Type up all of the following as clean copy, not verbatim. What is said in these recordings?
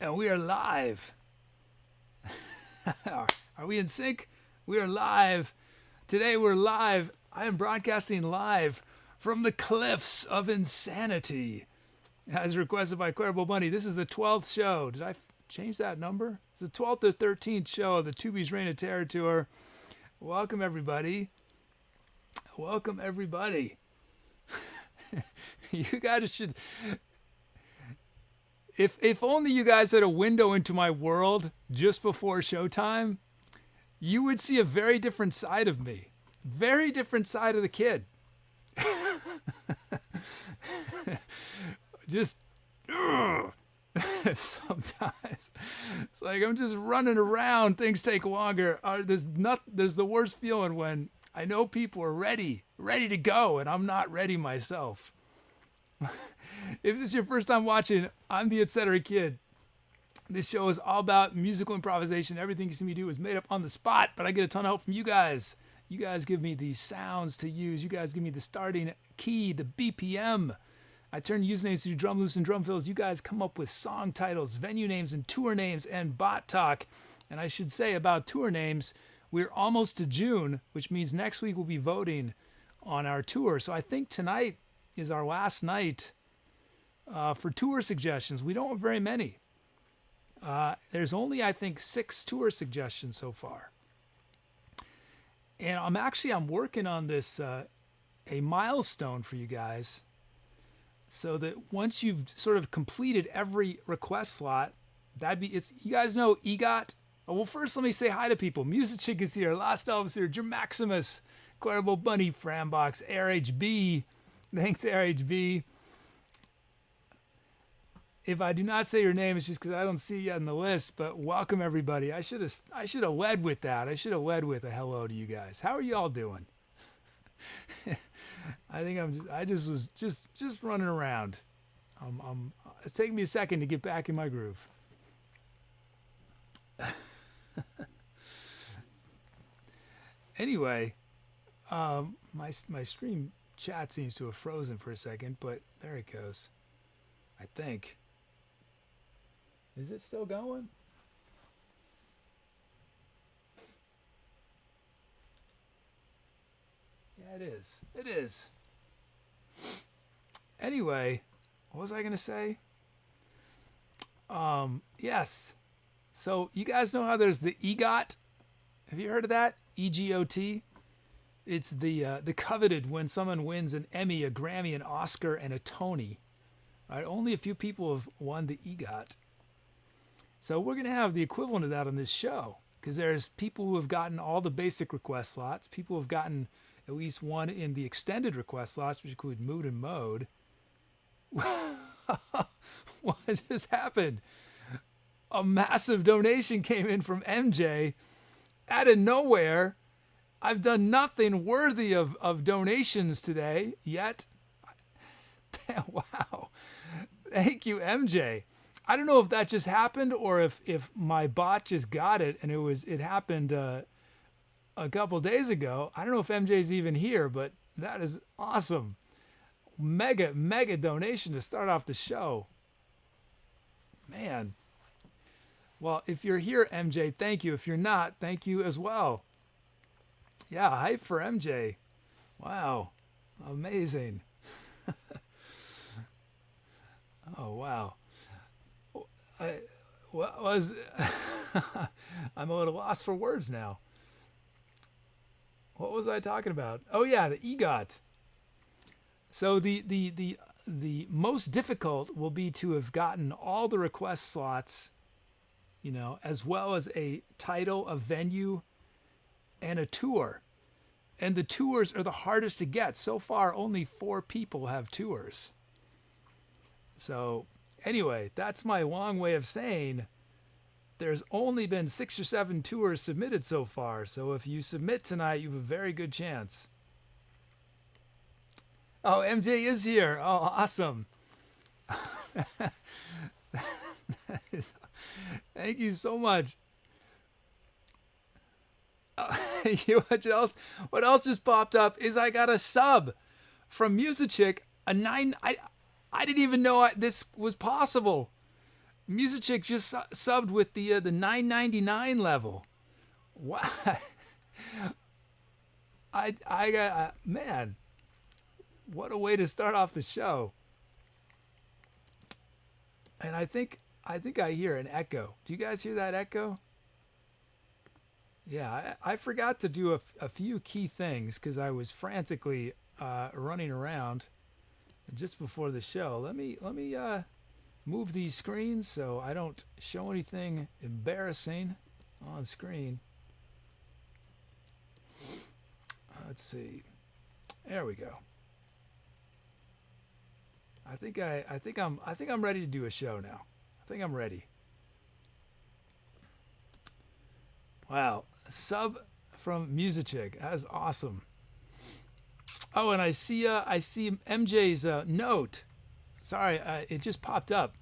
And we are live. Are we in sync? We are live. Today we're live. I am broadcasting live from the cliffs of insanity, as requested by ClaraBowBunny. This is the 12th show. Did I change that number? It's the 12th or 13th show of the Tooby's Reign of Terror Tour. Welcome, everybody. Welcome, everybody. You guys should... If only you guys had a window into my world just before showtime, you would see a very different side of me. Very different side of the kid. Just sometimes it's like I'm just running around. Things take longer. There's the worst feeling when I know people are ready to go, and I'm not ready myself. If this is your first time watching, I'm the Etcetera kid. This show is all about musical improvisation. Everything you see me do is made up on the spot, but I get a ton of help from you guys. You guys give me the sounds to use. You guys give me the starting key, the BPM. I turn usernames to drum loops and drum fills. You guys come up with song titles, venue names, and tour names, and bot talk. And I should say about tour names, we're almost to June, which means next week we'll be voting on our tour. So I think tonight is our last night for tour suggestions. We don't have very many. There's only, I think, 6 tour suggestions so far. And I'm working on this, a milestone for you guys, so that once you've sort of completed every request slot, you guys know EGOT? Oh, well, first let me say hi to people. Music Chick is here, Lost Elvis here, Jim Maximus, ClaraBowBunny, Frambox, RHB. Thanks, RHB. If I do not say your name, it's just because I don't see you on the list. But welcome, everybody. I should have led with that. I should have led with a hello to you guys. How are you all doing? I think I just was just running around. It's taking me a second to get back in my groove. Anyway, my stream chat seems to have frozen for a second, but there it goes. I think. Is it still going? Yeah, it is. It is. Anyway, what was I going to say? Yes. So you guys know how there's the EGOT? Have you heard of that? EGOT? It's the coveted when someone wins an Emmy, a Grammy, an Oscar, and a Tony. All right, only a few people have won the EGOT. So we're going to have the equivalent of that on this show, because there's people who have gotten all the basic request slots, people who have gotten at least one in the extended request slots, which include mood and mode. What just happened? A massive donation came in from MJ out of nowhere. I've done nothing worthy of donations today yet. Wow. Thank you, MJ. I don't know if that just happened or if my bot just got it and it happened a couple days ago. I don't know if MJ's even here, but that is awesome. Mega donation to start off the show. Man. Well, if you're here, MJ, thank you. If you're not, thank you as well. Yeah, hype for MJ. Wow. Amazing. Oh, wow. I'm a little lost for words now. What was I talking about? Oh, yeah, the EGOT. So the most difficult will be to have gotten all the request slots, as well as a title, a venue, and a tour. And the tours are the hardest to get. So far, only 4 people have tours. So anyway, that's my long way of saying there's only been 6 or 7 tours submitted so far. So if you submit tonight, you have a very good chance. Oh, MJ is here. Oh, awesome. Thank you so much. What else just popped up is I got a sub from Musichick, a 9. I didn't even know this was possible. Music Chick just subbed with the $9.99 level. Wow. I got man. What a way to start off the show. And I think I hear an echo. Do you guys hear that echo? Yeah, I forgot to do a few key things because I was frantically running around just before the show. Let me move these screens so I don't show anything embarrassing on screen. Let's see. There we go. I think I'm ready to do a show now. I think I'm ready. Wow, sub from Musicic. That's awesome. Oh, and I see MJ's note. Sorry, it just popped up.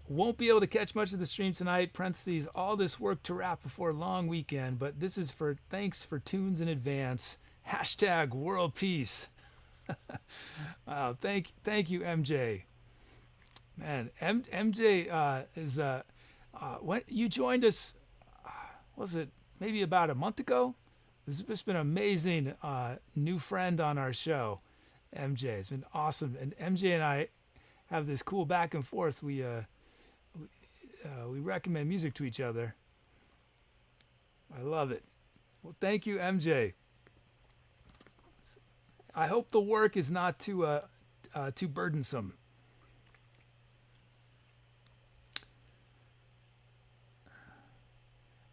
Won't be able to catch much of the stream tonight. Parentheses, all this work to wrap before a long weekend, but this is for thanks for tunes in advance. Hashtag world peace. Wow, thank you, MJ. Man, MJ is when you joined us, was it maybe about a month ago? This has been an amazing new friend on our show. MJ, it's been awesome, and MJ and I have this cool back and forth. We recommend music to each other. I love it. Well, thank you, MJ. I hope the work is not too burdensome.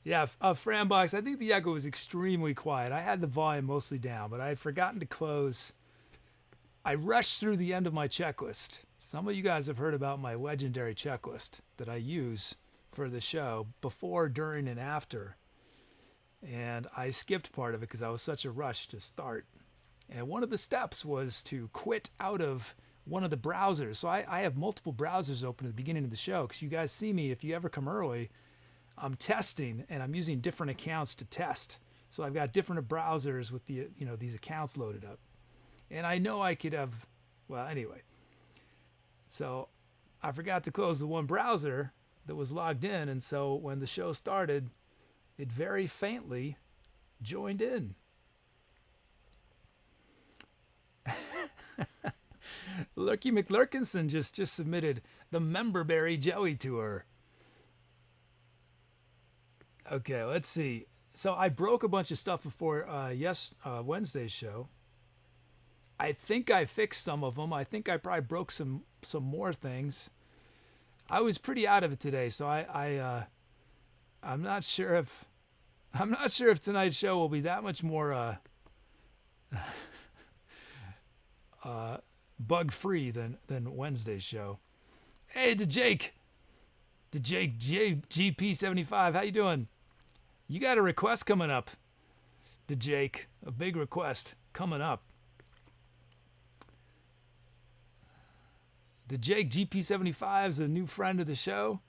Yeah, Frambox, I think the echo was extremely quiet. I had the volume mostly down, but I had forgotten to close. I rushed through the end of my checklist. Some of you guys have heard about my legendary checklist that I use for the show before, during, and after. And I skipped part of it because I was such a rush to start. And one of the steps was to quit out of one of the browsers. So I have multiple browsers open at the beginning of the show because you guys see me, if you ever come early, I'm testing and I'm using different accounts to test. So I've got different browsers with the these accounts loaded up. And I know I could have, well, anyway. So I forgot to close the one browser that was logged in, and so when the show started, it very faintly joined in. Lurky McLurkinson just submitted the Memberberry Jelly Tour. Okay, let's see. So I broke a bunch of stuff before Wednesday's show. I think I fixed some of them. I think I probably broke some more things. I was pretty out of it today, so I'm not sure if tonight's show will be that much more bug free than Wednesday's show. Hey, to Jake GP75, how you doing? You got a request coming up, to Jake. A big request coming up. The Jake GP75 is a new friend of the show.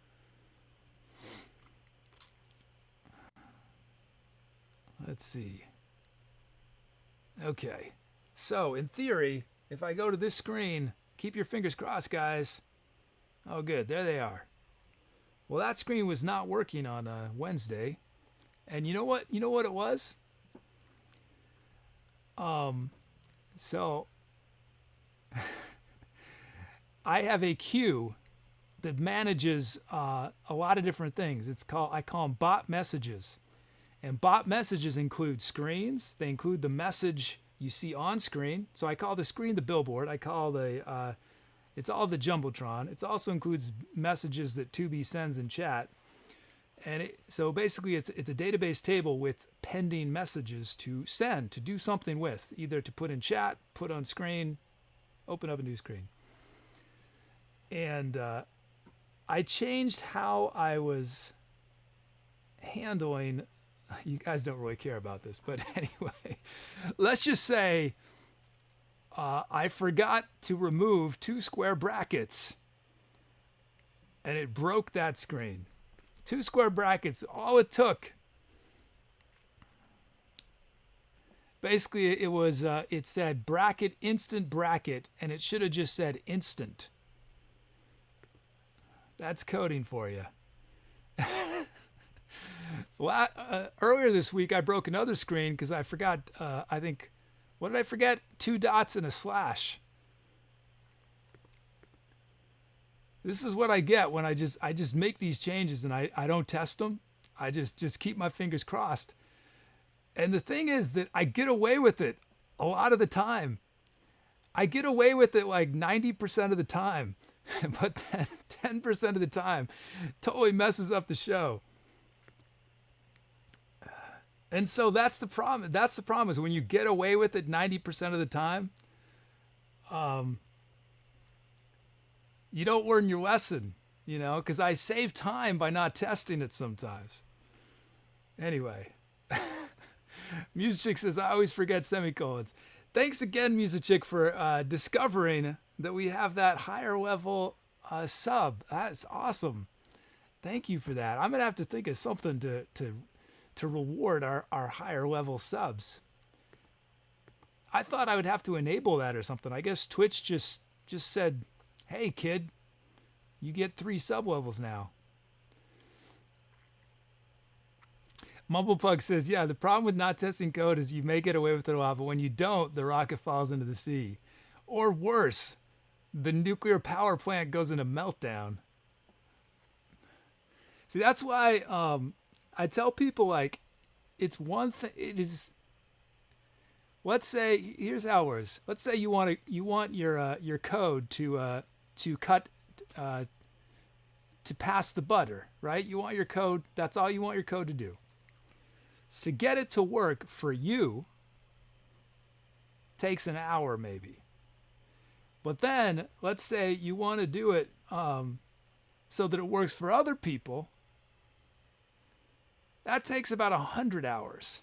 Let's see. Okay. So, in theory, if I go to this screen, keep your fingers crossed, guys. Oh, good. There they are. Well, that screen was not working on Wednesday. And you know what? You know what it was? So I have a queue that manages a lot of different things. I call them bot messages. And bot messages include screens. They include the message you see on screen. So I call the screen the billboard. I call it's all the Jumbotron. It also includes messages that Tooby sends in chat. And so basically it's a database table with pending messages to send, to do something with, either to put in chat, put on screen, open up a new screen. And I changed how I was handling, you guys don't really care about this, but anyway, let's just say I forgot to remove 2 square brackets and it broke that screen. 2 square brackets, all it took. Basically, it was it said bracket, instant bracket, and it should have just said instant. That's coding for you. Well, earlier this week, I broke another screen because I forgot, I think, what did I forget? 2 dots and a slash. This is what I get when I just make these changes and I don't test them. I just keep my fingers crossed. And the thing is that I get away with it a lot of the time. I get away with it like 90% of the time. But then 10% of the time totally messes up the show. And so that's the problem. That's the problem is when you get away with it 90% of the time, you don't learn your lesson, you know, because I save time by not testing it sometimes. Anyway, Music says, I always forget semicolons. Thanks again, Music, for discovering that we have that higher level sub. That's awesome. Thank you for that. I'm going to have to think of something to reward our higher level subs. I thought I would have to enable that or something. I guess Twitch just said, hey, kid, you get 3 sub levels now. Mumbleplug says, yeah, the problem with not testing code is you may get away with it a lot, but when you don't, the rocket falls into the sea. Or worse, the nuclear power plant goes into meltdown. See, that's why I tell people, like, it's one thing, it is, let's say, here's how it works. Let's say you want your code to cut, to pass the butter, right? You want your code, that's all you want your code to do. So to get it to work for you takes an hour maybe. But then, let's say you want to do it so that it works for other people. That takes about 100 hours.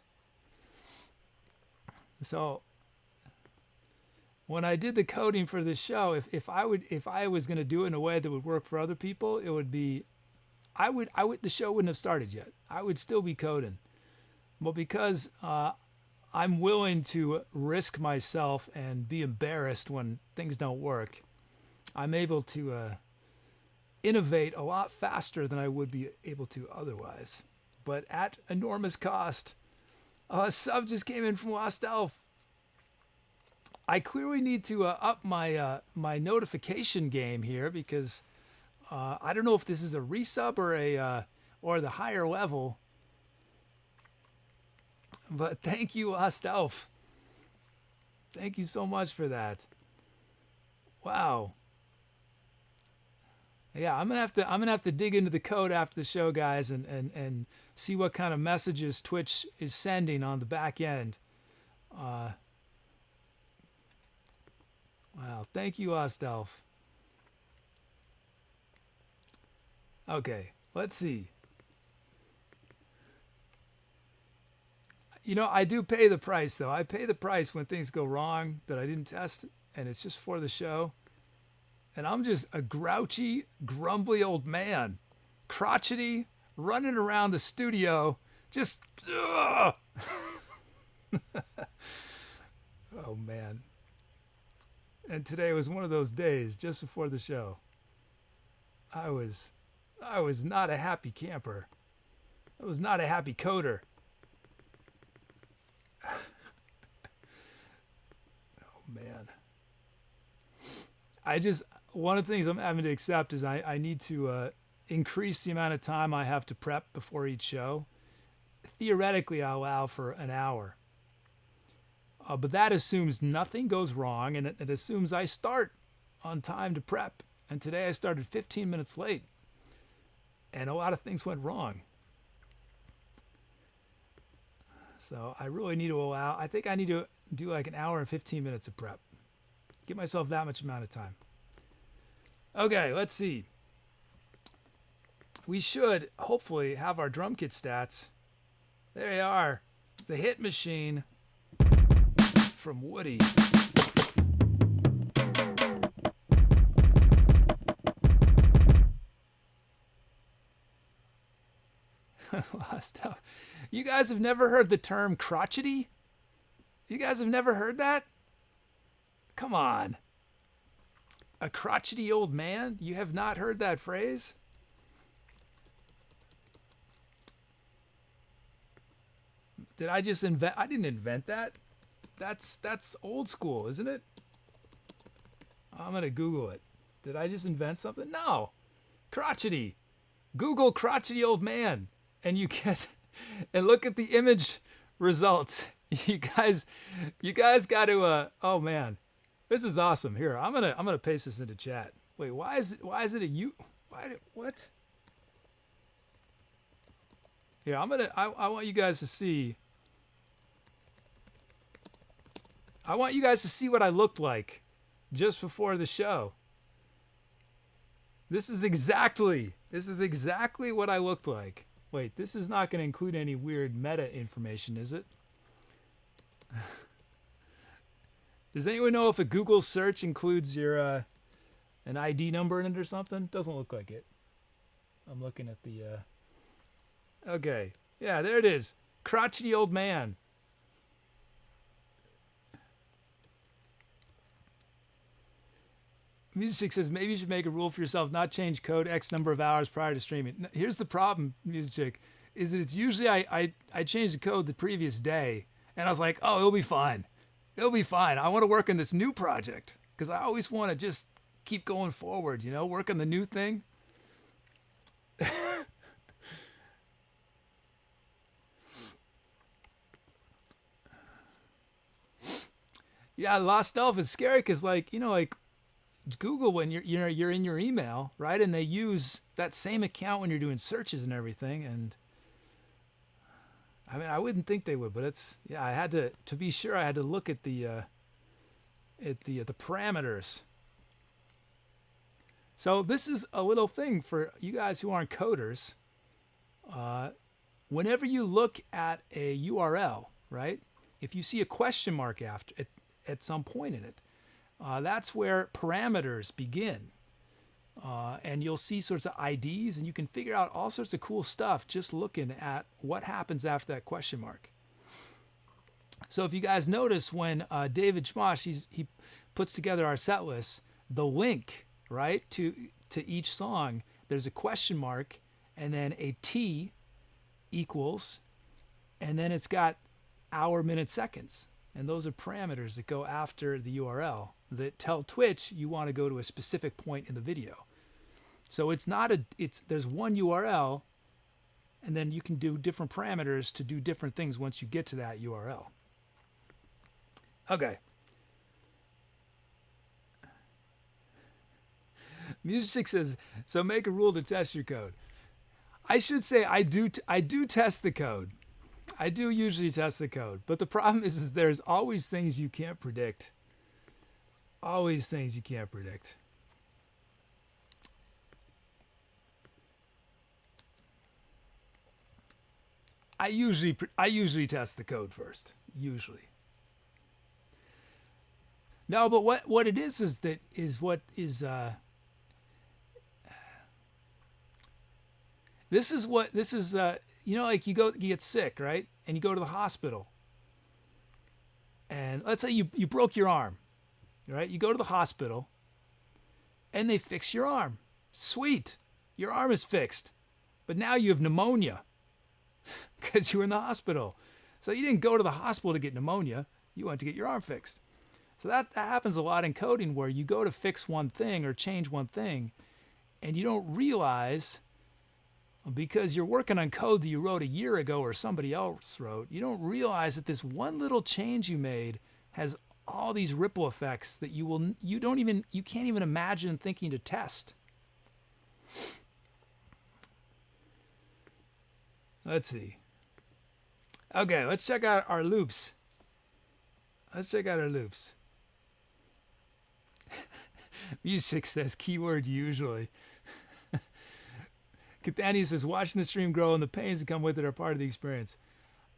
So when I did the coding for this show, if I was going to do it in a way that would work for other people, it would be, the show wouldn't have started yet. I would still be coding. But because I'm willing to risk myself and be embarrassed when things don't work, I'm able to innovate a lot faster than I would be able to otherwise. But at enormous cost. A sub just came in from Lost Elf. I clearly need to up my my notification game here because I don't know if this is a resub or the higher level. But thank you, Lost Elf. Thank you so much for that. Wow. Yeah, I'm gonna have to dig into the code after the show, guys, and see what kind of messages Twitch is sending on the back end. Wow, thank you, Lost Elf. Okay, let's see. You know, I do pay the price, though. I pay the price when things go wrong that I didn't test, and it's just for the show. And I'm just a grouchy, grumbly old man, crotchety, running around the studio, just, oh, man. And today was one of those days just before the show. I was not a happy camper. I was not a happy coder. Oh, man. One of the things I'm having to accept is I need to increase the amount of time I have to prep before each show. Theoretically, I allow for an hour. But that assumes nothing goes wrong, and it assumes I start on time to prep. And today I started 15 minutes late, and a lot of things went wrong. So I really need to I think I need to do like an hour and 15 minutes of prep. Give myself that much amount of time. Okay, let's see. We should hopefully have our drum kit stats. There they are. It's the Hit Machine from Woody. Stuff. You guys have never heard the term crotchety? You guys have never heard that? Come on. A crotchety old man? You have not heard that phrase? Did I just invent? I didn't invent that. That's old school, isn't it? I'm gonna Google it. Did I just invent something? No. Crotchety. Google crotchety old man, and you get, and look at the image results. You guys got to. Oh man, this is awesome. Here, I'm gonna paste this into chat. Wait, why is it a you? What? Here, I want you guys to see. I want you guys to see what I looked like just before the show. This is exactly what I looked like. Wait, this is not going to include any weird meta information, is it? Does anyone know if a Google search includes your an ID number in it or something? Doesn't look like it. I'm looking at the okay. Yeah, there it is. Crotchety old man. Music says maybe you should make a rule for yourself, not change code X number of hours prior to streaming. Here's the problem, Music, is that it's usually I change the code the previous day, and I was like, oh, it'll be fine. It'll be fine. I want to work on this new project because I always want to just keep going forward, you know, work on the new thing. Yeah, Lost Elf is scary because, like, you know, like Google, when you're in your email, right, and they use that same account when you're doing searches and everything, and I mean, I wouldn't think they would, but it's, yeah, I had to be sure, I had to look at the parameters. So this is a little thing for you guys who aren't coders. Whenever you look at a URL, right, if you see a question mark after it at some point in it, that's where parameters begin. And you'll see sorts of IDs, and you can figure out all sorts of cool stuff just looking at what happens after that question mark. So if you guys notice, when David Schmosh, he puts together our set list, the link, right, to each song, there's a question mark, and then a T equals, and then it's got hour, minute, seconds. And those are parameters that go after the URL that tell Twitch you want to go to a specific point in the video. So it's not there's one URL, and then you can do different parameters to do different things once you get to that URL. Okay. Music says, so make a rule to test your code. I should say I do test the code. I do usually test the code, but the problem is there's always things you can't predict. Always things you can't predict. I usually test the code first. Usually. No, but what it is you know, like you get sick, right? And you go to the hospital. And let's say you broke your arm, right? You go to the hospital and they fix your arm. Sweet. Your arm is fixed. But now you have pneumonia because you were in the hospital. So you didn't go to the hospital to get pneumonia. You went to get your arm fixed. So that happens a lot in coding, where you go to fix one thing or change one thing, and you don't realize, because you're working on code that you wrote a year ago or somebody else wrote, you don't realize that this one little change you made has all these ripple effects that you can't even imagine thinking to test. Let's see. Okay, let's check out our loops. Music says keyword usually. Cathania says, watching the stream grow and the pains that come with it are part of the experience.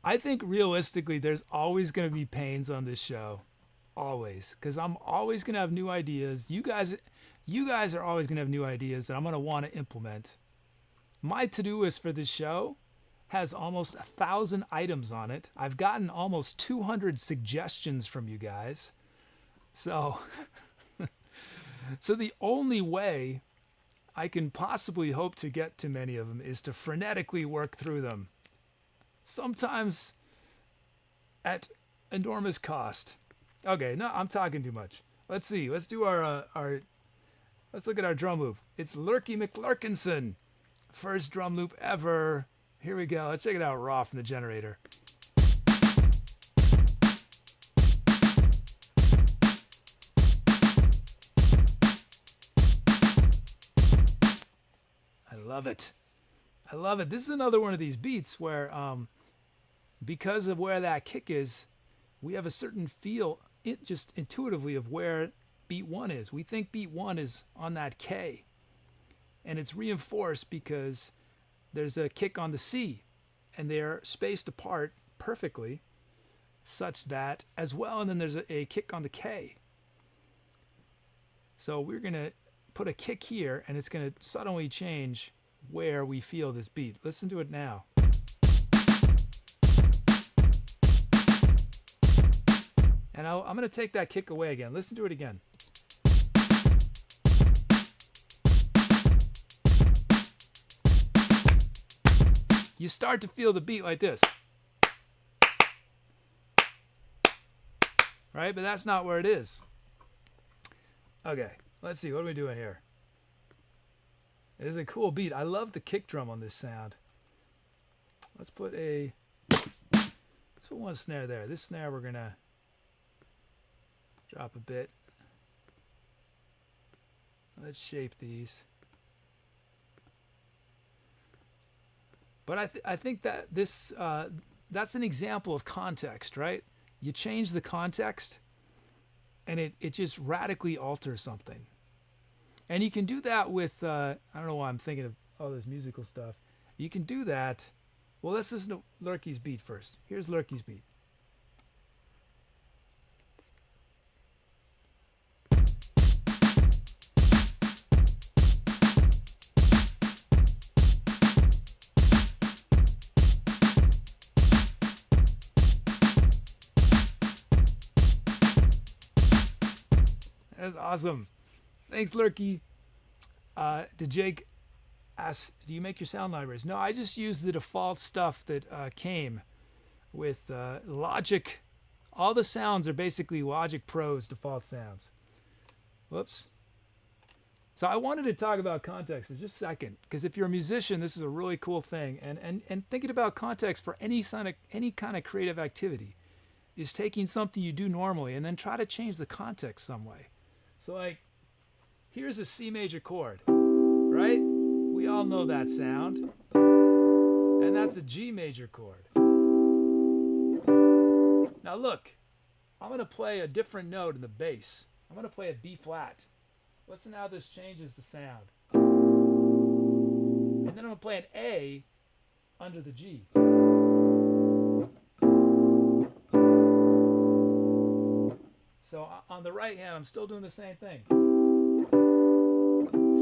I think realistically, there's always going to be pains on this show. Always. Because I'm always going to have new ideas. You guys are always going to have new ideas that I'm going to want to implement. My to-do list for this show has almost 1,000 items on it. I've gotten almost 200 suggestions from you guys. So, so the only way I can possibly hope to get to many of them is to frenetically work through them. Sometimes at enormous cost. Okay, no, I'm talking too much. Let's see. Let's do let's look at our drum loop. It's Lurky McLurkinson. First drum loop ever. Here we go. Let's check it out raw from the generator. I love it. I love it. This is another one of these beats where, because of where that kick is, we have a certain feel, just intuitively, of where beat 1 is. We think beat 1 is on that K. And it's reinforced because there's a kick on the C. And they're spaced apart perfectly, such that, as well, and then there's a kick on the K. So we're going to put a kick here, and it's going to suddenly change where we feel this beat. Listen to it now. And I'm going to take that kick away again. Listen to it again. You start to feel the beat like this. Right? But that's not where it is. Okay, let's see. What are we doing here? It is a cool beat. I love the kick drum on this sound. Let's put one snare there. This snare we're going to drop a bit. Let's shape these. But I think that this that's an example of context, right? You change the context, and it just radically alters something. And you can do that with I don't know why I'm thinking of all this musical stuff. You can do that. Well, let's listen to Lurky's beat first. Here's Lurky's beat. That's awesome. Thanks, Lurky. Did Jake ask, do you make your sound libraries? No, I just use the default stuff that came with Logic. All the sounds are basically Logic Pro's default sounds. Whoops. So I wanted to talk about context for just a second, because if you're a musician, this is a really cool thing. And thinking about context for any kind of creative activity is taking something you do normally and then try to change the context some way. So like, here's a C major chord, right? We all know that sound. And that's a G major chord. Now look, I'm going to play a different note in the bass. I'm going to play a B flat. Listen how this changes the sound. And then I'm going to play an A under the G. So on the right hand, I'm still doing the same thing.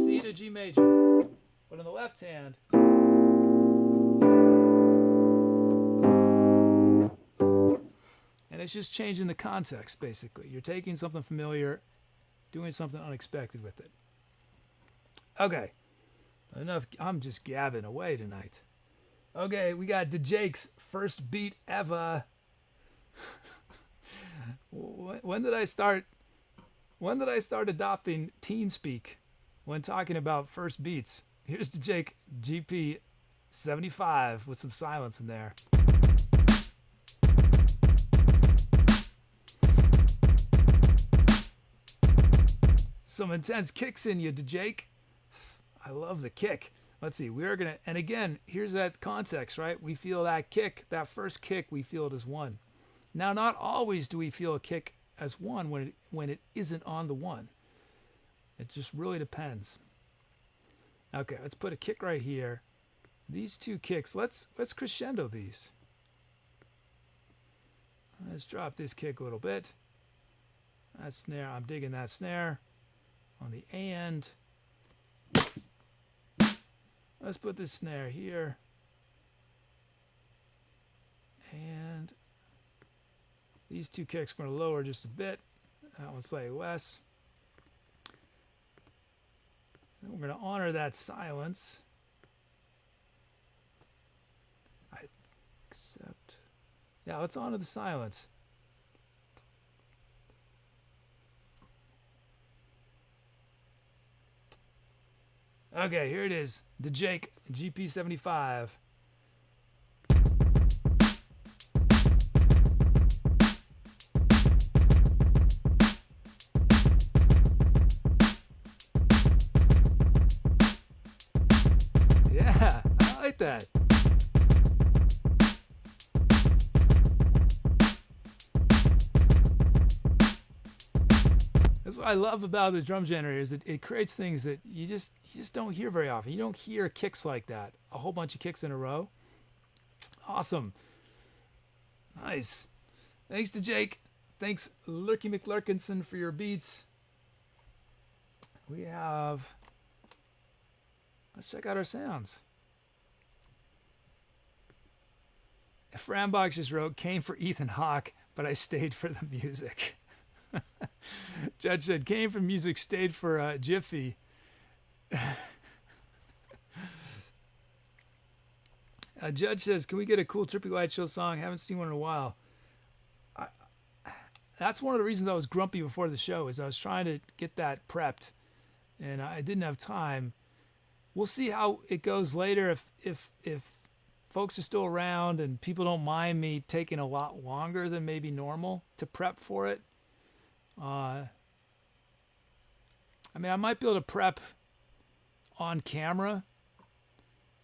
C to G major. But on the left hand, and it's just changing the context, basically. You're taking something familiar, doing something unexpected with it. Okay, enough. I'm just gabbing away tonight. Okay, we got DeJake's first beat ever. When did I start adopting teen speak when talking about first beats? Here's the Jake GP 75 with some silence in there. Some intense kicks in you, Jake. I love the kick. Let's see. We're gonna, and again, here's that context, right? We feel that kick, that first kick, we feel it as one. Now, not always do we feel a kick as one when it isn't on the one. It just really depends. Okay, let's put a kick right here. These two kicks, let's crescendo these. Let's drop this kick a little bit. That snare, I'm digging that snare. On the A end. Let's put this snare here. And these two kicks are going to lower just a bit. That one's slightly less. And we're going to honor that silence. I accept. Yeah, let's honor the silence. Okay, here it is. The Jake GP75. Yeah, I like that. That's what I love about the drum generator is it creates things that you just don't hear very often. You don't hear kicks like that. A whole bunch of kicks in a row. Awesome. Nice. Thanks to Jake. Thanks Lurky McLurkinson for your beats. We have... Let's check out our sounds. Frambox just wrote, came for Ethan Hawke, but I stayed for the music. Judge said, came for music, stayed for Jiffy. Judge says, can we get a cool Trippy Light Show song? Haven't seen one in a while. That's one of the reasons I was grumpy before the show, is I was trying to get that prepped, and I didn't have time. We'll see how it goes later. If folks are still around and people don't mind me taking a lot longer than maybe normal to prep for it. I mean, I might be able to prep on camera,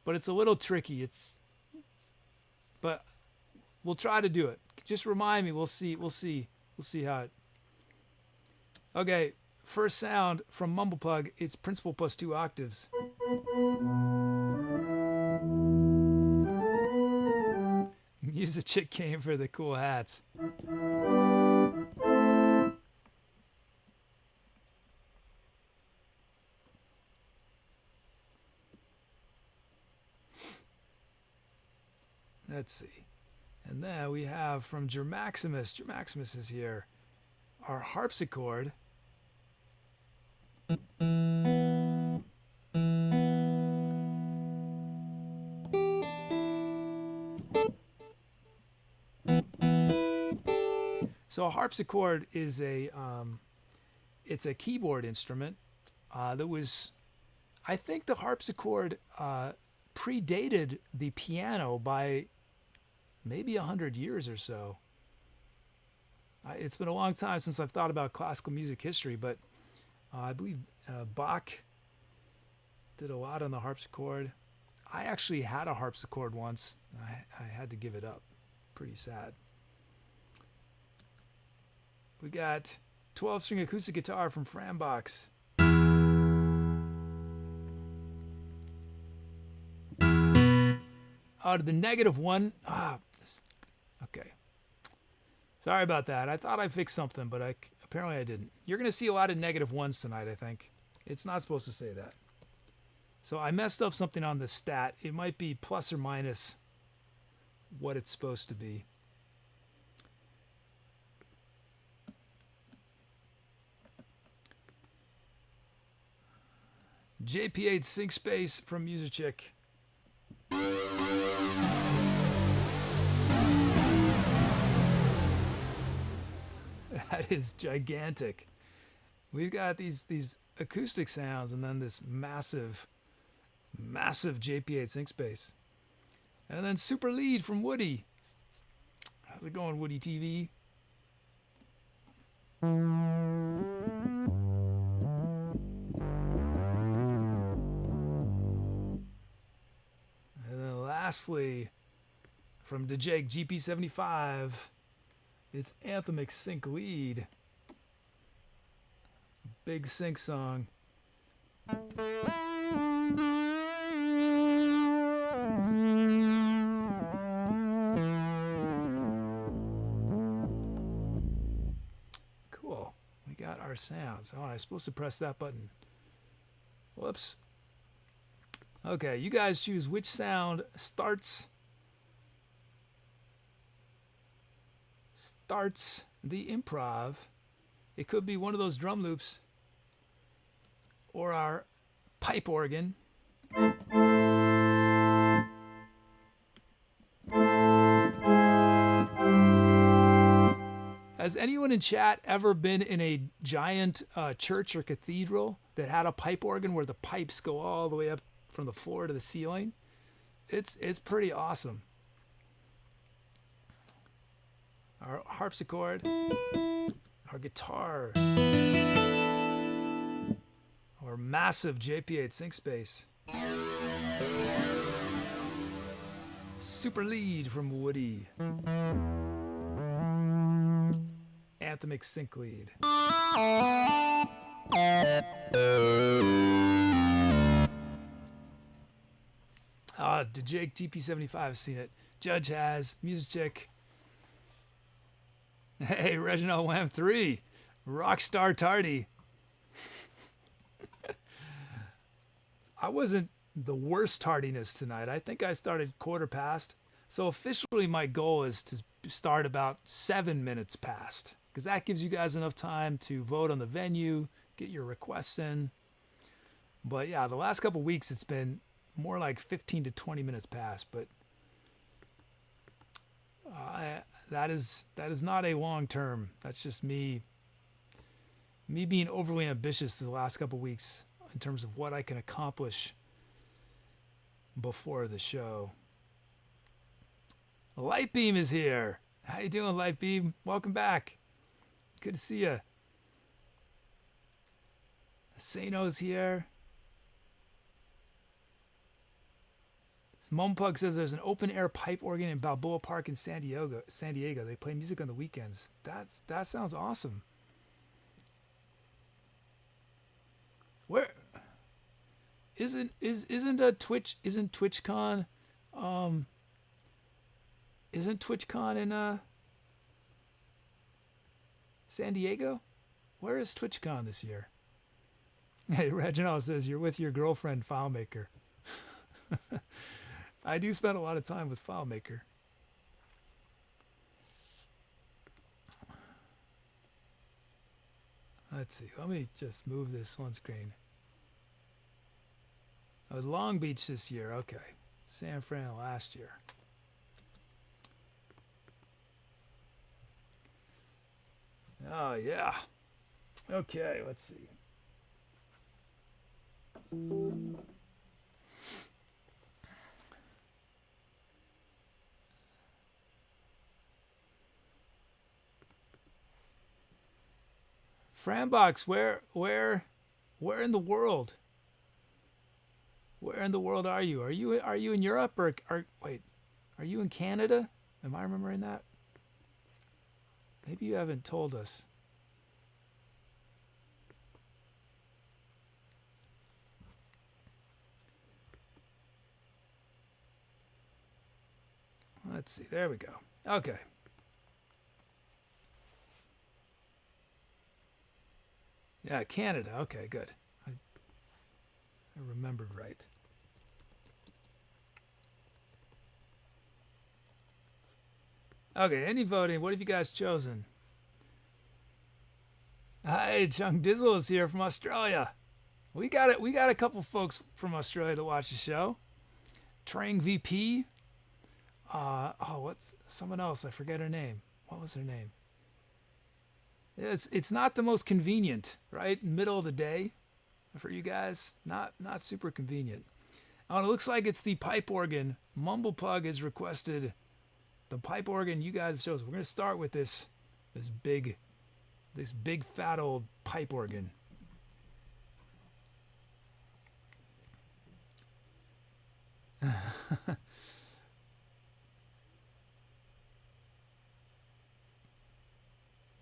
but it's a little tricky. But we'll try to do it. Just remind me. We'll see how it. Okay, first sound from Mumbleplug. It's principal plus 2 octaves. Music Chick came for the cool hats. Let's see. And then we have from Germaximus. Germaximus is here. Our harpsichord. So a harpsichord is it's a keyboard instrument that was, I think the harpsichord predated the piano by maybe 100 years or so. It's been a long time since I've thought about classical music history, but I believe Bach did a lot on the harpsichord. I actually had a harpsichord once. I had to give it up. Pretty sad. We got 12-string acoustic guitar from Frambox. Out of the -1. Okay. Sorry about that. I thought I fixed something, but apparently I didn't. You're going to see a lot of -1s tonight, I think. It's not supposed to say that. So I messed up something on the stat. It might be plus or minus what it's supposed to be. JP8 Sync Space from Music Chick. That is gigantic. We've got these acoustic sounds and then this massive JP8 Sync Space. And then Super Lead from Woody. How's it going, Woody TV? And then lastly, from the Jake GP75, it's Anthemic Sync Lead. Big sync song. Cool. We got our sounds. Oh, I'm supposed to press that button. Whoops. Okay, you guys choose which sound starts the improv. It could be one of those drum loops or our pipe organ. Has anyone in chat ever been in a giant church or cathedral that had a pipe organ where the pipes go all the way up from the floor to the ceiling? It's pretty awesome. Our harpsichord, our guitar, our massive JP8 sync space. Super lead from Woody. Anthemic sync lead. Did Jake GP75 seen it? Judge has. Music Chick. Hey, Reginald Wham 3. Rockstar Tardy. I wasn't the worst tardiness tonight. I think I started quarter past. So officially my goal is to start about 7 minutes past, because that gives you guys enough time to vote on the venue, get your requests in. But yeah, the last couple weeks it's been more like 15 to 20 minutes past, but that is not a long term. That's just me being overly ambitious the last couple weeks in terms of what I can accomplish before the show. LITEBEEM is here. How you doing, LITEBEEM? Welcome back. Good to see you. Sano's here. Mumpug says there's an open-air pipe organ in Balboa Park in San Diego. They play music on the weekends. That sounds awesome. Where isn't TwitchCon in San Diego? Where is TwitchCon this year? Hey, Reginald says you're with your girlfriend FileMaker. I do spend a lot of time with FileMaker. Let's see. Let me just move this one screen. Oh, Long Beach this year. Okay. San Fran last year. Oh, yeah. Okay, let's see. Frambox, where in the world? Where in the world are you? Are you in Europe or wait, are you in Canada? Am I remembering that? Maybe you haven't told us. Let's see. There we go. Okay. Yeah, Canada. Okay, good. I remembered right. Okay, any voting? What have you guys chosen? Hi, Chung Dizzle is here from Australia. We got it. We got a couple folks from Australia that watch the show. Trang VP. What's someone else? I forget her name. What was her name? It's not the most convenient, right? Middle of the day for you guys. Not super convenient. Oh, it looks like it's the pipe organ. Mumblepug has requested the pipe organ you guys have chosen. We're gonna start with this big fat old pipe organ.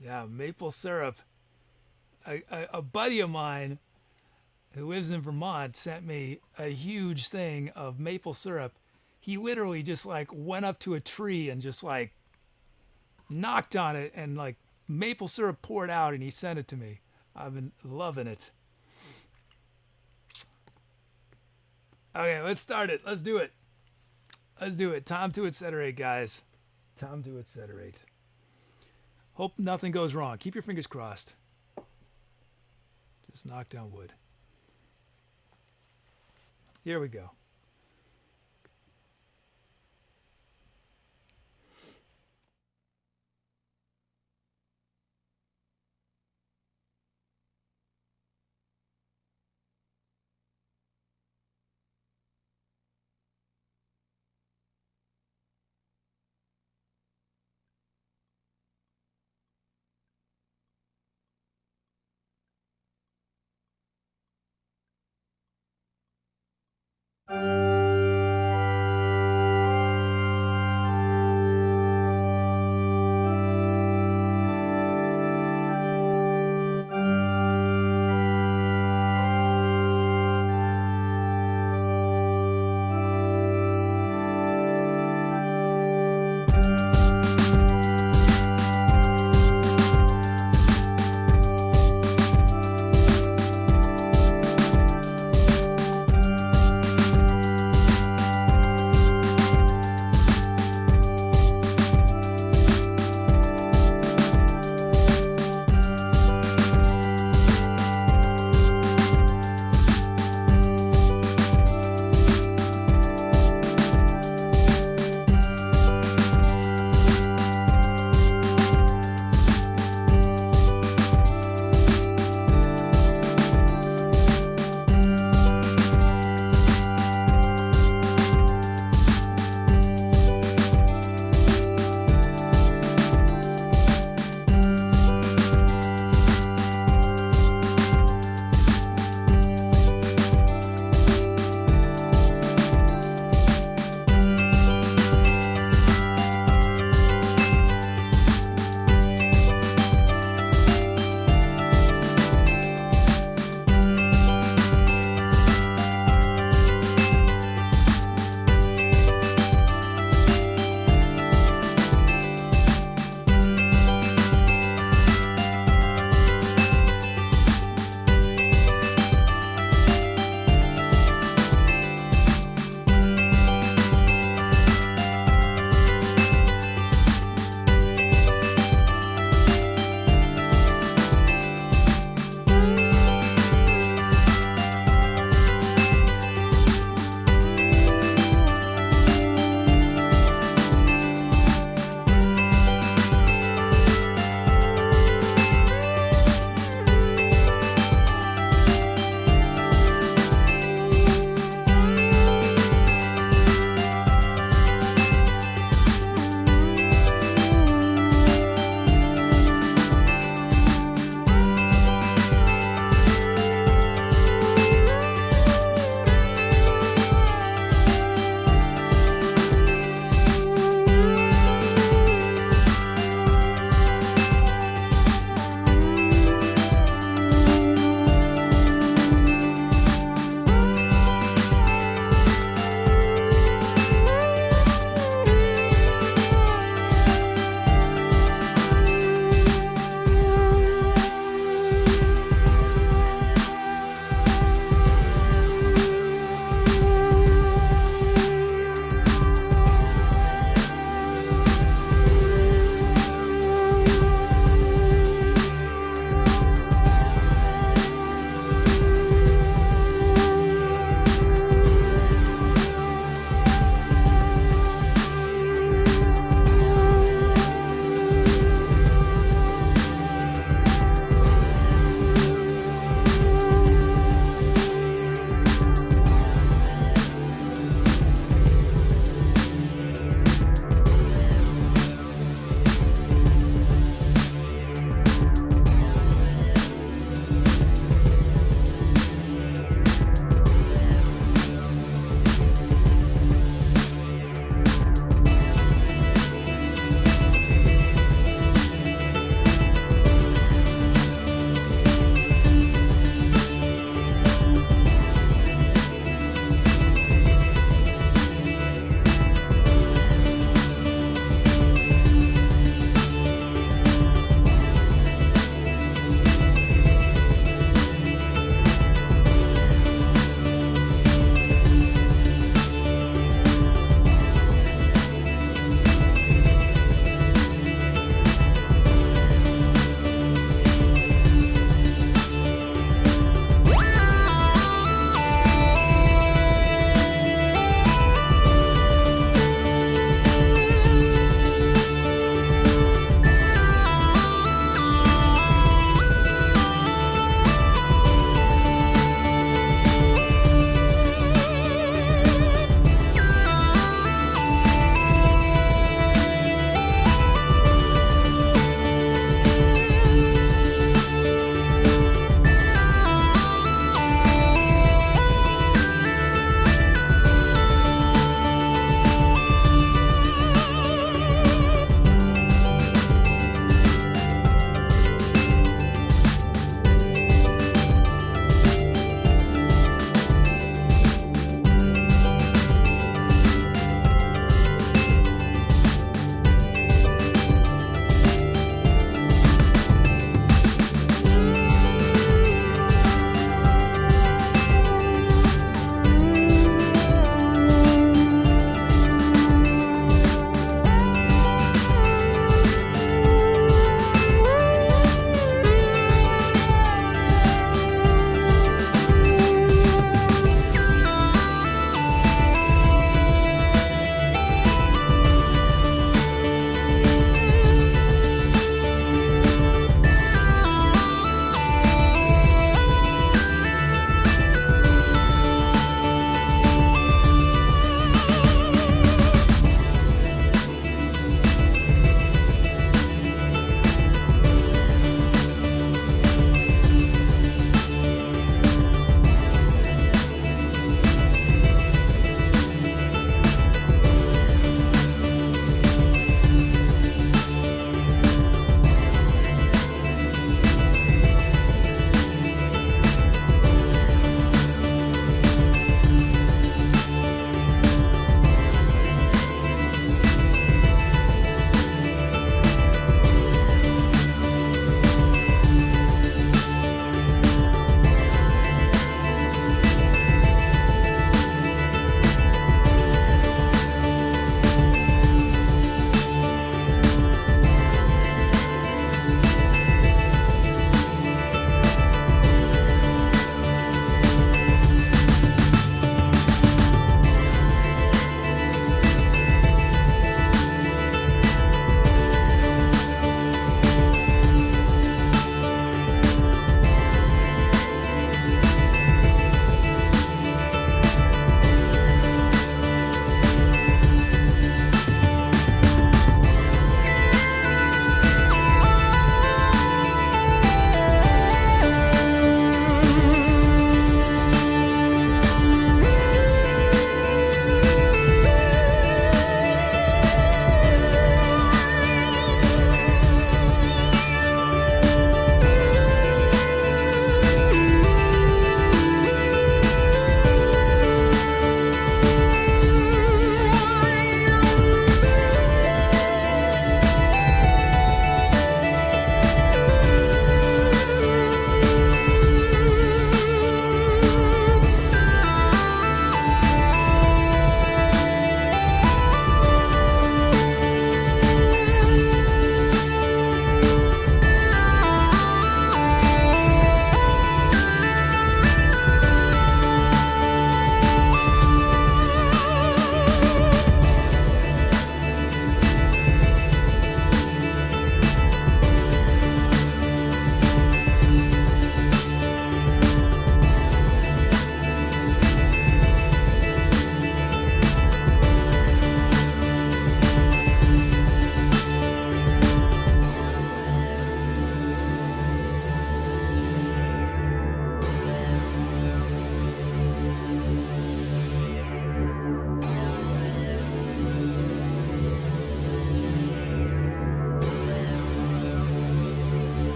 Yeah, maple syrup. A buddy of mine who lives in Vermont sent me a huge thing of maple syrup. He literally just like went up to a tree and just like knocked on it and like maple syrup poured out, and he sent it to me. I've been loving it. Okay, let's start it. Let's do it. Let's do it. Time to etcetera, guys. Time to etcetera. Hope nothing goes wrong. Keep your fingers crossed. Just knock down wood. Here we go.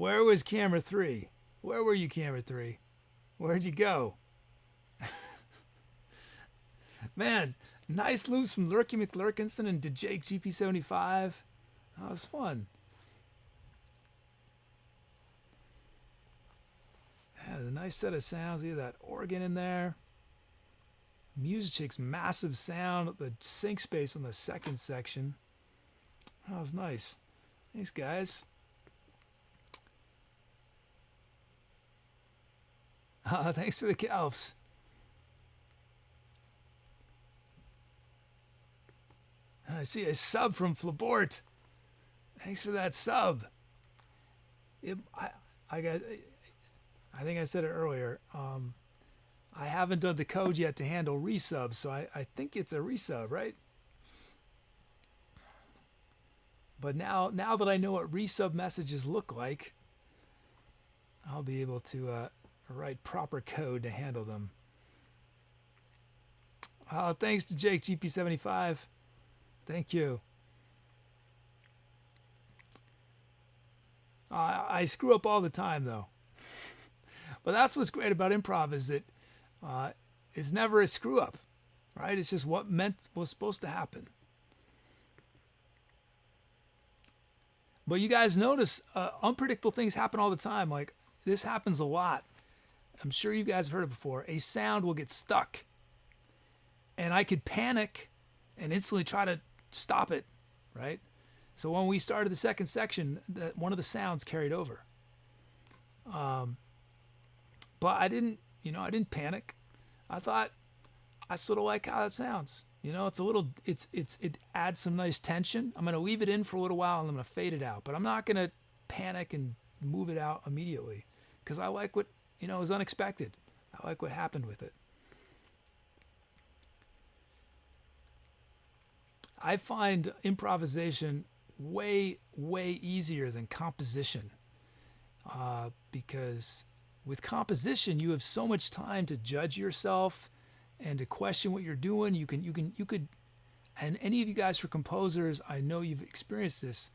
Where was camera 3? Where were you, camera 3? Where'd you go? Man, nice loops from Lurky McLurkinson and to Jake GP75. That was fun. Yeah, a nice set of sounds. You have that organ in there. Music's massive sound, the sync space on the second section. That was nice. Thanks, guys. Thanks for the calves. I see a sub from Flabort. Thanks for that sub. I think I said it earlier. I haven't done the code yet to handle resubs, so I think it's a resub, right? But now that I know what resub messages look like, I'll be able to write proper code to handle them. Thanks to Jake GP75. Thank you. I screw up all the time, though. But that's what's great about improv, is that it's never a screw up, right? It's just what was supposed to happen. But you guys notice unpredictable things happen all the time. Like, this happens a lot. I'm sure you guys have heard it before. A sound will get stuck, and I could panic and instantly try to stop it, right? So when we started the second section, one of the sounds carried over. But I didn't panic. I thought, I sort of like how it sounds. It's a little, it adds some nice tension. I'm going to leave it in for a little while and I'm going to fade it out. But I'm not going to panic and move it out immediately, because I like what, is unexpected. I like what happened with it. I find improvisation way, way easier than composition, because with composition, you have so much time to judge yourself and to question what you're doing. You could, and any of you guys who are composers, I know you've experienced this.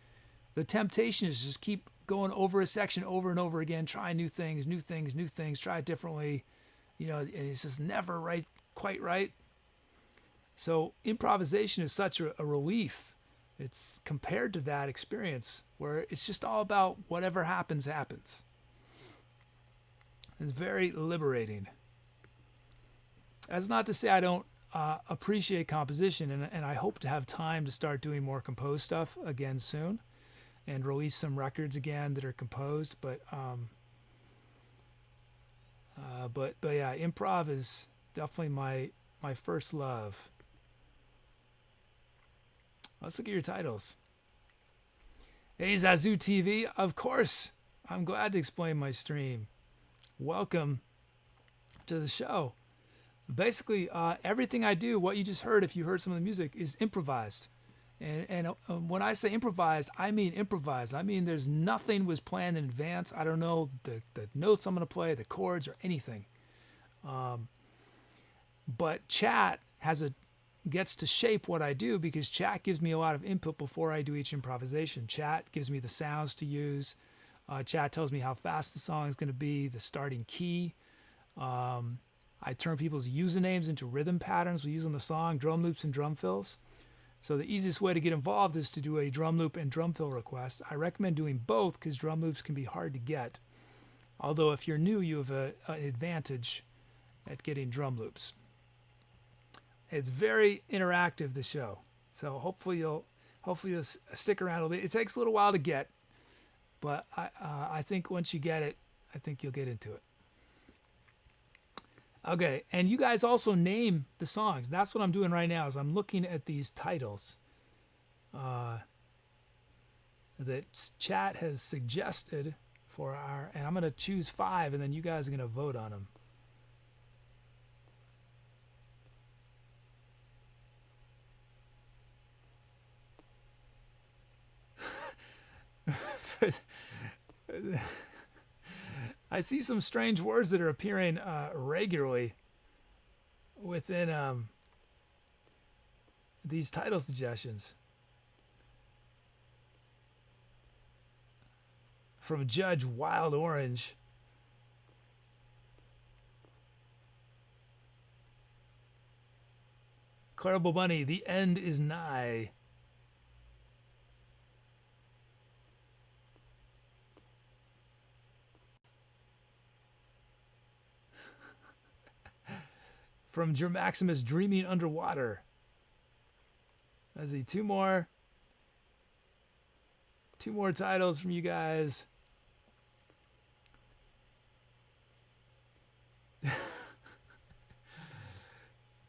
The temptation is just keep going over a section over and over again, trying new things, try it differently, and it's just never quite right. So improvisation is such a relief. It's compared to that experience where it's just all about whatever happens, happens. It's very liberating. That's not to say I don't appreciate composition, and I hope to have time to start doing more composed stuff again soon and release some records again that are composed. But yeah, improv is definitely my first love. Let's look at your titles. Hey, Zazu TV, of course. I'm glad to explain my stream. Welcome to the show. Basically, everything I do, what you just heard, if you heard some of the music, is improvised. And when I say improvised, I mean improvised. I mean there's nothing was planned in advance. I don't know the notes I'm going to play, the chords, or anything. But chat gets to shape what I do, because chat gives me a lot of input before I do each improvisation. Chat gives me the sounds to use. Chat tells me how fast the song is going to be, the starting key. I turn people's usernames into rhythm patterns we use on the song, drum loops and drum fills. So the easiest way to get involved is to do a drum loop and drum fill request. I recommend doing both because drum loops can be hard to get. Although if you're new, you have an advantage at getting drum loops. It's very interactive, the show. So hopefully you'll stick around a little bit. It takes a little while to get, but I think once you get it, I think you'll get into it. Okay, and you guys also name the songs. That's what I'm doing right now, is I'm looking at these titles that chat has suggested for and I'm going to choose 5, and then you guys are going to vote on them. I see some strange words that are appearing regularly within these title suggestions. from Judge Wild Orange. ClaraBowBunny, the end is nigh. From Germaximus, Dreaming Underwater. Let's see, two more titles from you guys.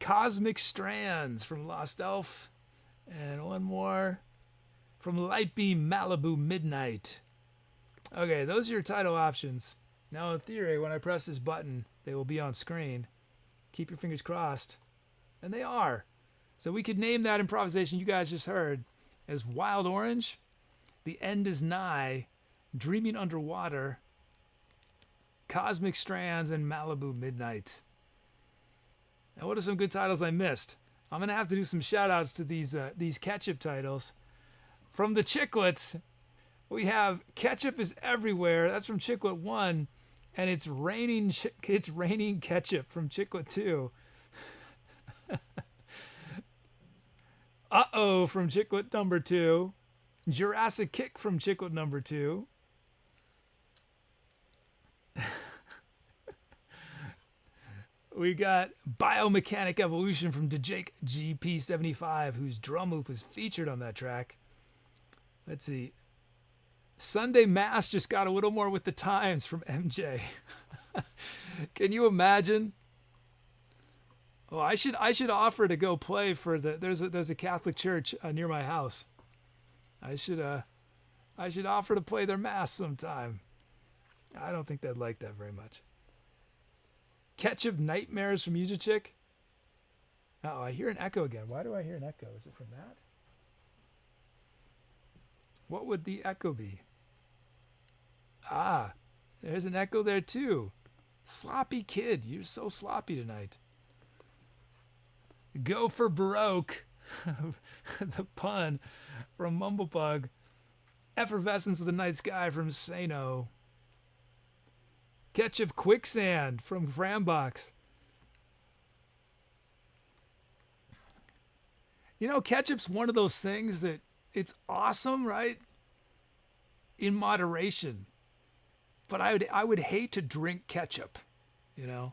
Cosmic Strands from Lost Elf. And one more from LITEBEEM, Malibu Midnight. Okay, those are your title options. Now, in theory, when I press this button, they will be on screen. Keep your fingers crossed. And they are. So we could name that improvisation you guys just heard as Wild Orange, The End is Nigh, Dreaming Underwater, Cosmic Strands, and Malibu Midnight. Now, what are some good titles I missed? I'm going to have to do some shout-outs to these Ketchup titles. From the Chiclets, we have Ketchup is Everywhere. That's from Chiclet 1. And it's raining ketchup from Chiclet 2. Uh-oh from Chiclet number 2. Jurassic Kick from Chiclet number 2. We got Biomechanic Evolution from DeJake GP75, whose drum loop was featured on that track. Let's see. Sunday Mass just got a little more with the times from MJ. Can you imagine? Oh, I should offer to go play for there's a Catholic church near my house. I should offer to play their mass sometime. I don't think they'd like that very much. Ketchup Nightmares from User Chick. Oh, I hear an echo again. Why do I hear an echo? Is it from that? What would the echo be? Ah, there's an echo there too. Sloppy kid, you're so sloppy tonight. Go for Baroque. The pun from Mumblebug. Effervescence of the Night Sky from Sano. Ketchup Quicksand from Frambox. You know, ketchup's one of those things that it's awesome, right? In moderation. But I would hate to drink ketchup, you know?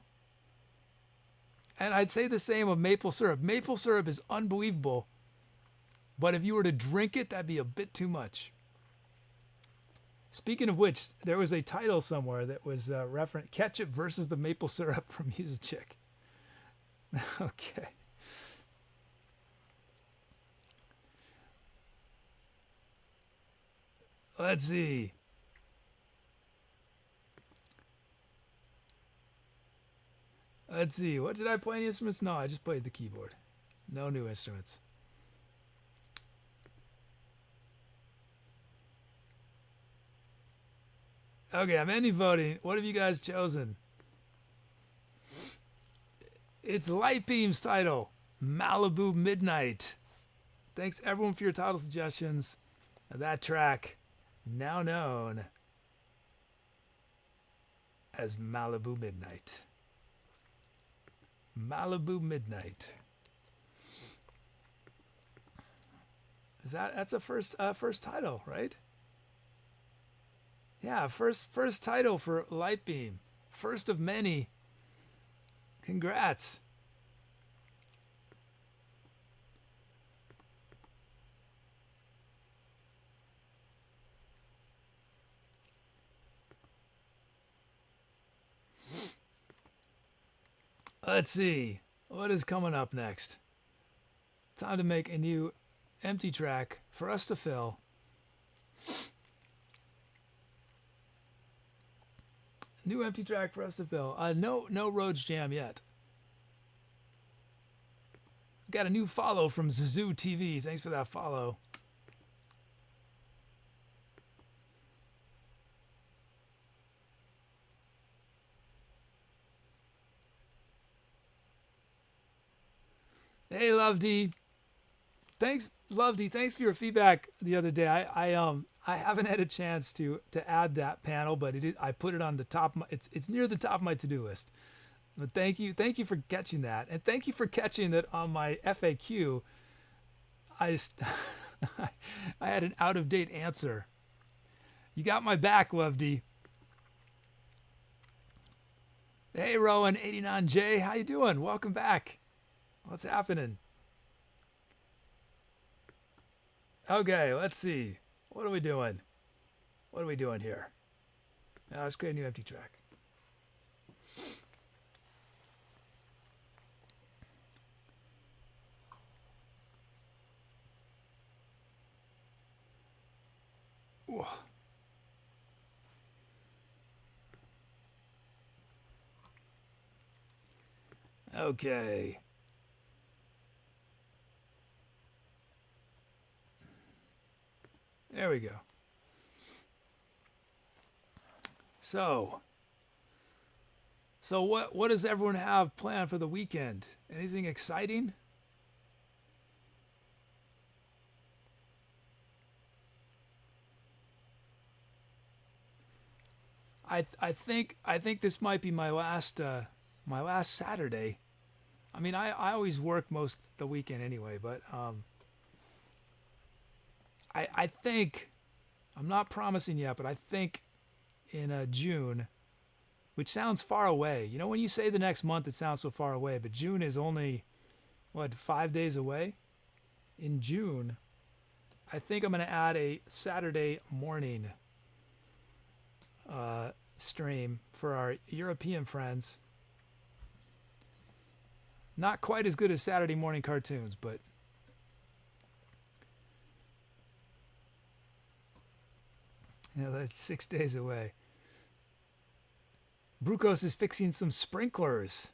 And I'd say the same of maple syrup. Maple syrup is unbelievable. But if you were to drink it, that'd be a bit too much. Speaking of which, there was a title somewhere that was referent ketchup versus the maple syrup from Music Chick. Okay. Let's see. What did I play any instruments? No, I just played the keyboard. No new instruments. Okay, I'm ending voting. What have you guys chosen? It's LITEBEEM's title, Malibu Midnight. Thanks everyone for your title suggestions. That track, now known as Malibu Midnight. Malibu Midnight. That's a first title, right? Yeah, first title for LITEBEEM. First of many. Congrats. Let's see. What is coming up next? Time to make a new empty track for us to fill. New empty track for us to fill. No Rhodes jam yet. Got a new follow from Zazoo TV. Thanks for that follow. Hey, Love D. thanks, Lovedy. Thanks for your feedback the other day. I haven't had a chance to add that panel, but I put it on the top. It's near the top of my to-do list. But thank you for catching that, and thank you for catching that on my FAQ. I had an out-of-date answer. You got my back, Lovedy. Hey, Rowan89J, how you doing? Welcome back. What's happening? Okay, let's see. What are we doing? What are we doing here? Now let's create a new empty track. Ooh. Okay. There we go. So what does everyone have planned for the weekend? Anything exciting? I think this might be my last Saturday. I mean, I always work most the weekend anyway, but I think, I'm not promising yet, but I think in June, which sounds far away. You know, when you say the next month, it sounds so far away, but June is only, 5 days away? In June, I think I'm going to add a Saturday morning stream for our European friends. Not quite as good as Saturday morning cartoons, but that's 6 days away. Brucos is fixing some sprinklers.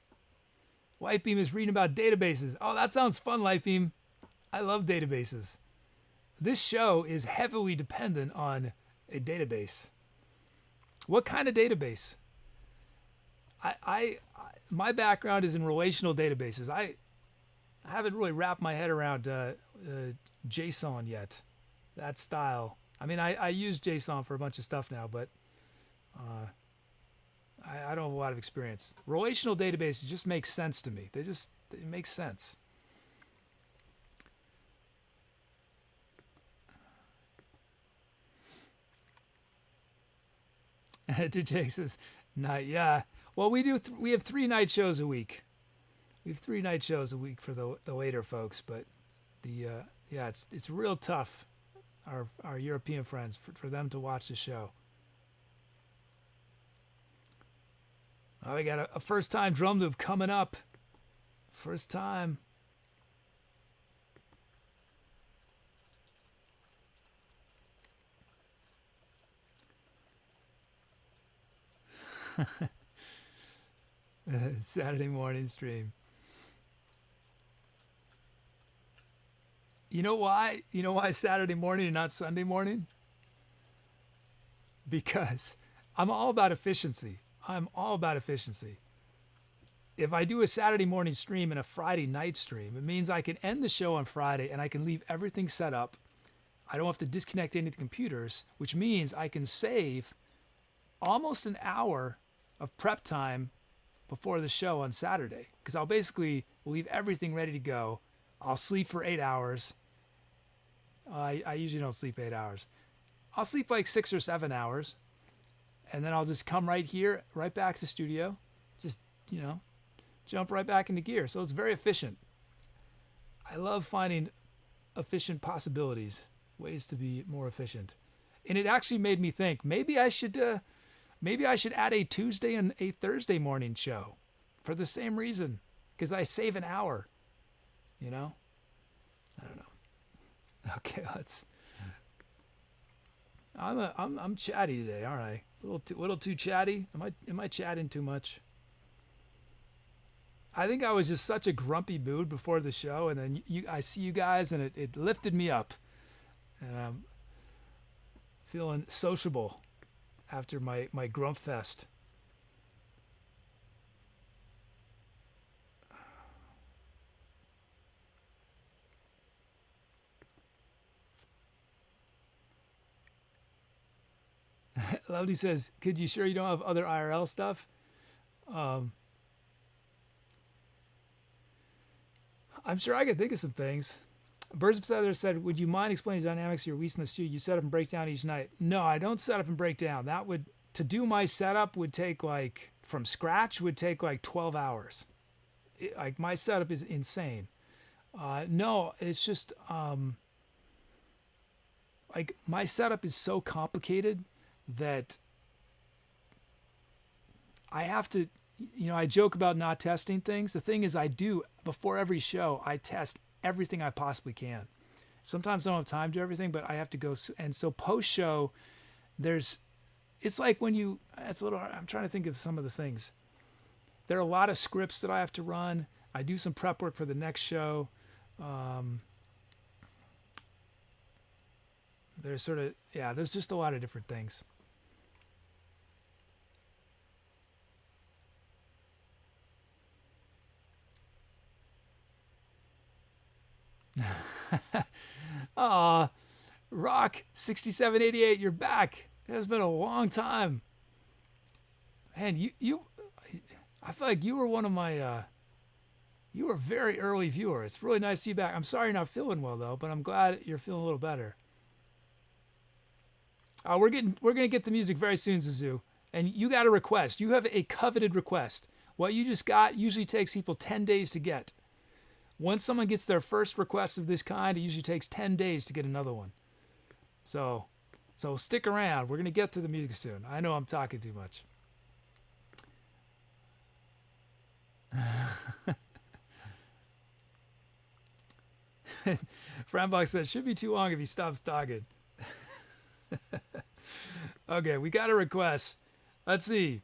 LITEBEEM is reading about databases. Oh, that sounds fun, LITEBEEM. I love databases. This show is heavily dependent on a database. What kind of database? My background is in relational databases. I haven't really wrapped my head around JSON yet, that style. I mean, I use JSON for a bunch of stuff now, but I don't have a lot of experience. Relational databases just make sense to me. They make sense. DJ says, "Night, yeah." Well, we have 3 night shows a week. We have 3 night shows a week for the later folks, but it's real tough. Our European friends for them to watch the show. Oh, we got a first time drum loop coming up. First time. Saturday morning stream. You know why? You know why Saturday morning and not Sunday morning? Because I'm all about efficiency. I'm all about efficiency. If I do a Saturday morning stream and a Friday night stream, it means I can end the show on Friday and I can leave everything set up. I don't have to disconnect any of the computers, which means I can save almost an hour of prep time before the show on Saturday, because I'll basically leave everything ready to go. I'll sleep for 8 hours. I usually don't sleep 8 hours. I'll sleep like 6 or 7 hours, and then I'll just come right here, right back to the studio, just, jump right back into gear. So it's very efficient. I love finding efficient possibilities, ways to be more efficient. And it actually made me think, maybe I should add a Tuesday and a Thursday morning show for the same reason, because I save an hour, I don't know. Okay, I'm chatty today. All right. A little too chatty. Am I chatting too much? I think I was just such a grumpy mood before the show, and then I see you guys, and it lifted me up, and I'm feeling sociable after my grump fest. Lovely says, could you sure you don't have other IRL stuff? I'm sure I could think of some things. Birds of Feather said, would you mind explaining the dynamics of your weeks in the studio? You set up and break down each night. No, I don't set up and break down. To do my setup would take from scratch would take 12 hours. My setup is insane. No, it's just, my setup is so complicated that I have to, I joke about not testing things. The thing is, before every show, I test everything I possibly can. Sometimes I don't have time to do everything, but I have to go. And so post-show, it's like when I'm trying to think of some of the things. There are a lot of scripts that I have to run. I do some prep work for the next show. There's just a lot of different things. Aw, Rock 6788, you're back. It has been a long time. Man, I feel like you were one of my, you were a very early viewer. It's really nice to see you back. I'm sorry you're not feeling well though, but I'm glad you're feeling a little better. We're gonna get the music very soon, Zazu. And you got a request. You have a coveted request. What you just got usually takes people 10 days to get. Once someone gets their first request of this kind, it usually takes 10 days to get another one. So stick around. We're going to get to the music soon. I know I'm talking too much. Frambox said, should be too long if he stops talking. Okay, we got a request. Let's see.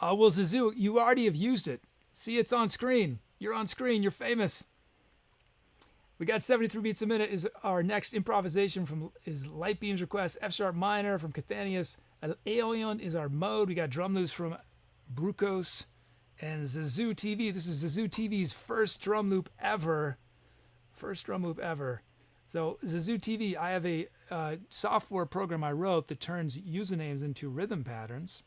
Well, Zazu, you already have used it. See, it's on screen. You're on screen. You're famous. We got 73 beats a minute is our next improvisation is LITEBEEM's request. F sharp minor from Cathanius. Aeolian is our mode. We got drum loops from Brucos and Zazu TV. This is Zazu TV's first drum loop ever. So Zazu TV, I have a software program I wrote that turns usernames into rhythm patterns.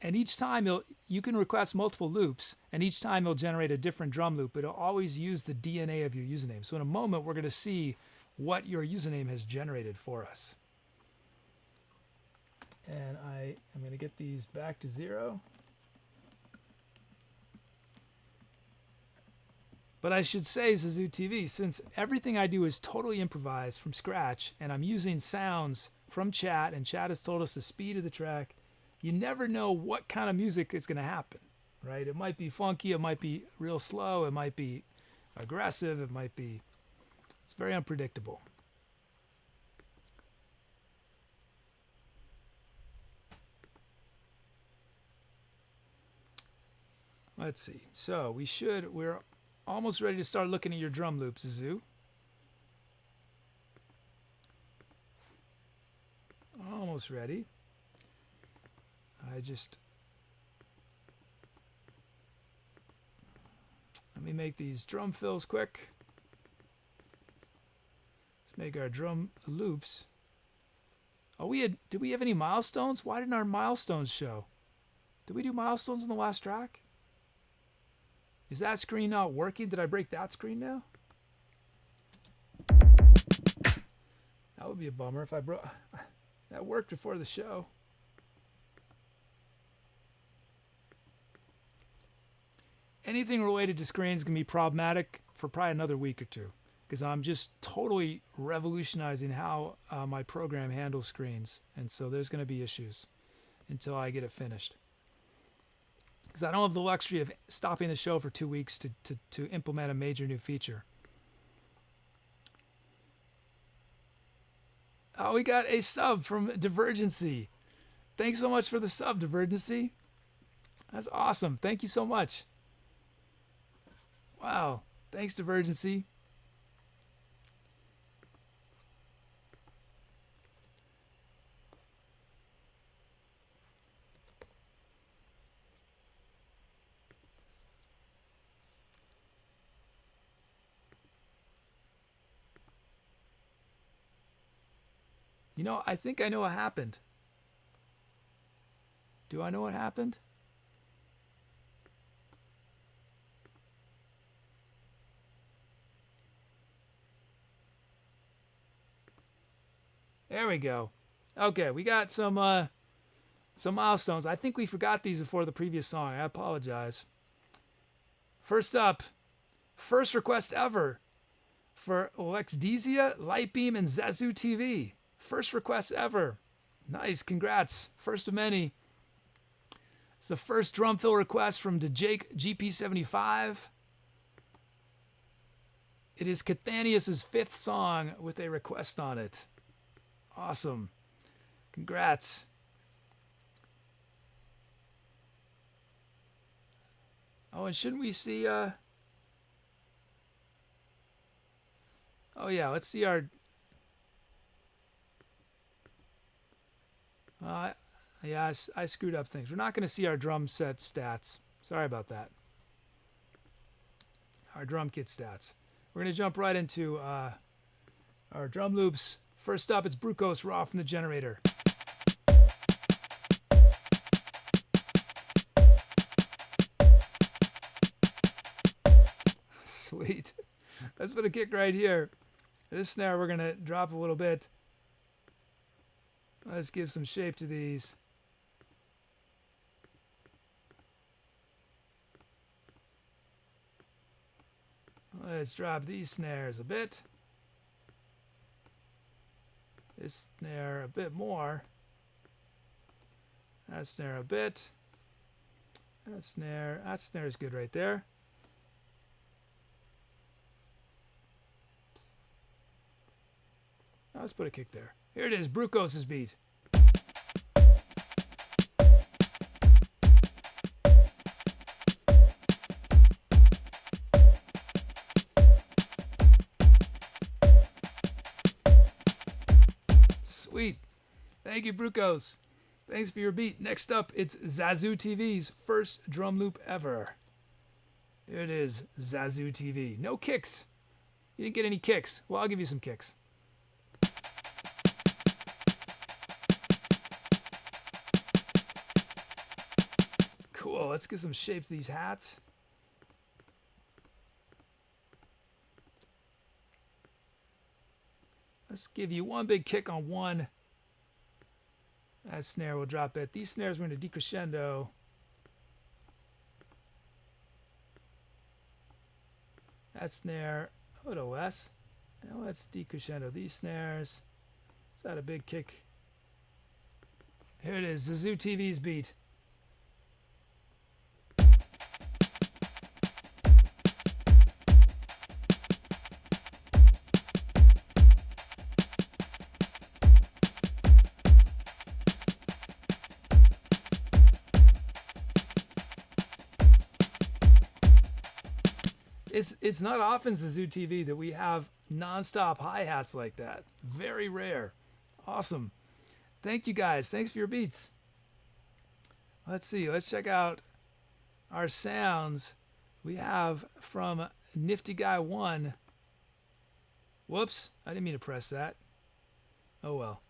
And each time you can request multiple loops, and each time it'll generate a different drum loop, but it'll always use the DNA of your username. So in a moment, we're going to see what your username has generated for us. And I am going to get these back to 0. But I should say, Zazu TV, since everything I do is totally improvised from scratch, and I'm using sounds from chat, and chat has told us the speed of the track, you never know what kind of music is going to happen, right? It might be funky, it might be real slow, it might be aggressive, it's very unpredictable. Let's see. So we're almost ready to start looking at your drum loops, Zazu. Almost ready. Let me make these drum fills quick. Let's make our drum loops. Oh, did we have any milestones? Why didn't our milestones show? Did we do milestones in the last track? Is that screen not working? Did I break that screen now? That would be a bummer if I broke. That worked before the show. Anything related to screens can be problematic for probably another week or two, because I'm just totally revolutionizing how my program handles screens. And so there's going to be issues until I get it finished. Because I don't have the luxury of stopping the show for 2 weeks to implement a major new feature. Oh, we got a sub from Divergency. Thanks so much for the sub, Divergency. That's awesome. Thank you so much. Wow. Thanks, Divergency. You know, I think I know what happened. Do I know what happened? There we go. Okay, we got some milestones. I think we forgot these before the previous song. I apologize. First up, first request ever for Lexdesia, LITEBEEM, and Zazu TV. First request ever. Nice, congrats. First of many. It's the first drum fill request from Jake GP75. It is Cathanius' 5th song with a request on it. Awesome. Congrats. Oh, and shouldn't we see... Oh, yeah, let's see our... Yeah, I screwed up things. We're not going to see our drum set stats. Sorry about that. Our drum kit stats. We're going to jump right into our drum loops. First up, it's Brucos Raw from the generator. Sweet. Let's put a kick right here. This snare we're going to drop a little bit. Let's give some shape to these. Let's drop these snares a bit. This snare a bit more. That snare a bit. That snare is good right there. Now let's put a kick there. Here it is, Brucos' beat. Sweet. Thank you, Brucos. Thanks for your beat. Next up, it's Zazu TV's first drum loop ever. Here it is, Zazu TV. No kicks. You didn't get any kicks. Well, I'll give you some kicks. Cool. Let's get some shape to these hats. Let's give you one big kick on one. That snare will drop it. These snares we're going to decrescendo. That snare a little less. Now let's decrescendo these snares. Is that a big kick? Here it is, Zazu TV's beat. It's not often, Zazu TV, that we have non-stop hi-hats like that. Very rare. Awesome. Thank you guys. Thanks for your beats. Let's see. Let's check out our sounds. We have from Nifty Guy 1. Whoops. I didn't mean to press that. Oh well.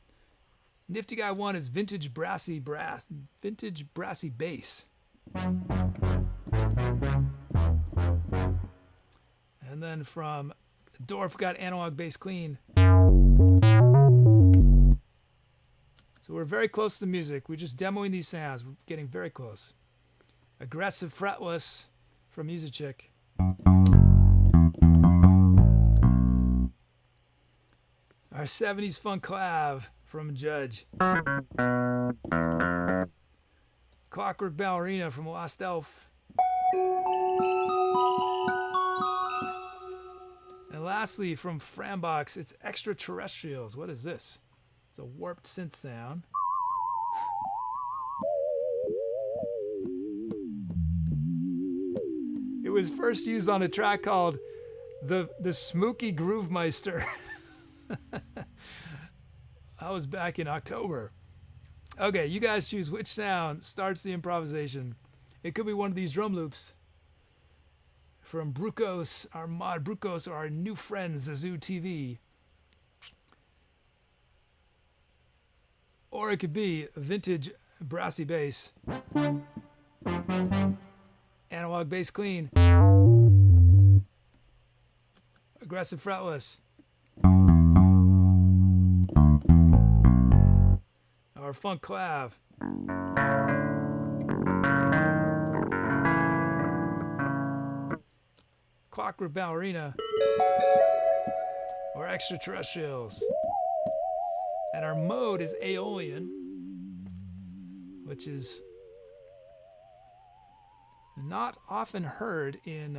Nifty Guy 1 is vintage brassy bass. And then from Dorf got analog bass clean. So we're very close to the music. We're just demoing these sounds. We're getting very close. Aggressive fretless from Musichick. Our 70s funk clav from Judge. Clockwork Ballerina from Lost Elf. And lastly, from Frambox, it's Extraterrestrials. What is this? It's a warped synth sound. It was first used on a track called the Smooky Groove Meister. That was back in October. Okay, you guys choose which sound starts the improvisation. It could be one of these drum loops. From Brucos, our mod Brucos, or our new friend Zazu TV. Or it could be a vintage brassy bass, analog bass clean, aggressive fretless, or funk clav. Clockwork ballerina, or extraterrestrials. And our mode is Aeolian, which is not often heard in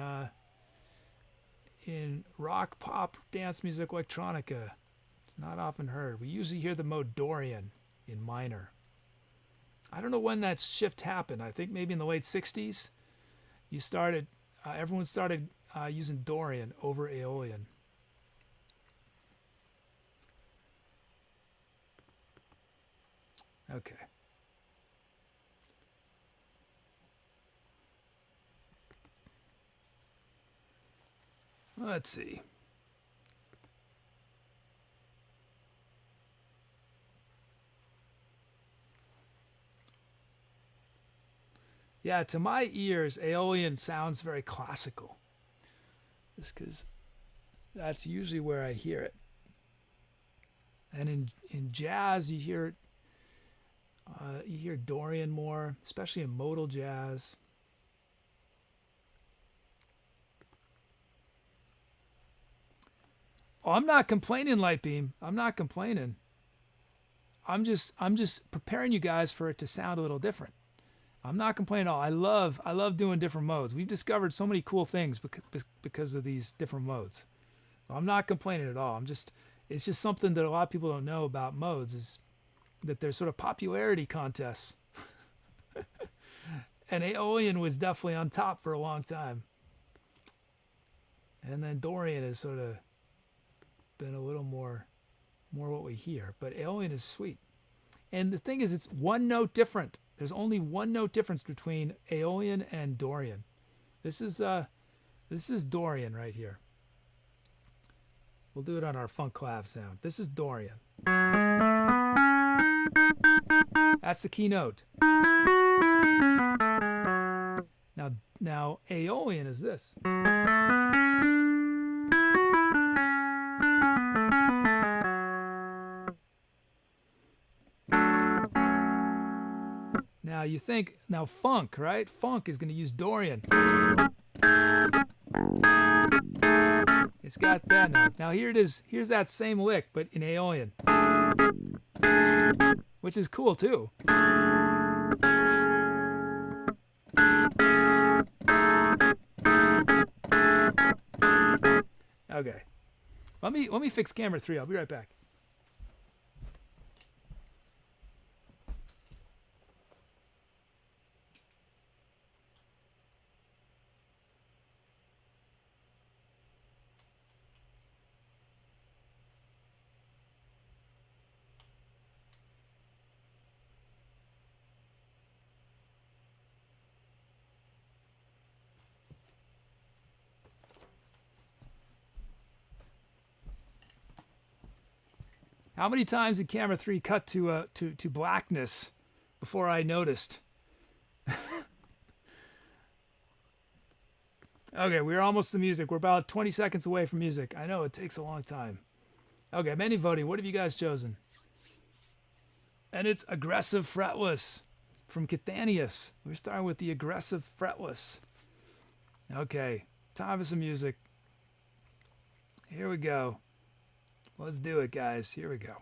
rock, pop, dance music, electronica. It's not often heard. We usually hear the mode Dorian in minor. I don't know when that shift happened. I think maybe in the late 60s. Everyone started using Dorian over Aeolian. Okay. Let's see. Yeah, to my ears, Aeolian sounds very classical. Just because that's usually where I hear it. And in jazz, you hear Dorian more, especially in modal jazz. Oh, I'm not complaining, LITEBEEM. I'm not complaining. I'm just preparing you guys for it to sound a little different. I'm not complaining at all. I love doing different modes. We've discovered so many cool things because of these different modes. I'm not complaining at all. It's just something that a lot of people don't know about modes is that there's sort of popularity contests. And Aeolian was definitely on top for a long time. And then Dorian has sort of been a little more what we hear. But Aeolian is sweet. And the thing is, it's one note different. There's only one note difference between Aeolian and Dorian. This is Dorian right here. We'll do it on our funk clav sound. This is Dorian. That's the key note. Now Aeolian is this. Now you think, funk, right? Funk is going to use Dorian. It's got that note. Now here it is. Here's that same lick, but in Aeolian. Which is cool too. Okay. Let me fix camera 3. I'll be right back. How many times did camera 3 cut to blackness before I noticed? Okay, we're almost to music. We're about 20 seconds away from music. I know it takes a long time. Okay, many voting. What have you guys chosen? And it's aggressive fretless from Cathanius. We're starting with the aggressive fretless. Okay, time for some music. Here we go. Let's do it, guys. Here we go.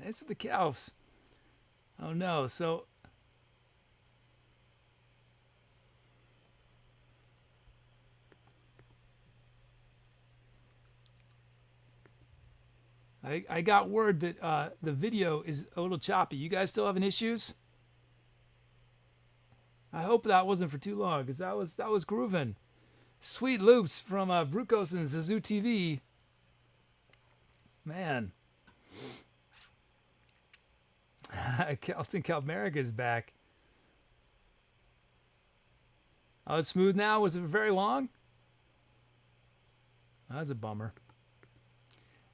It's the cows. Oh no, so I got word that the video is a little choppy. You guys still having issues? I hope that wasn't for too long, because that was grooving. Sweet loops from Brukos and Zazu TV. Man. Carlton Calmerica's back. Oh, it's smooth now? Was it very long? That's a bummer.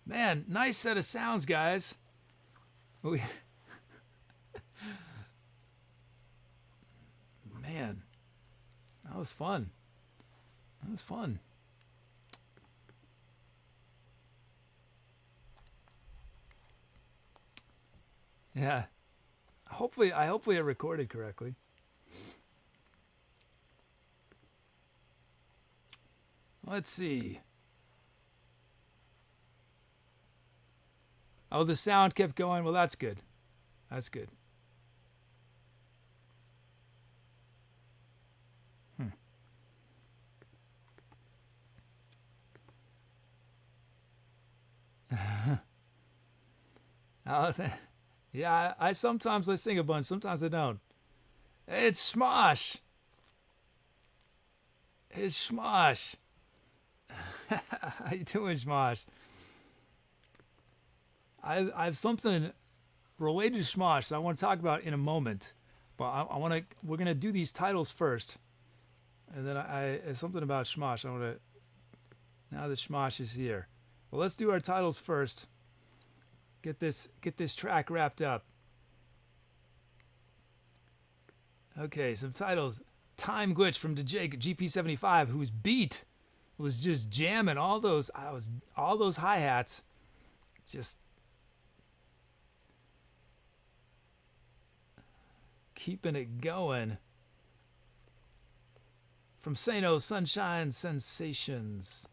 Man, nice set of sounds, guys. Man, that was fun. That was fun. Yeah. Hopefully it recorded correctly. Let's see. Oh, the sound kept going. Well, that's good. That's good. Yeah, I sometimes I sing a bunch, sometimes I don't. It's Smosh. It's Smosh. How you doing, Smosh? I've something related to Smosh that I want to talk about in a moment, but we're gonna do these titles first, and then it's something about Smosh. I want to. Now that Smosh is here, well, let's do our titles first. Get this track wrapped up. Okay, some titles. Time Glitch from DJ GP75, whose beat was just jamming all those hi-hats, just keeping it going. From Sano, Sunshine Sensations.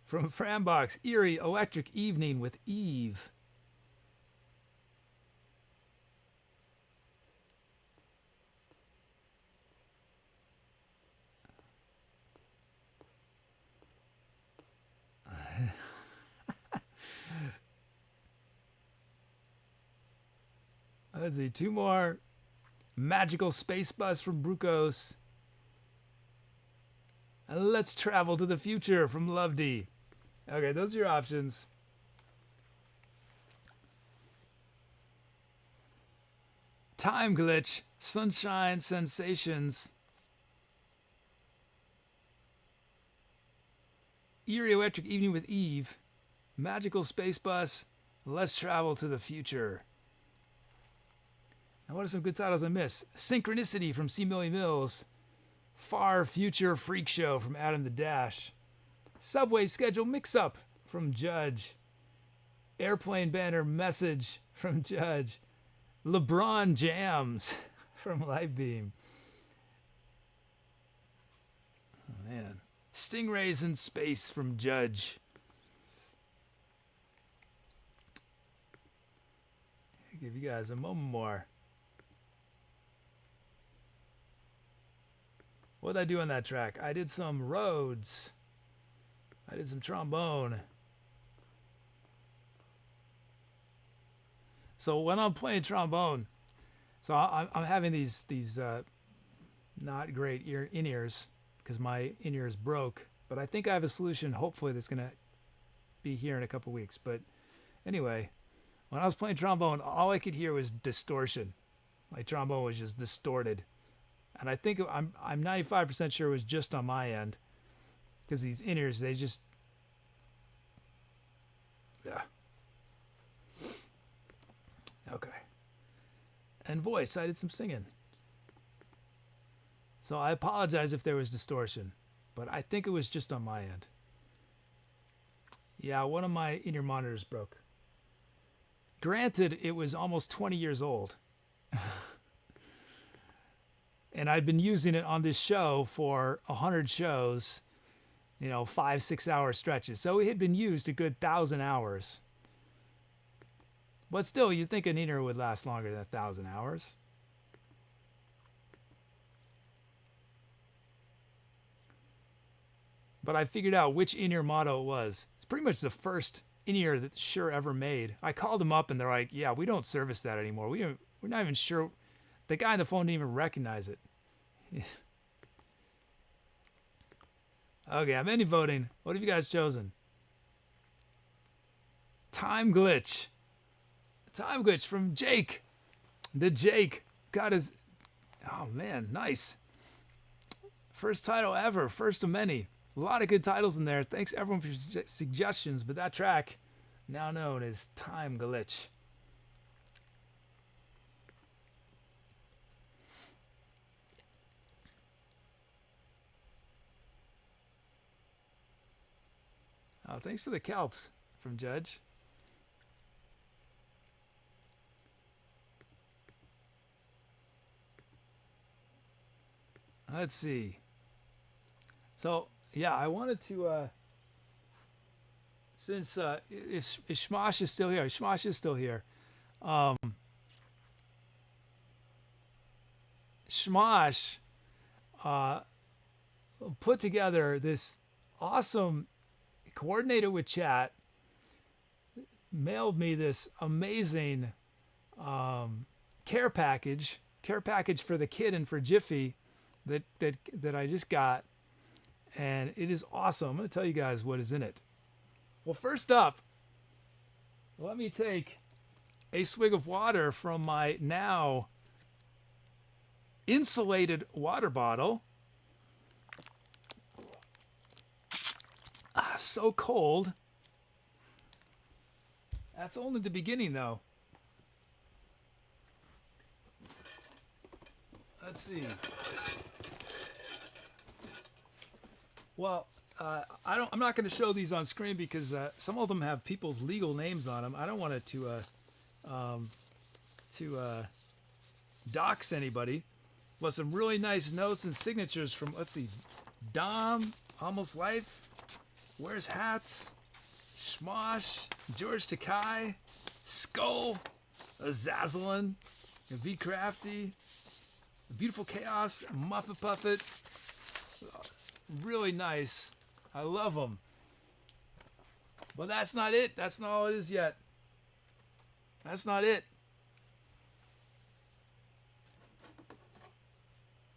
From Frambox, Eerie Electric Evening with Eve. Let's see, two more. Magical Space Bus from Brucos. And Let's Travel to the Future from Lovedee. Okay, those are your options. Time Glitch, Sunshine Sensations, Eerie Electric Evening with Eve, Magical Space Bus, Let's Travel to the Future. Now, what are some good titles I miss? Synchronicity from C. Millie Mills, Far Future Freak Show from Adam the Dash, Subway Schedule Mix-Up from Judge, Airplane Banner Message from Judge, LeBron Jams from LITEBEEM. Oh, man. Stingrays in Space from Judge. I'll give you guys a moment more. What did I do on that track? I did some Rhodes. I did some trombone. So when I'm playing trombone, so I'm having these not great in-ears because my in-ears broke. But I think I have a solution, hopefully, that's going to be here in a couple weeks. But anyway, when I was playing trombone, all I could hear was distortion. My trombone was just distorted. And I think I'm 95% sure it was just on my end. Because these in-ears, they just... Yeah. Okay. And voice, I did some singing. So I apologize if there was distortion. But I think it was just on my end. Yeah, one of my in-ear monitors broke. Granted, it was almost 20 years old. And I'd been using it on this show for 100 shows, 5-6 hour stretches. So it had been used a good 1,000 hours. But still, you'd think an in-ear would last longer than 1,000 hours. But I figured out which in-ear model it was. It's pretty much the first in-ear that Shure ever made. I called them up and they're like, yeah, we don't service that anymore. We're not even sure. The guy on the phone didn't even recognize it. Okay, I'm ending voting. What have you guys chosen? Time Glitch. Time Glitch from Jake. The Jake got his... Oh, man, nice. First title ever. First of many. A lot of good titles in there. Thanks, everyone, for your suggestions. But that track, now known as Time Glitch. Thanks for the kelps from Judge. Let's see. So, yeah, I wanted to, since Shmosh is still here, Shmosh is still here. Shmosh put together this awesome, coordinated with chat, mailed me this amazing care package for the kid and for Jiffy that I just got, and it is awesome. I'm going to tell you guys what is in it. Well, first up, let me take a swig of water from my now insulated water bottle. So cold. That's only the beginning, though. Let's see. Well, I'm not going to show these on screen because some of them have people's legal names on them. I don't want it to dox anybody. But some really nice notes and signatures from, let's see, Dom, Almost Life, Wears Hats, Shmosh, George Takai, Skull, Azazalin, V Crafty, Beautiful Chaos, Muffet Puffet. Really nice. I love them. But that's not it. That's not all it is yet. That's not it.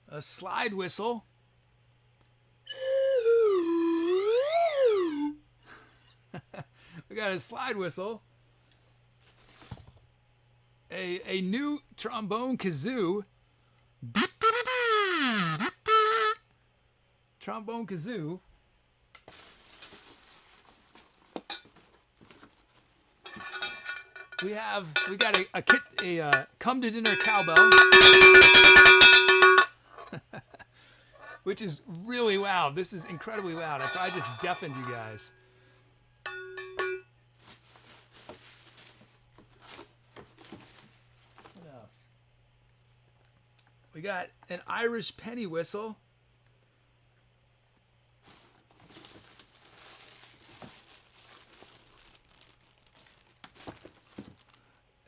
A slide whistle. We got a slide whistle. A new trombone kazoo. Trombone kazoo. We got a come to dinner cowbell, which is really loud. This is incredibly loud. I probably just deafened you guys. What else? We got an Irish penny whistle.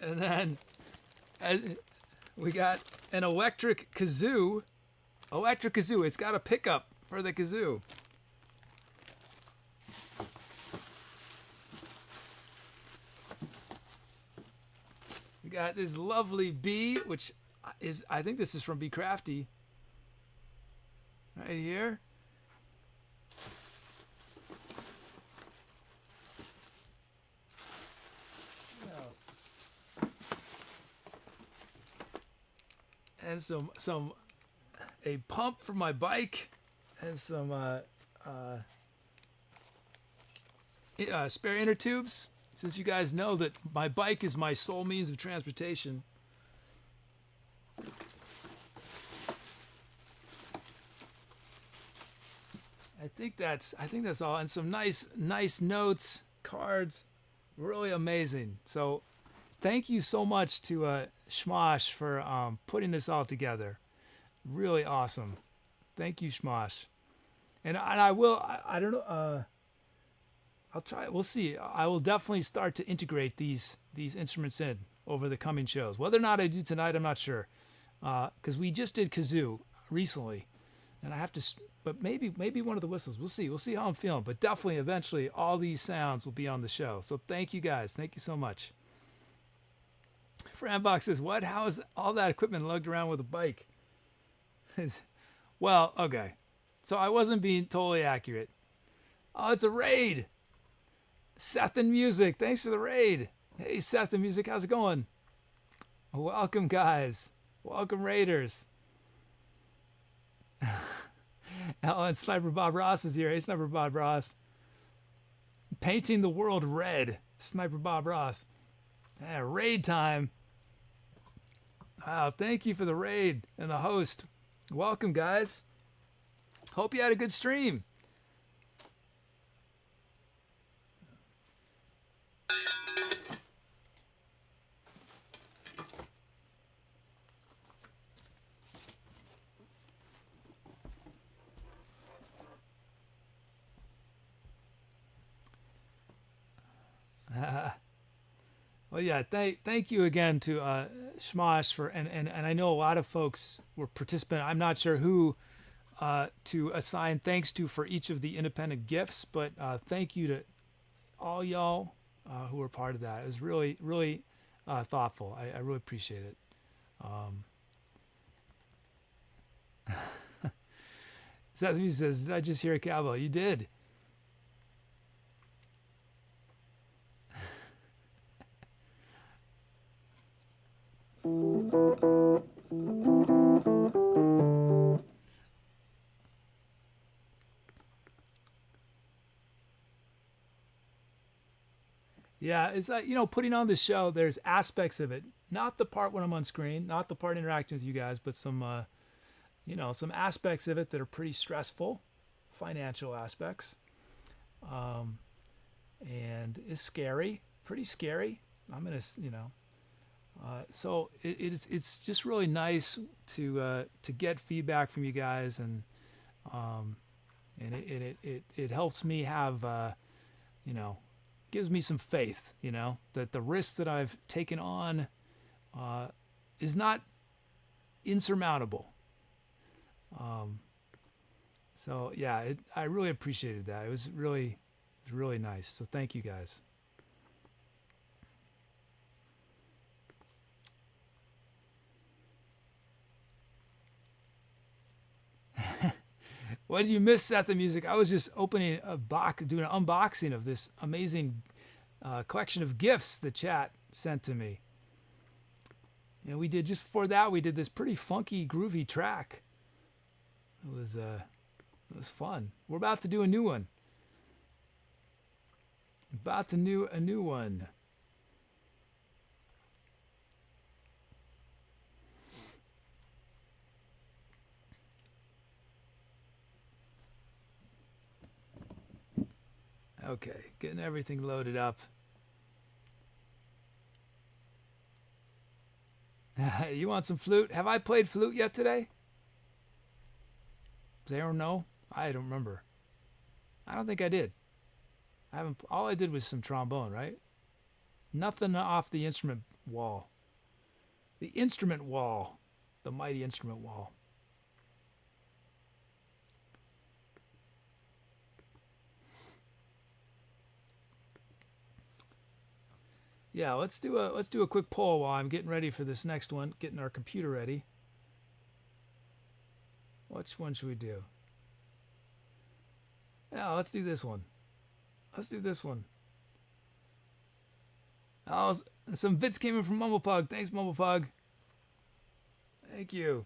And then we got an electric kazoo. Electric kazoo. It's got a pickup for the kazoo. We got this lovely bee, which is, I think this is from Be Crafty. Right here. And a pump for my bike, and some spare inner tubes, since you guys know that my bike is my sole means of transportation. I think that's all, and some nice notes, cards, really amazing. So thank you so much to Shmosh for putting this all together. Really awesome. Thank you, Shmosh. And I don't know. I'll try. We'll see. I will definitely start to integrate these instruments in over the coming shows. Whether or not I do tonight, I'm not sure. Because we just did kazoo recently, and I have to. But maybe one of the whistles. We'll see. We'll see how I'm feeling. But definitely, eventually, all these sounds will be on the show. So thank you guys. Thank you so much. Franbox says, what? How is all that equipment lugged around with a bike? Well, okay. So I wasn't being totally accurate. Oh, it's a raid. Seth and Music. Thanks for the raid. Hey, Seth and Music. How's it going? Welcome, guys. Welcome, Raiders. And Sniper Bob Ross is here. Hey, Sniper Bob Ross. Painting the world red. Sniper Bob Ross. Yeah, raid time. Wow, thank you for the raid and the host. Welcome, guys. Hope you had a good stream. Well, yeah, thank you again to Shmosh for, and I know a lot of folks were participant. I'm not sure who to assign thanks to for each of the independent gifts, but thank you to all y'all who were part of that. It was really, really thoughtful. I really appreciate it. Seth says, did I just hear a cowbell? You did. Yeah, it's like, putting on the show, there's aspects of it. Not the part when I'm on screen, not the part interacting with you guys, but some, some aspects of it that are pretty stressful, financial aspects. And it's scary, pretty scary. I'm going to, so it's just really nice to get feedback from you guys, and it helps me have, gives me some faith, that the risk that I've taken on is not insurmountable. So yeah, I really appreciated that. It was really nice. So thank you guys. What did you miss, Seth the Music? I was just opening a box, doing an unboxing of this amazing collection of gifts the chat sent to me. And we did, just before that, we did this pretty funky, groovy track. It was fun. We're about to do a new one. About to do a new one. Okay, getting everything loaded up. You want some flute? Have I played flute yet today? Does anyone know? I don't remember. I don't think I did. I haven't. All I did was some trombone, right? Nothing off the instrument wall. The instrument wall. The mighty instrument wall. Yeah, let's do a quick poll while I'm getting ready for this next one, getting our computer ready. Which one should we do? Yeah, let's do this one. Let's do this one. Oh, some bits came in from Mumblepug. Thanks, Mumblepug. Thank you.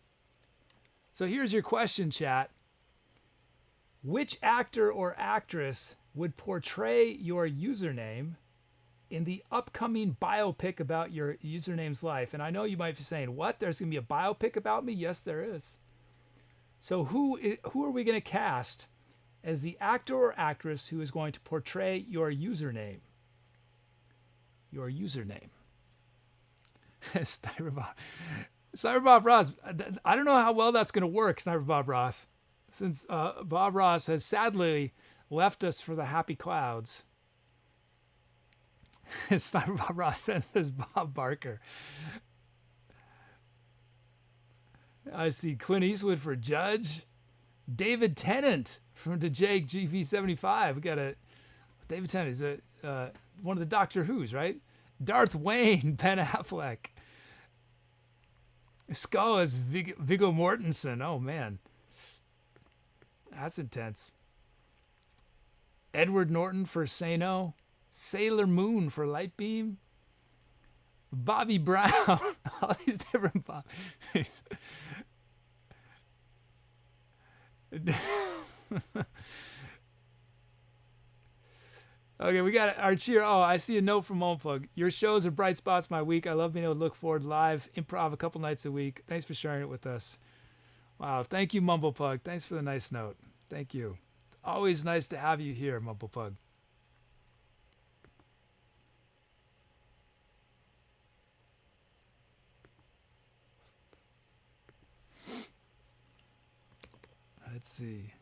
So here's your question, chat. Which actor or actress would portray your username in the upcoming biopic about your username's life? And I know you might be saying, what? There's going to be a biopic about me? Yes, there is. So who are we going to cast as the actor or actress who is going to portray your username? Your username. Sniper Bob Ross. I don't know how well that's going to work, Sniper Bob Ross, since Bob Ross has sadly left us for the happy clouds. Sniper Bob Ross says Bob Barker. I see Clint Eastwood for Judge. David Tennant from the Jake GV75. We got David Tennant is one of the Doctor Who's, right? Darth Wayne, Ben Affleck. Skull is Viggo Mortensen. Oh man, that's intense. Edward Norton for Sano. Sailor Moon for LITEBEEM. Bobby Brown. All these different Bobbies. Okay, we got our cheer. Oh, I see a note from Mumblepug. Your shows are bright spots my week. I love being able to look forward to live improv a couple nights a week. Thanks for sharing it with us. Wow, thank you, Mumblepug. Thanks for the nice note. Thank you. It's always nice to have you here, Mumblepug. Let's see.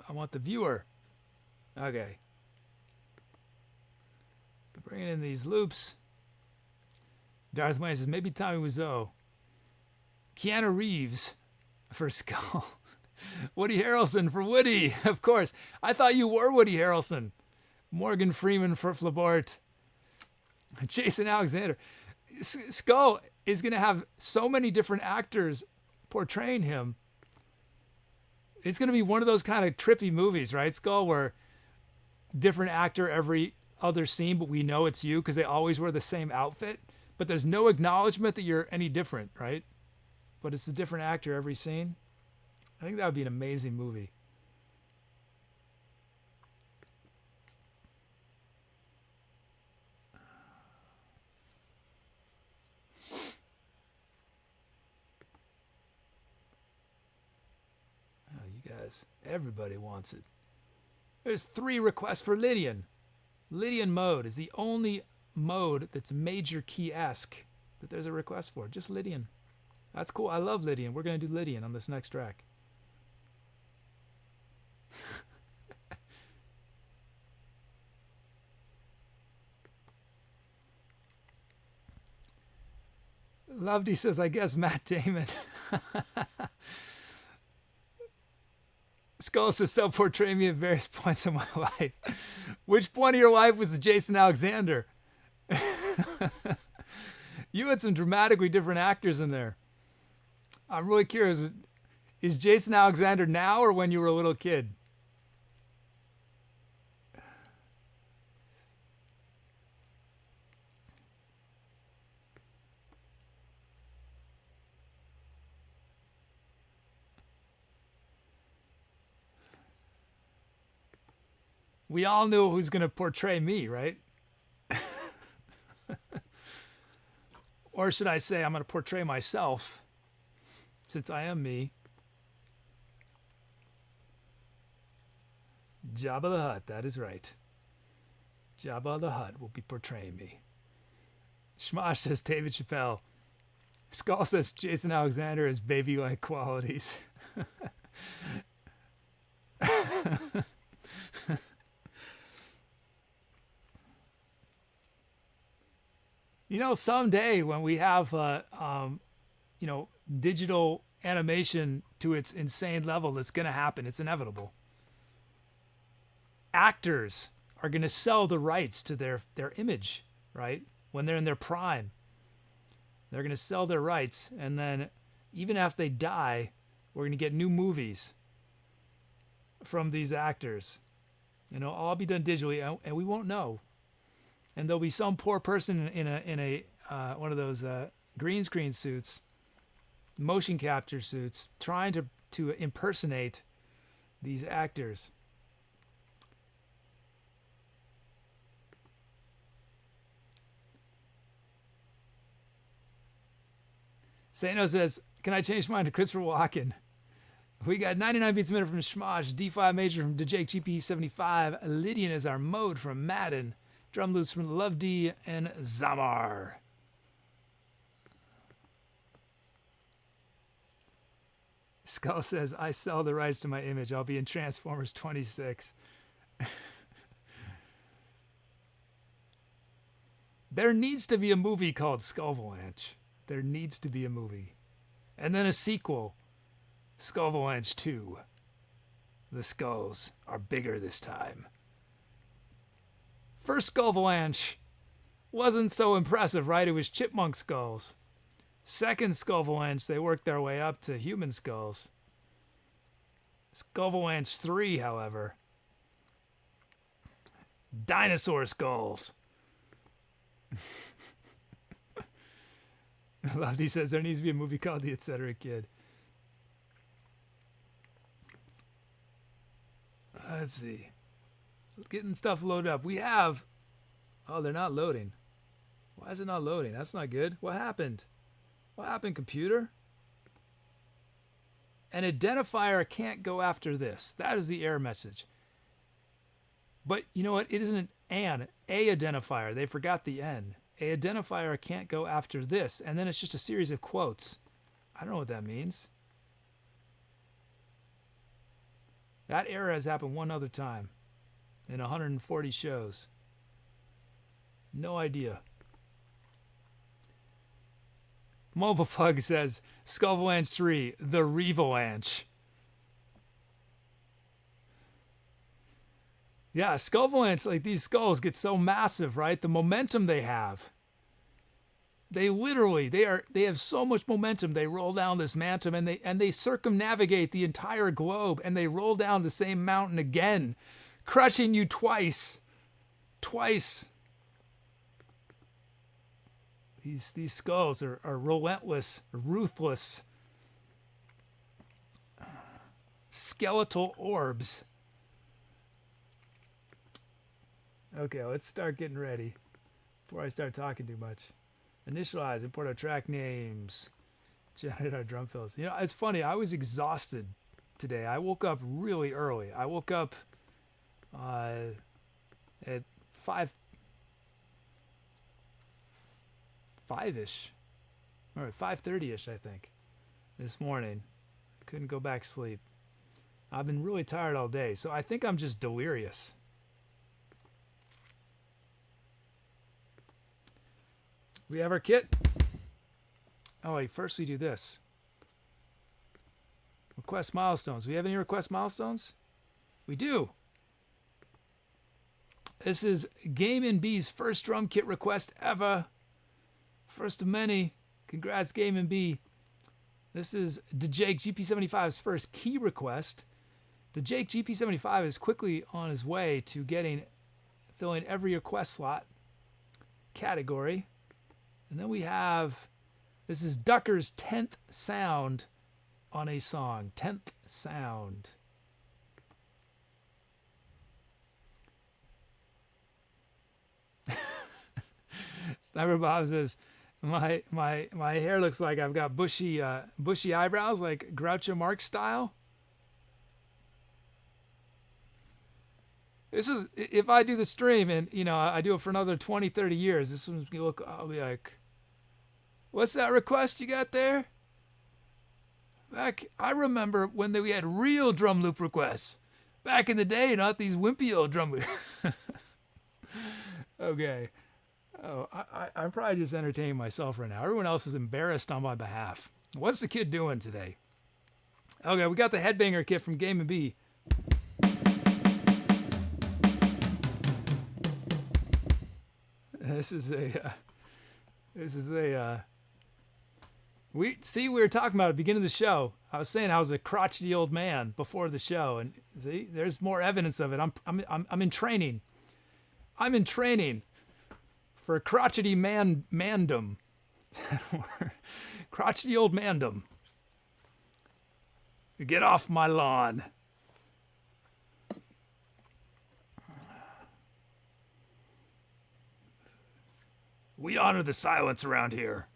I want the viewer. Okay. Bringing in these loops. Darth Wayne says, maybe Tommy Wiseau. Keanu Reeves for Skull. Woody Harrelson for Woody, of course. I thought you were Woody Harrelson. Morgan Freeman for Flabort. Jason Alexander. Skull is going to have so many different actors portraying him. It's going to be one of those kind of trippy movies, right, Skull, where different actor every other scene, but we know it's you because they always wear the same outfit. But there's no acknowledgement that you're any different, right? But it's a different actor every scene. I think that would be an amazing movie. Oh, you guys, everybody wants it. There's 3 requests for Lydian. Lydian mode is the only mode that's major key-esque that there's a request for. Just Lydian. That's cool. I love Lydian. We're going to do Lydian on this next track. Lovedy says, I guess Matt Damon. Skull says, self-portray me at various points in my life. Which point of your life was Jason Alexander? You had some dramatically different actors in there. I'm really curious. Is Jason Alexander now or when you were a little kid? We all knew who's going to portray me, right? Or should I say I'm going to portray myself, since I am me. Jabba the Hutt, that is right. Jabba the Hutt will be portraying me. Schmosh says David Chappelle. Skull says Jason Alexander has baby-like qualities. You know, someday when we have, digital animation to its insane level, it's going to happen. It's inevitable. Actors are going to sell the rights to their image, right? When they're in their prime. They're going to sell their rights, and then even after they die, we're going to get new movies from these actors. You know, all be done digitally, and we won't know. And there'll be some poor person in a one of those green screen suits, motion capture suits, trying to impersonate these actors. Sano says, can I change mine to Christopher Walken? We got 99 beats a minute from Schmosh, D5 major from DeJake GP75, Lydian is our mode from Madden, drum loops from Love D and Zamar. Skull says, I sell the rights to my image. I'll be in Transformers 26. There needs to be a movie called Skullvalanche. There needs to be a movie. And then a sequel, Skullvalanche 2. The skulls are bigger this time. First Skullvalanche wasn't so impressive, right? It was chipmunk skulls. Second Skullvalanche, they worked their way up to human skulls. Skullvalanche 3, however, dinosaur skulls. Lofty says there needs to be a movie called The Etcetera Kid. Let's see. Getting stuff loaded up. We have... Oh, they're not loading. Why is it not loading? That's not good. What happened? What happened, computer? An identifier can't go after this. That is the error message. But you know what? It isn't an A identifier. They forgot the N. A identifier can't go after this. And then it's just a series of quotes. I don't know what that means. That error has happened one other time. in 140 shows? No idea. Mobile Plug says, Skullvalanche 3, the Revalanche. Yeah, Skullvalanche, like these skulls get so massive, right? The momentum they have. They have so much momentum. They roll down this mountain and they circumnavigate the entire globe and they roll down the same mountain again, crushing you twice. These skulls are relentless, ruthless, skeletal orbs. Okay, let's start getting ready before I start talking too much. Initialize, import our track names, generate our drum fills. You know, it's funny. I was exhausted today. I woke up really early. I woke up at 5-ish, or 5:30ish, I think, this morning. Couldn't go back to sleep. I've been really tired all day, so I think I'm just delirious. We have our kit. Oh, wait, first we do this. Request milestones. We have any request milestones? We do. This is Game and B's first drum kit request ever. First of many. Congrats, Game and B. This is DeJake GP75's first key request. DeJake GP75 is quickly on his way to filling every request slot category. And then we have, this is Ducker's 10th sound on a song. 10th sound. Sniper Bob says, my hair looks like I've got bushy eyebrows, like Groucho Marx style. This is, if I do the stream and, you know, I do it for another 20, 30 years, this one's gonna look, I'll be like, what's that request you got there? I remember when we had real drum loop requests. Back in the day, not these wimpy old drum loops. Okay. Oh, I'm probably just entertaining myself right now. Everyone else is embarrassed on my behalf. What's the kid doing today? Okay, we got the Headbanger kit from Game and B. We were talking about at the beginning of the show. I was saying I was a crotchety old man before the show, and see, there's more evidence of it. I'm in training. I'm in training for crotchety mandom. Crotchety old mandom. Get off my lawn. We honor the silence around here.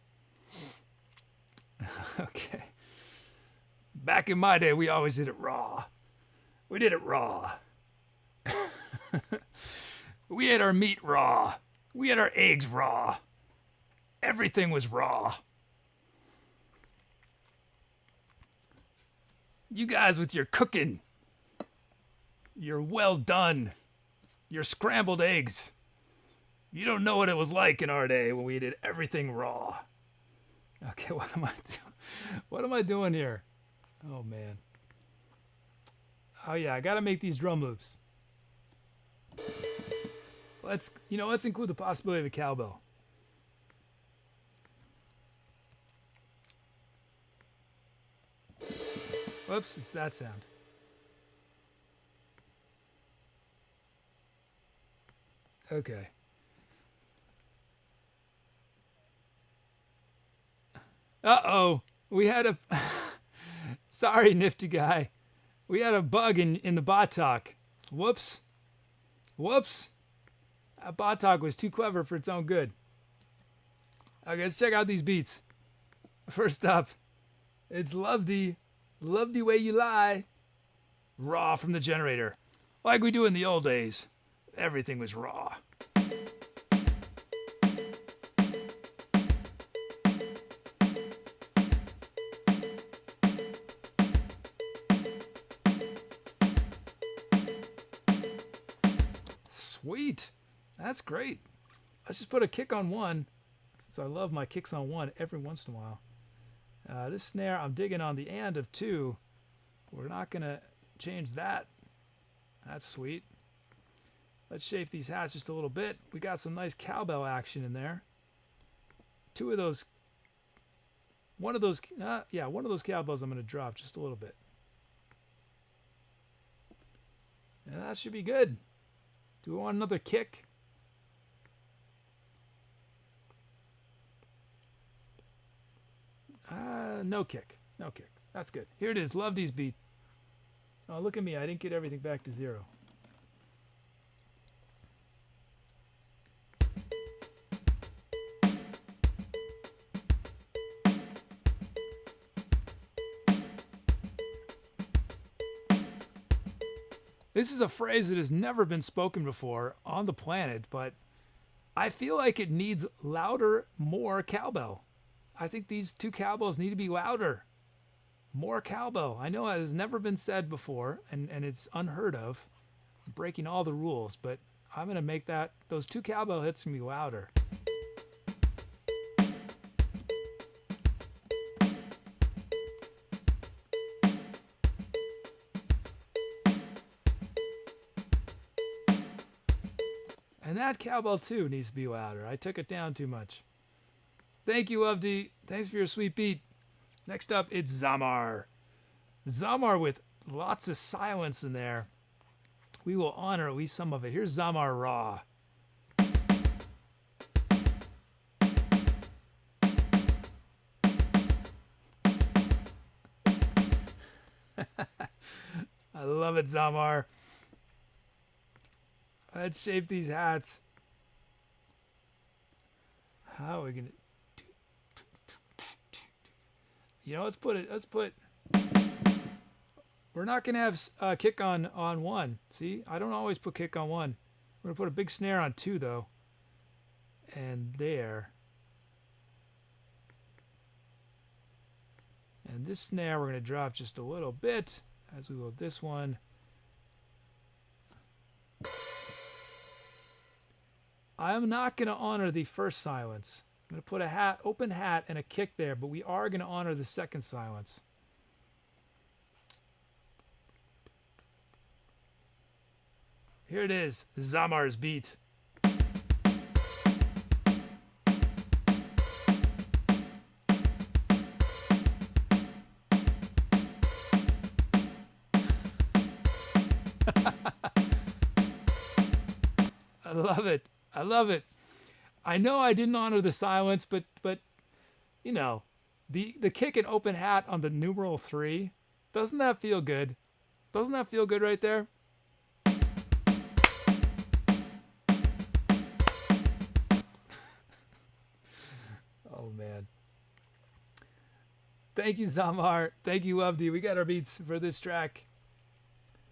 Okay. Back in my day, we always did it raw. We did it raw. We ate our meat raw. We ate our eggs raw. Everything was raw. You guys with your cooking, your well done, your scrambled eggs. You don't know what it was like in our day when we did everything raw. Okay, what am I doing? What am I doing here? Oh, man. Oh, yeah, I got to make these drum loops. Let's include the possibility of a cowbell. Whoops, it's that sound. Okay. Uh-oh. We had a... Sorry, nifty guy. We had a bug in the bot talk. Whoops. Whoops. That bot talk was too clever for its own good. Okay, let's check out these beats. First up, it's Lovedy. Lovedy Way You Lie. Raw from the generator. Like we do in the old days. Everything was raw. Sweet. That's great. Let's just put a kick on one, since I love my kicks on one every once in a while. This snare, I'm digging on the and of 2. We're not going to change that. That's sweet. Let's shape these hats just a little bit. We got some nice cowbell action in there. One of those cowbells I'm going to drop just a little bit. And that should be good. Do we want another kick? No kick. No kick. That's good. Here it is. Love these beat. Oh, look at me. I didn't get everything back to 0. This is a phrase that has never been spoken before on the planet, but I feel like it needs louder, more cowbell. I think these 2 cowbells need to be louder. More cowbell. I know it has never been said before, and it's unheard of. I'm breaking all the rules, but I'm going to make those 2 cowbell hits going to be louder. And that cowbell too needs to be louder. I took it down too much. Thank you, Avdi. Thanks for your sweet beat. Next up, it's Zamar. Zamar with lots of silence in there. We will honor at least some of it. Here's Zamar Raw. I love it, Zamar. Let's shape these hats. How are we gonna do? Let's put. We're not gonna have kick on 1. See, I don't always put kick on 1. We're gonna put a big snare on 2 though. And there. And this snare we're gonna drop just a little bit, as we will this one. I'm not going to honor the first silence. I'm going to put a open hat and a kick there, but we are going to honor the second silence. Here it is, Zamar's beat. I love it. I love it. I know I didn't honor the silence, but the kick and open hat on the numeral 3, doesn't that feel good? Doesn't that feel good right there? Oh man. Thank you, Zamar. Thank you, Avdi. We got our beats for this track.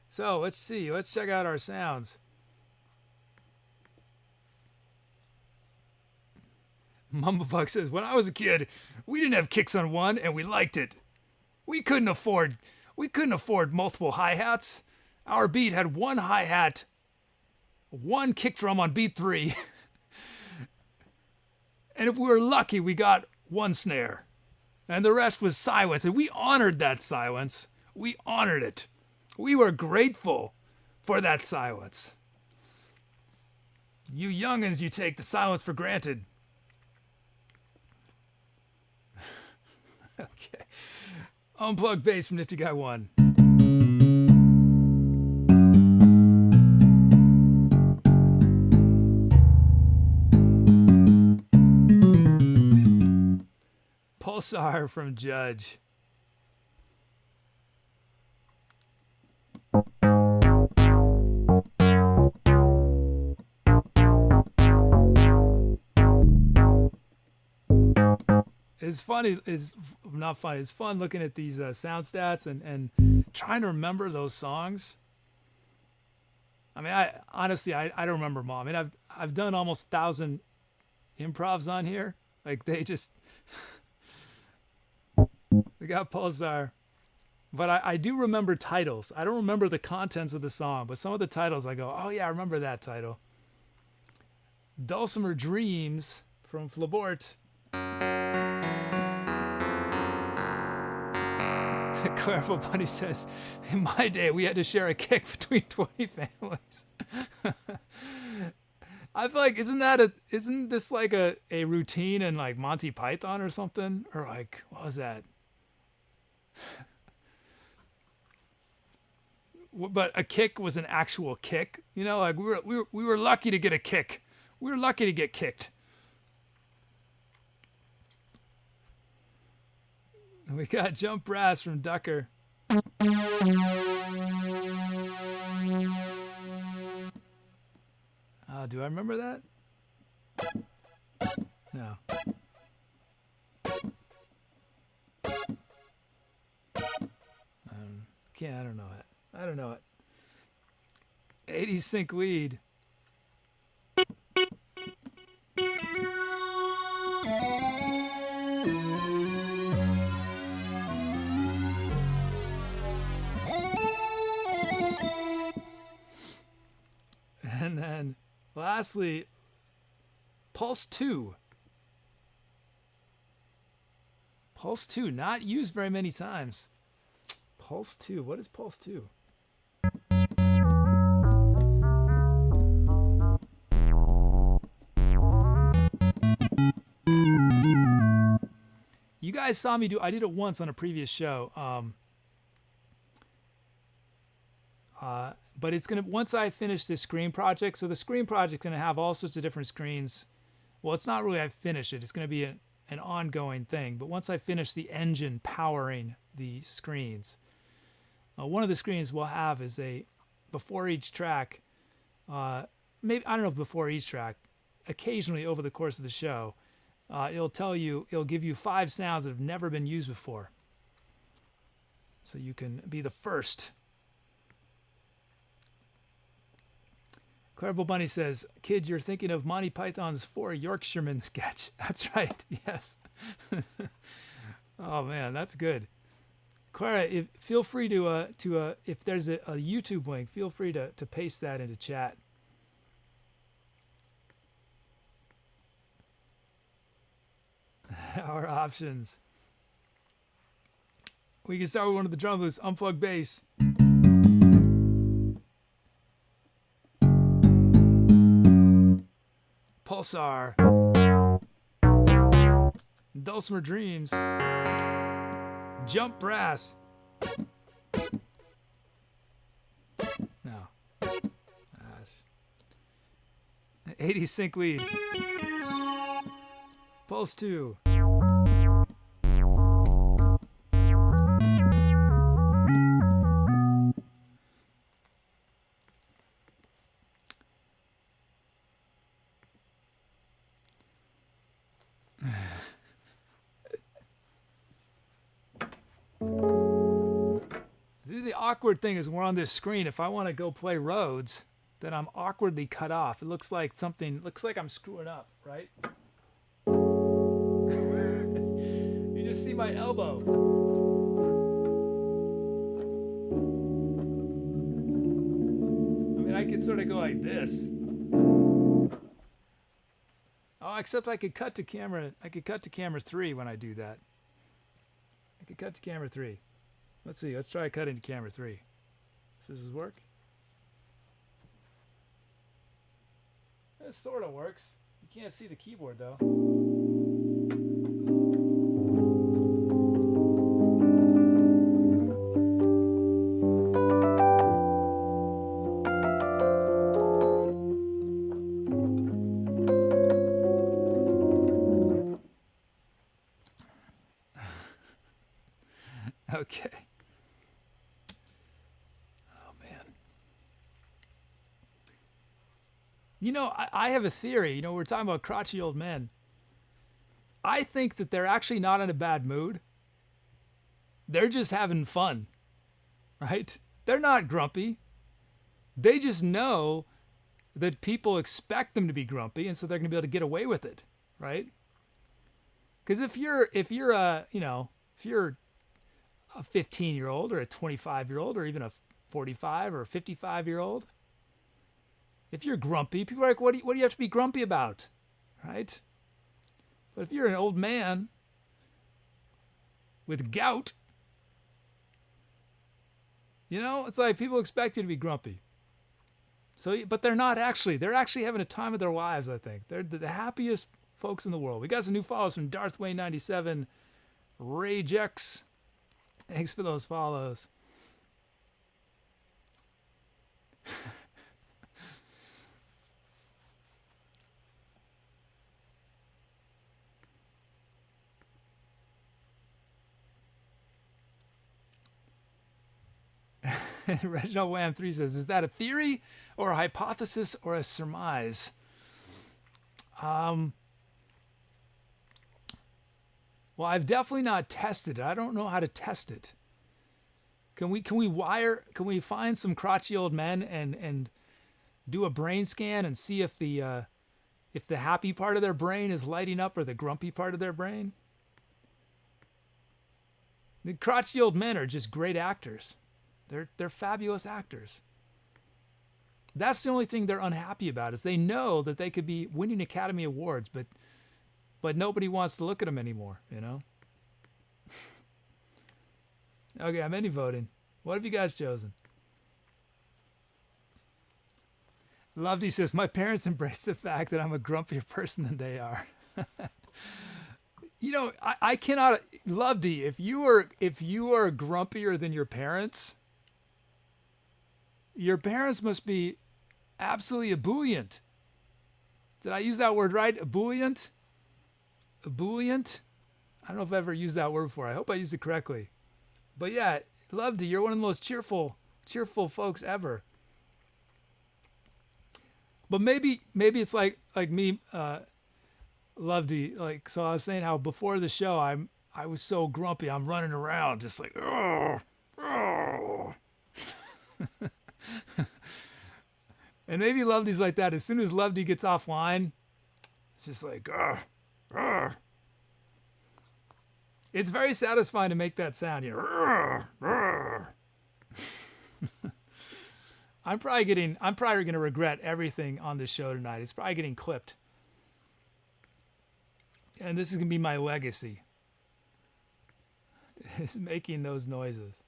So let's see. Let's check out our sounds. Mumblefuck says, when I was a kid, we didn't have kicks on 1 and we liked it. We couldn't afford multiple hi-hats. Our beat had 1 hi-hat, 1 kick drum on beat 3. And if we were lucky, we got 1 snare. And the rest was silence. And we honored that silence. We honored it. We were grateful for that silence. You youngins, you take the silence for granted. Okay. Unplugged bass from Nifty Guy 1. Pulsar from Judge. It's funny, it's not funny, it's fun looking at these sound stats and trying to remember those songs. I mean, I honestly don't remember them all. I mean, I've done almost 1,000 improvs on here. Like they just, we got Pulsar. But I do remember titles. I don't remember the contents of the song, but some of the titles I go, oh yeah, I remember that title. Dulcimer Dreams from Flabort. ClaraBowBunny says, in my day, we had to share a kick between 20 families. I feel like, isn't this like a routine in like Monty Python or something? Or like, what was that? But a kick was an actual kick, you know, like we were lucky to get a kick. We were lucky to get kicked. And we got Jump Brass from Ducker. Do I remember that? No. I don't know it. I don't know it. 80s sync lead. And then lastly, Pulse 2. Pulse 2, not used very many times. Pulse 2, what is Pulse 2? You guys saw me I did it once on a previous show. But it's gonna, once I finish this screen project, so the screen project's gonna have all sorts of different screens. Well, it's not really I finish it. It's gonna be an ongoing thing. But once I finish the engine powering the screens, one of the screens we'll have is before each track. Maybe I don't know if before each track. Occasionally over the course of the show, it'll give you 5 sounds that have never been used before. So you can be the first. ClaraBowBunny says, "Kid, you're thinking of Monty Python's 4 Yorkshiremen sketch." That's right. Yes. Oh man, that's good. Clara, feel free to if there's a YouTube link, feel free to paste that into chat. Our options. We can start with one of the drum loops, unplugged bass. Pulsar. Dulcimer Dreams. Jump Brass. No. 80 sync lead. Pulse 2. The awkward thing is we're on this screen. If I want to go play Rhodes, then I'm awkwardly cut off. It looks like I'm screwing up, right? You just see my elbow. I mean, I could sort of go like this. Oh, except I could cut to camera 3 when I do that. I could cut to camera 3. Let's see. Let's try cutting to camera 3. Does this work? It sort of works. You can't see the keyboard though. Okay. Oh, man. You know, I have a theory. You know, we're talking about crotchety old men. I think that they're actually not in a bad mood. They're just having fun, right? They're not grumpy. They just know that people expect them to be grumpy, and so they're going to be able to get away with it, right? Because if you're a 15-year-old or a 25-year-old or even a 45 or 55-year-old, If you're grumpy, people are like, what do you have to be grumpy about? Right? But if you're an old man with gout, it's like people expect you to be grumpy. So, but they're not actually. They're actually having a time of their lives, I think. They're the happiest folks in the world. We got some new follows from Darthway97, Ragex. Thanks for those follows. Reginald Wham 3 says, is that a theory or a hypothesis or a surmise? Well, I've definitely not tested it. I don't know how to test it. Can we find some crotchety old men and do a brain scan and see if the happy part of their brain is lighting up or the grumpy part of their brain? The crotchety old men are just great actors. They're fabulous actors. That's the only thing they're unhappy about is they know that they could be winning Academy Awards, but nobody wants to look at them anymore, Okay, I'm any voting. What have you guys chosen? Lovely says, my parents embrace the fact that I'm a grumpier person than they are. I cannot, Lovely, if you are grumpier than your parents must be absolutely ebullient. Did I use that word right? Ebullient? Ebullient? I don't know if I've ever used that word before. I hope I used it correctly. But yeah, Lovedy, you're one of the most cheerful folks ever. But maybe it's like me, Lovedy. Like, so I was saying how before the show I was so grumpy. I'm running around just like, oh. And maybe Lovedy's like that. As soon as Lovedy gets offline, it's just like, It's very satisfying to make that sound. I'm probably going to regret everything on this show tonight. It's probably getting clipped. And this is going to be my legacy. It's making those noises.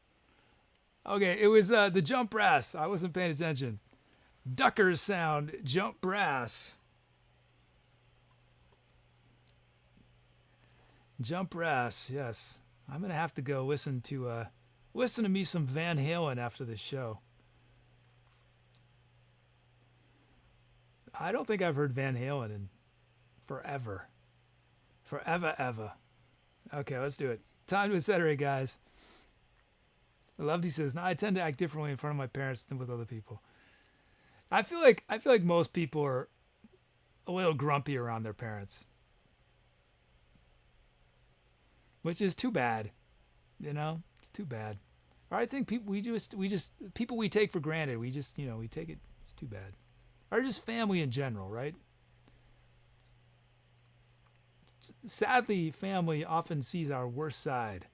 Okay, it was the jump brass. I wasn't paying attention. Ducker's sound, jump brass. Jump brass, yes. I'm going to have to go listen to me some Van Halen after this show. I don't think I've heard Van Halen in forever. Forever, ever. Okay, let's do it. Time to Etcetera, guys. Lovedy says, "Now I tend to act differently in front of my parents than with other people." I feel like most people are a little grumpy around their parents, which is too bad. It's too bad. Or I think people people we take for granted. We just we take it. It's too bad. Or just family in general, right? Sadly, family often sees our worst side.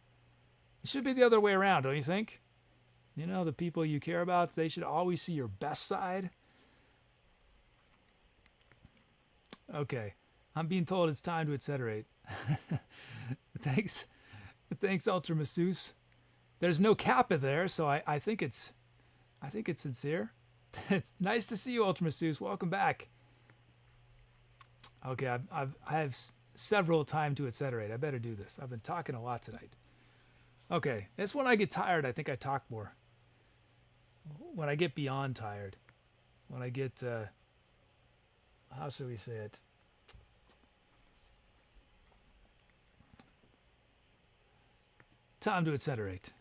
It should be the other way around, don't you think? The people you care about, they should always see your best side. Okay, I'm being told it's time to etceterate. Thanks, Ultra Masseuse. There's no kappa there, so I think it's sincere. It's nice to see you, Ultra Masseuse. Welcome back. Okay, I have several time to etceterate. I better do this. I've been talking a lot tonight. Okay, that's when I get tired. I think I talk more. When I get beyond tired. When I get, how should we say it? Time to etceterate.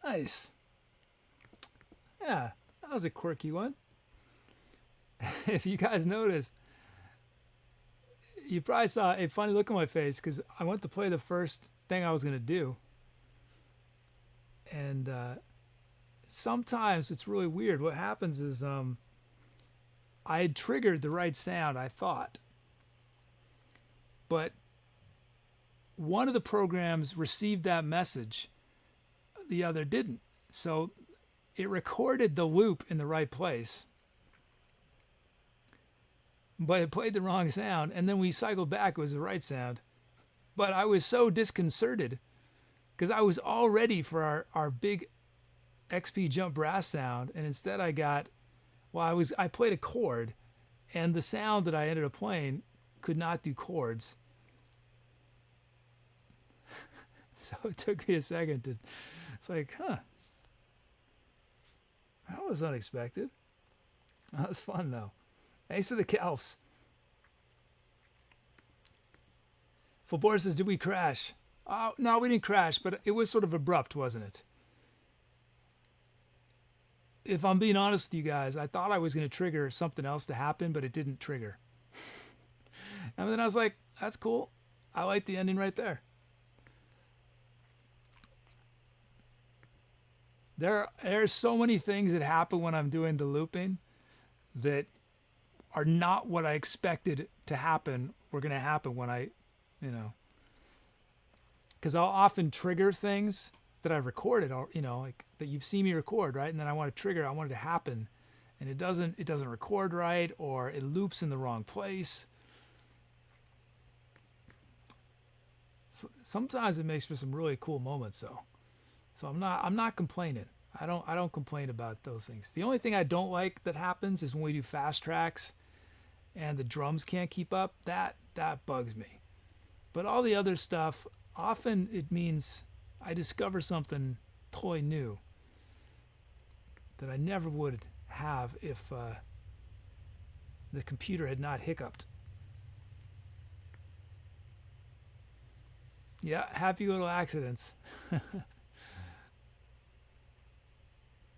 Nice. Yeah, that was a quirky one. If you guys noticed, you probably saw a funny look on my face because I went to play the first thing I was going to do. And sometimes it's really weird. What happens is I had triggered the right sound, I thought. But one of the programs received that message, the other didn't. So it recorded the loop in the right place, but it played the wrong sound. And then we cycled back, it was the right sound. But I was so disconcerted because I was all ready for our big XP jump brass sound. And instead I got, I played a chord, and the sound that I ended up playing could not do chords. So it took me a second to, it's like, that was unexpected. That was fun though. Thanks for the calfs. Flabort says, did we crash? No, we didn't crash, but it was sort of abrupt, wasn't it? If I'm being honest with you guys, I thought I was going to trigger something else to happen, but it didn't trigger. And then I was like, that's cool. I like the ending right there. There are so many things that happen when I'm doing the looping that are not what I expected to happen, were going to happen when I, because I'll often trigger things that I've recorded, or, like that you've seen me record, right? And then I want to trigger, I want it to happen, and it doesn't record right, or it loops in the wrong place. So sometimes it makes for some really cool moments though. So I'm not complaining. I don't complain about those things. The only thing I don't like that happens is when we do fast tracks and the drums can't keep up. That bugs me. But all the other stuff, often it means I discover something totally new that I never would have if the computer had not hiccuped. Yeah, happy little accidents.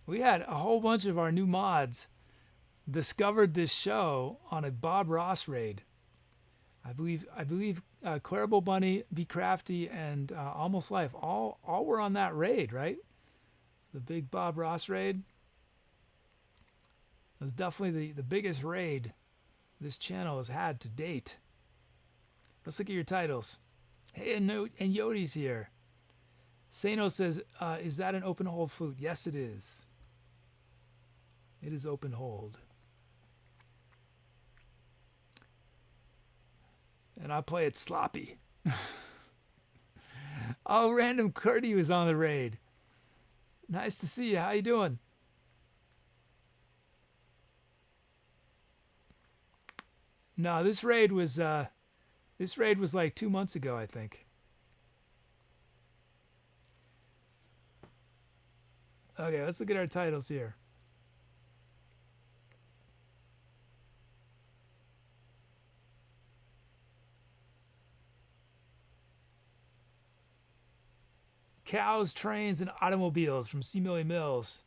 We had a whole bunch of our new mods discovered this show on a Bob Ross raid. I believe ClaraBowBunny, Be Crafty, and Almost Life all were on that raid, right? The big Bob Ross raid. It was definitely the biggest raid this channel has had to date. Let's look at your titles. Hey, and Yodi's here. Sano says, is that an open hold flute? Yes, it is. It is open hold. And I play it sloppy. Oh, Random Curdy was on the raid. Nice to see you. How you doing? No, this raid was like 2 months ago, I think. Okay, let's look at our titles here. Cows, Trains, and Automobiles from C. Millie Mills.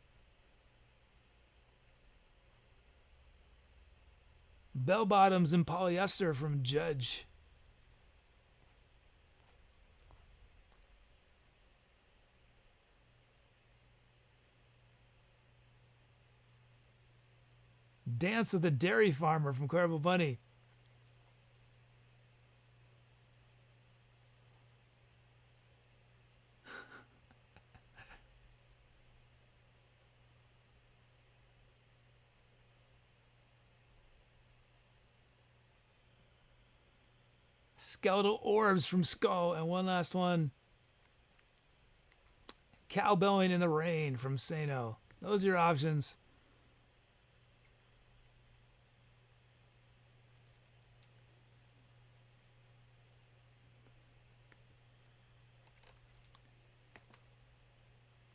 Bellbottoms and Polyester from Judge. Dance of the Dairy Farmer from ClaraBowBunny. Skeletal Orbs from Skull, and one last one. Cowbelling in the Rain from Sano. Those are your options.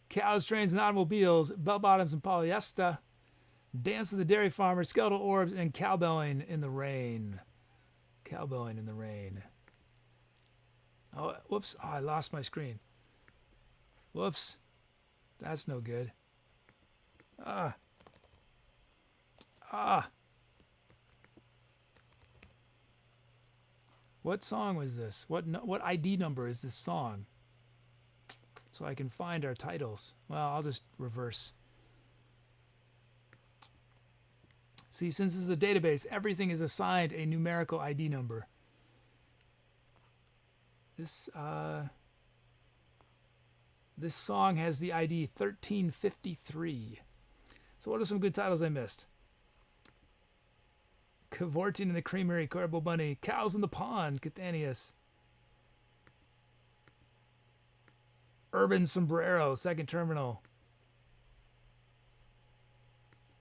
Cows, Trains, and Automobiles, Bellbottoms and Polyester, Dance of the Dairy Farmer, Skeletal Orbs, and Cowbelling in the Rain. Cowbelling in the Rain. Oh, whoops. Oh, I lost my screen. Whoops. That's no good. Ah. What song was this? What ID number is this song? So I can find our titles. Well, I'll just reverse. See, since this is a database, everything is assigned a numerical ID number. This song has the ID 1353. So what are some good titles I missed? Cavorting in the Creamery, ClaraBowBunny. Cows in the Pond, Cathanius. Urban Sombrero, Second Terminal.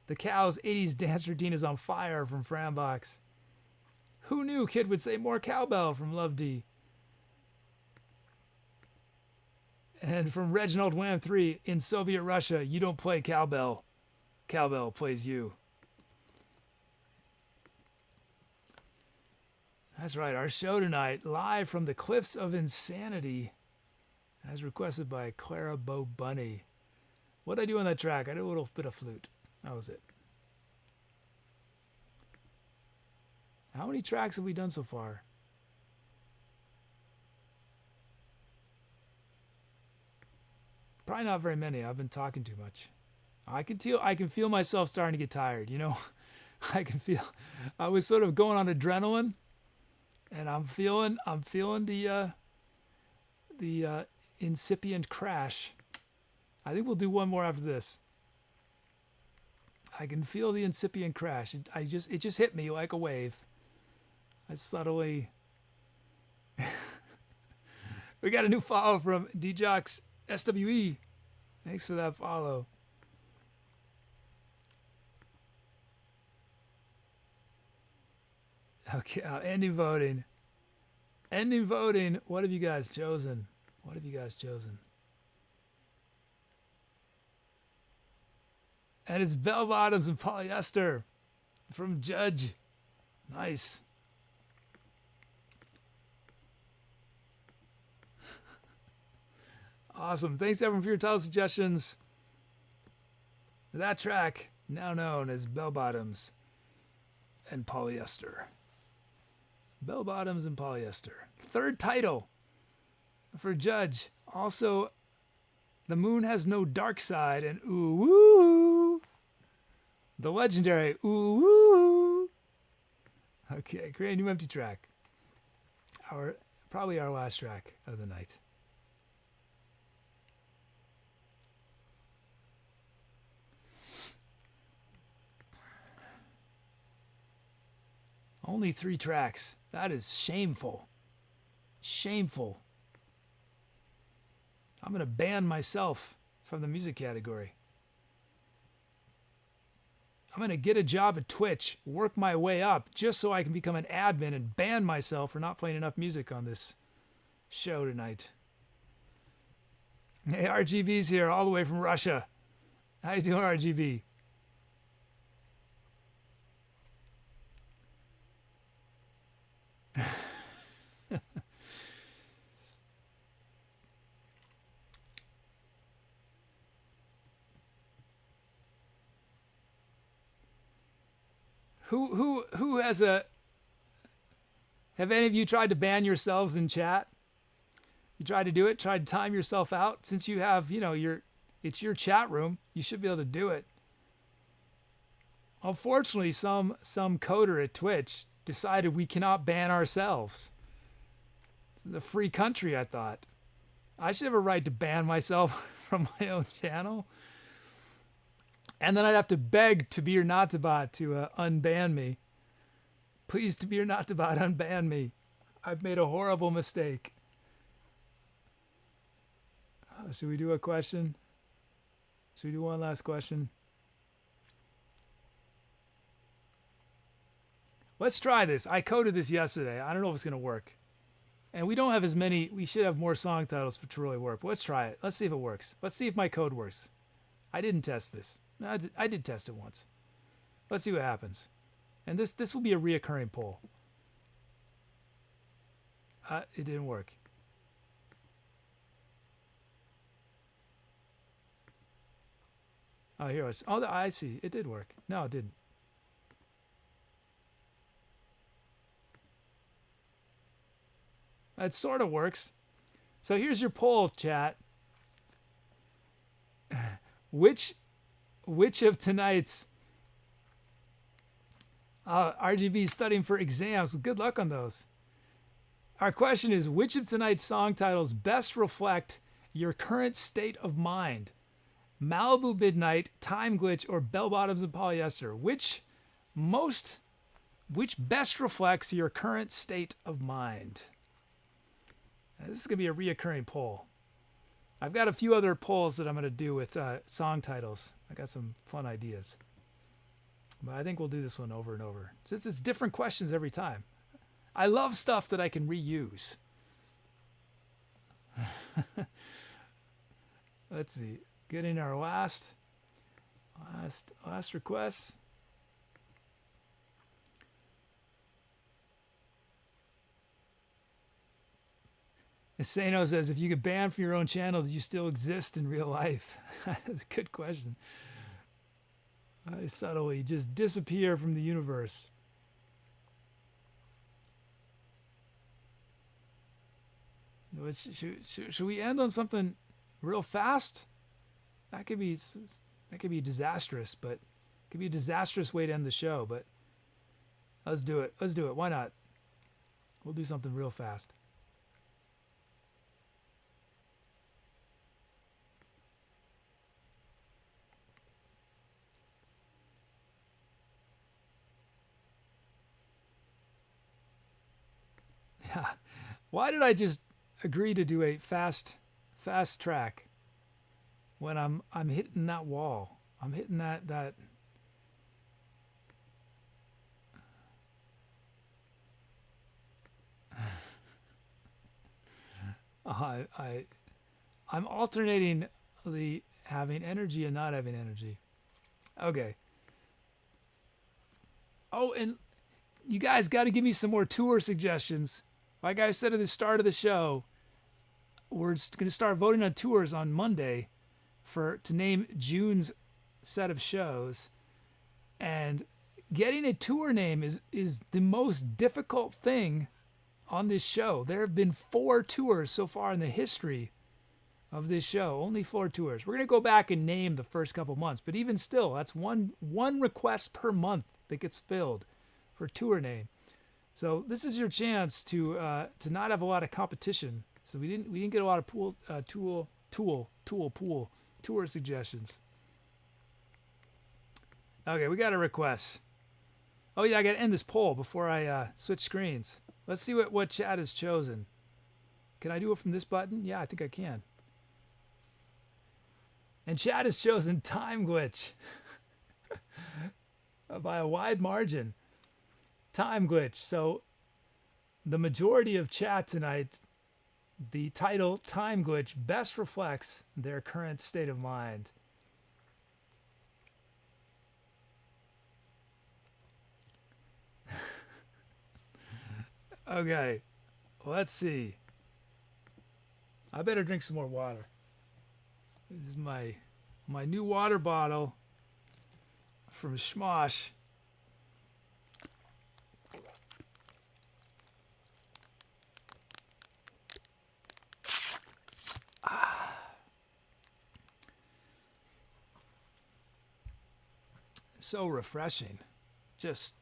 The Cows' 80s dance routine is on fire, from Frambox. Who knew Kid would say more cowbell, from Love D. And from Reginald Wham 3, in Soviet Russia, you don't play cowbell. Cowbell plays you. That's right, our show tonight, live from the Cliffs of Insanity, as requested by ClaraBowBunny. What did I do on that track? I did a little bit of flute. That was it. How many tracks have we done so far? Probably not very many. I've been talking too much. I can feel myself starting to get tired, you know? I was sort of going on adrenaline, and I'm feeling the incipient crash. I think we'll do one more after this. I can feel the incipient crash. It just hit me like a wave. I subtly. We got a new follow from DJox SWE. Thanks for that follow. Okay, ending voting. Ending voting. What have you guys chosen? What have you guys chosen? And it's Bellbottoms and Polyester from Judge. Nice. Awesome. Thanks everyone for your title suggestions. That track, now known as Bellbottoms and Polyester. Bellbottoms and Polyester. Third title for Judge. Also, The Moon Has No Dark Side and Ooh Woo. The legendary Ooh Woo. Okay, create a new empty track. Probably our last track of the night. Only 3 tracks. That is shameful. Shameful. I'm going to ban myself from the music category. I'm going to get a job at Twitch, work my way up, just so I can become an admin and ban myself for not playing enough music on this show tonight. Hey, RGB's here, all the way from Russia. How you doing, RGB? Who has a... Have any of you tried to ban yourselves in chat? You tried to do it? Tried to time yourself out? Since you have, it's your chat room, you should be able to do it. Unfortunately, some coder at Twitch decided we cannot ban ourselves. It's a free country, I thought. I should have a right to ban myself from my own channel. And then I'd have to beg To Be or Not to Bot to unban me. Please, To Be or Not to Bot, unban me. I've made a horrible mistake. Should we do a question? Should we do one last question? Let's try this. I coded this yesterday. I don't know if it's going to work. And we don't have as many. We should have more song titles for it to really work. But let's try it. Let's see if it works. Let's see if my code works. I didn't test this. No, I did test it once. Let's see what happens. And this will be a reoccurring poll. It didn't work. Oh, here it was. Oh, I see. It did work. No, it didn't. It sort of works. So here's your poll, chat. Which of tonight's RGB studying for exams? Good luck on those. Our question is, which of tonight's song titles best reflect your current state of mind? Malibu Midnight, Time Glitch, or Bellbottoms and Polyester? Which best reflects your current state of mind? Now, this is going to be a reoccurring poll. I've got a few other polls that I'm going to do with song titles. I got some fun ideas. But I think we'll do this one over and over, since it's different questions every time. I love stuff that I can reuse. Let's see. Getting our last request. Sano says, if you get banned from your own channel, do you still exist in real life? That's a good question. I subtly just disappear from the universe. Should we end on something real fast? That could be disastrous, but it could be a disastrous way to end the show. But let's do it. Let's do it. Why not? We'll do something real fast. Yeah. Why did I just agree to do a fast track when I'm hitting that wall? I'm hitting that I'm alternating the having energy and not having energy. Okay. Oh, and you guys got to give me some more tour suggestions. Like I said at the start of the show, we're going to start voting on tours on Monday to name June's set of shows. And getting a tour name is the most difficult thing on this show. There have been 4 tours so far in the history of this show. Only 4 tours. We're going to go back and name the first couple months. But even still, that's one request per month that gets filled for tour name. So this is your chance to not have a lot of competition. So we didn't get a lot of tour suggestions. Okay, we got a request. Oh yeah, I got to end this poll before I switch screens. Let's see what chat has chosen. Can I do it from this button? Yeah, I think I can. And chat has chosen Time Glitch by a wide margin. Time Glitch. So the majority of chat tonight, the title Time Glitch best reflects their current state of mind. Okay, let's see. I better drink some more water. This is my new water bottle from Schmosh. So refreshing. Just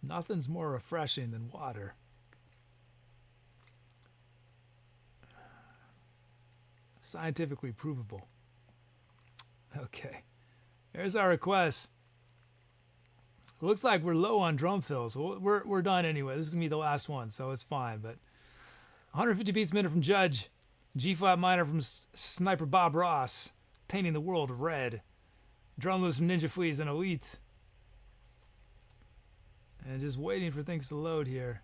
nothing's more refreshing than water. Scientifically provable. Okay. There's our request. Looks like we're low on drum fills. We're done anyway. This is going to be the last one, so it's fine. But 150 beats a minute from Judge. G-flat minor from Sniper Bob Ross. Painting the World Red. Drum loops from Ninja Fleas and Elite. And just waiting for things to load here.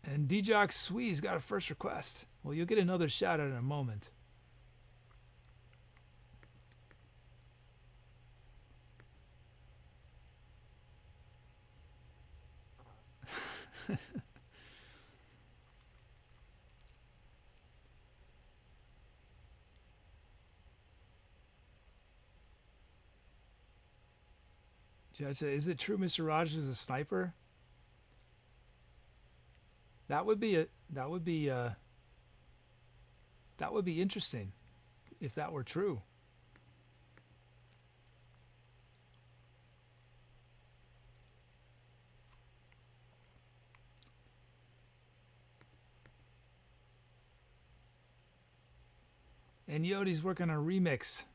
And D-Jock Swee's got a first request. Well, you'll get another shout out in a moment. Judge said, is it true Mr. Rogers is a sniper? That would be interesting if that were true. And Yodi's working on a remix.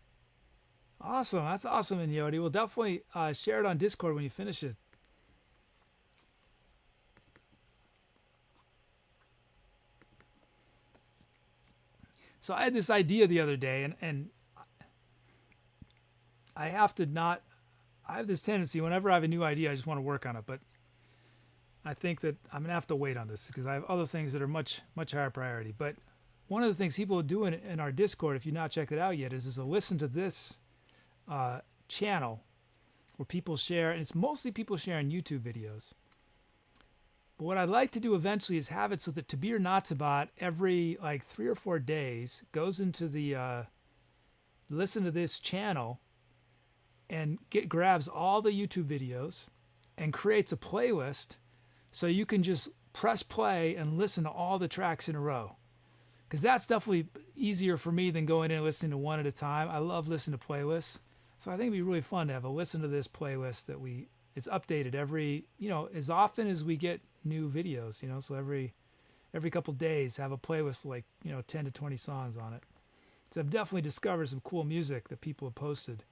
Awesome. That's awesome, and Yodi. We'll definitely share it on Discord when you finish it. So I had this idea the other day, and I have this tendency, whenever I have a new idea, I just want to work on it. But I think that I'm going to have to wait on this because I have other things that are much, much higher priority. But one of the things people do in our Discord, if you've not checked it out yet, is to listen to this channel where people share, and it's mostly people sharing YouTube videos. But what I'd like to do eventually is have it so that To Be or Not To Bot every like 3 or 4 days goes into the listen to this channel and grabs all the YouTube videos and creates a playlist so you can just press play and listen to all the tracks in a row. Because that's definitely easier for me than going in and listening to one at a time. I love listening to playlists. So I think it'd be really fun to have a listen to this playlist that it's updated every, as often as we get new videos, so every couple days have a playlist like, 10 to 20 songs on it. So I've definitely discovered some cool music that people have posted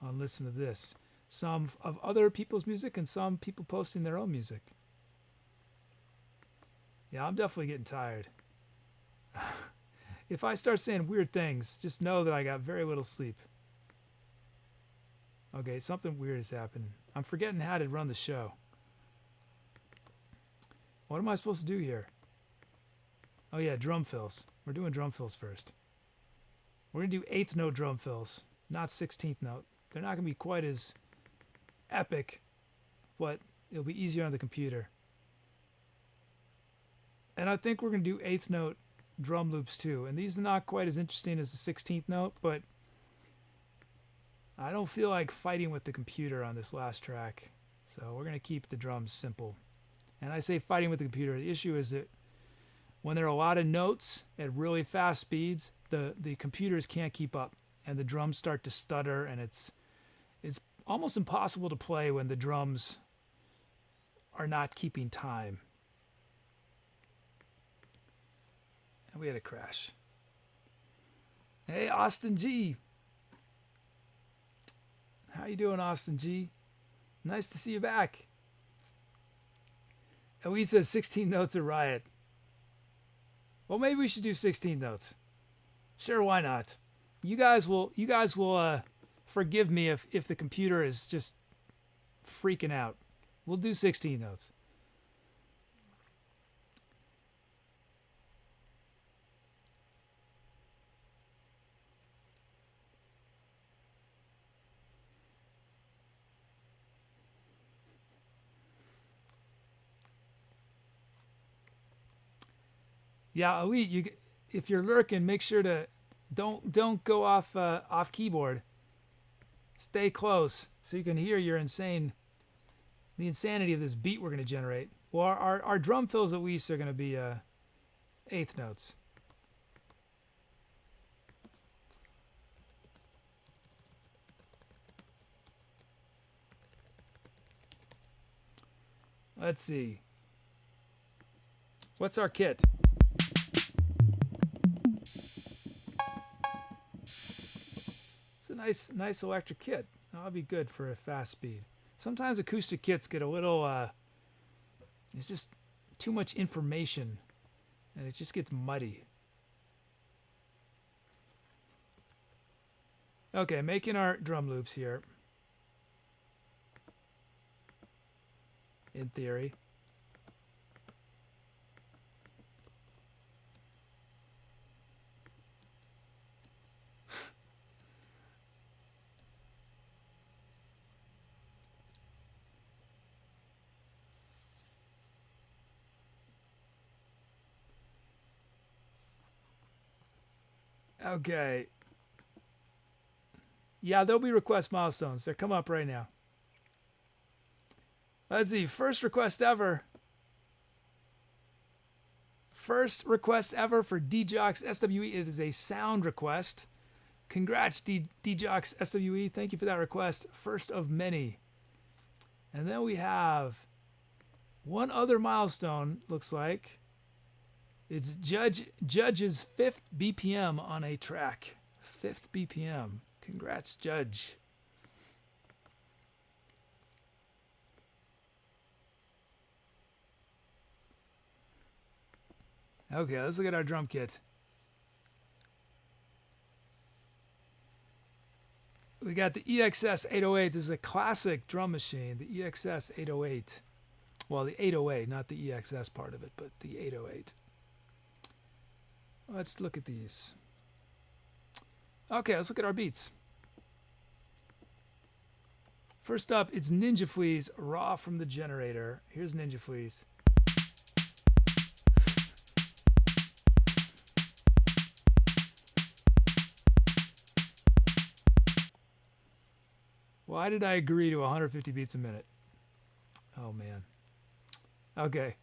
on Listen to This. Some of other people's music and some people posting their own music. Yeah, I'm definitely getting tired. If I start saying weird things, just know that I got very little sleep. Okay, something weird has happened. I'm forgetting how to run the show. What am I supposed to do here? Oh yeah, drum fills. We're doing drum fills first. We're going to do 8th note drum fills, not 16th note. They're not going to be quite as epic, but it'll be easier on the computer. And I think we're going to do 8th note drum loops too. And these are not quite as interesting as the 16th note, but I don't feel like fighting with the computer on this last track. So we're going to keep the drums simple. And I say fighting with the computer. The issue is that when there are a lot of notes at really fast speeds, the computers can't keep up and the drums start to stutter, and it's almost impossible to play when the drums are not keeping time. And we had a crash. Hey, Austin G. How you doing, Austin G? Nice to see you back. And we said 16 notes a riot. Well, maybe we should do 16 notes. Sure, why not? You guys will forgive me if the computer is just freaking out. We'll do 16 notes. Yeah, Elite, if you're lurking, make sure to don't go off keyboard. Stay close so you can hear the insanity of this beat we're going to generate. Well, our drum fills at least are going to be 8th notes. Let's see. What's our kit? It's a nice electric kit. That'll be good for a fast speed. Sometimes acoustic kits get a little, it's just too much information and it just gets muddy. Okay, making our drum loops here. In theory. Okay. Yeah, there'll be request milestones. They're coming up right now. Let's see. First request ever. First request ever for DJOX SWE. It is a sound request. Congrats, DJOX SWE. Thank you for that request. First of many. And then we have one other milestone, looks like. It's Judge's 5th BPM on a track. 5th BPM. Congrats, Judge. Okay, let's look at our drum kit. We got the EXS 808. This is a classic drum machine, the EXS 808. Well, the 808, not the EXS part of it, but the 808. Let's look at these. Okay, let's look at our beats. First up, it's Ninja Fleas, raw from the generator. Here's Ninja Fleas. Why did I agree to 150 beats a minute? Oh, man. Okay.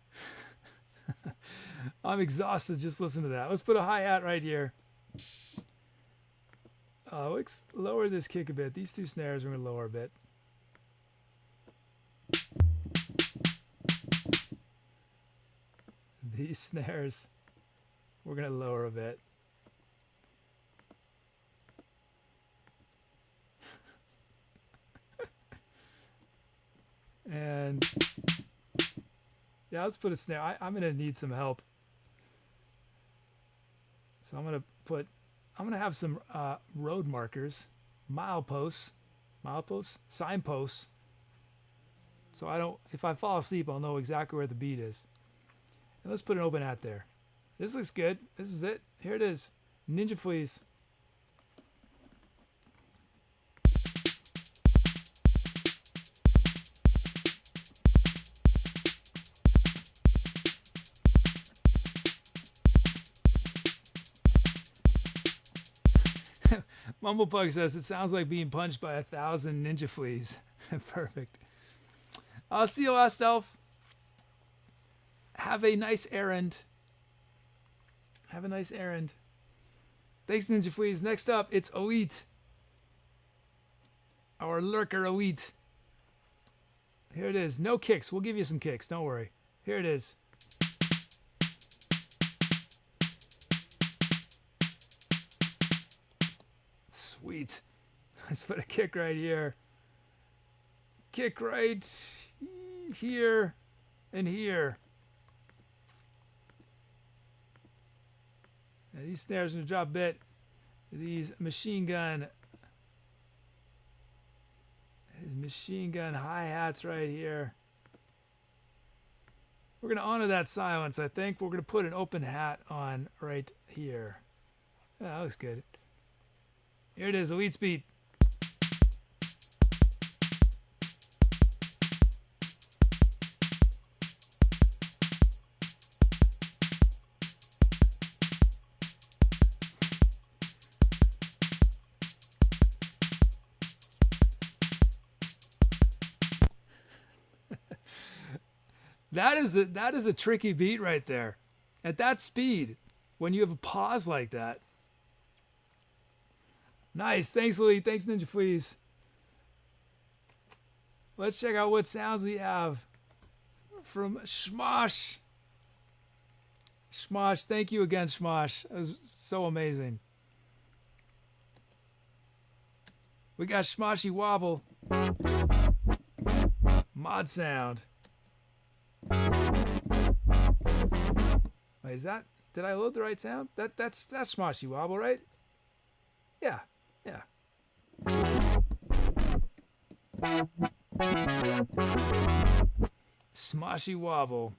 I'm exhausted. Just listen to that. Let's put a hi-hat right here. Let's lower this kick a bit. These two snares we're going to lower a bit. These snares we're going to lower a bit. And yeah, let's put a snare. I'm going to need some help. So I'm going to have some road markers, mileposts, signposts. So if I fall asleep, I'll know exactly where the beat is. And let's put an open hat there. This looks good. This is it. Here it is. Ninja Fleas. Mumblepug says, it sounds like being punched by 1,000 ninja fleas. Perfect. I'll see you, Last Elf. Have a nice errand. Have a nice errand. Thanks, Ninja Fleas. Next up, it's Elite. Our lurker Elite. Here it is. No kicks. We'll give you some kicks. Don't worry. Here it is. Sweet. Let's put a kick right here. Kick right here and here. Now these snares are going to drop a bit. These machine gun hi-hats right here. We're going to honor that silence, I think. We're going to put an open hat on right here. Oh, that looks good. Here it is, Elite's beat. That is a tricky beat right there. At that speed, when you have a pause like that. Nice. Thanks, Elite. Thanks, Ninja Fleas. Let's check out what sounds we have from Smosh. Smosh. Thank you again, Smosh. That was so amazing. We got Smoshy Wobble. Mod sound. Wait, is that? Did I load the right sound? That's Smoshy Wobble, right? Yeah. Yeah. Smoshy Wobble.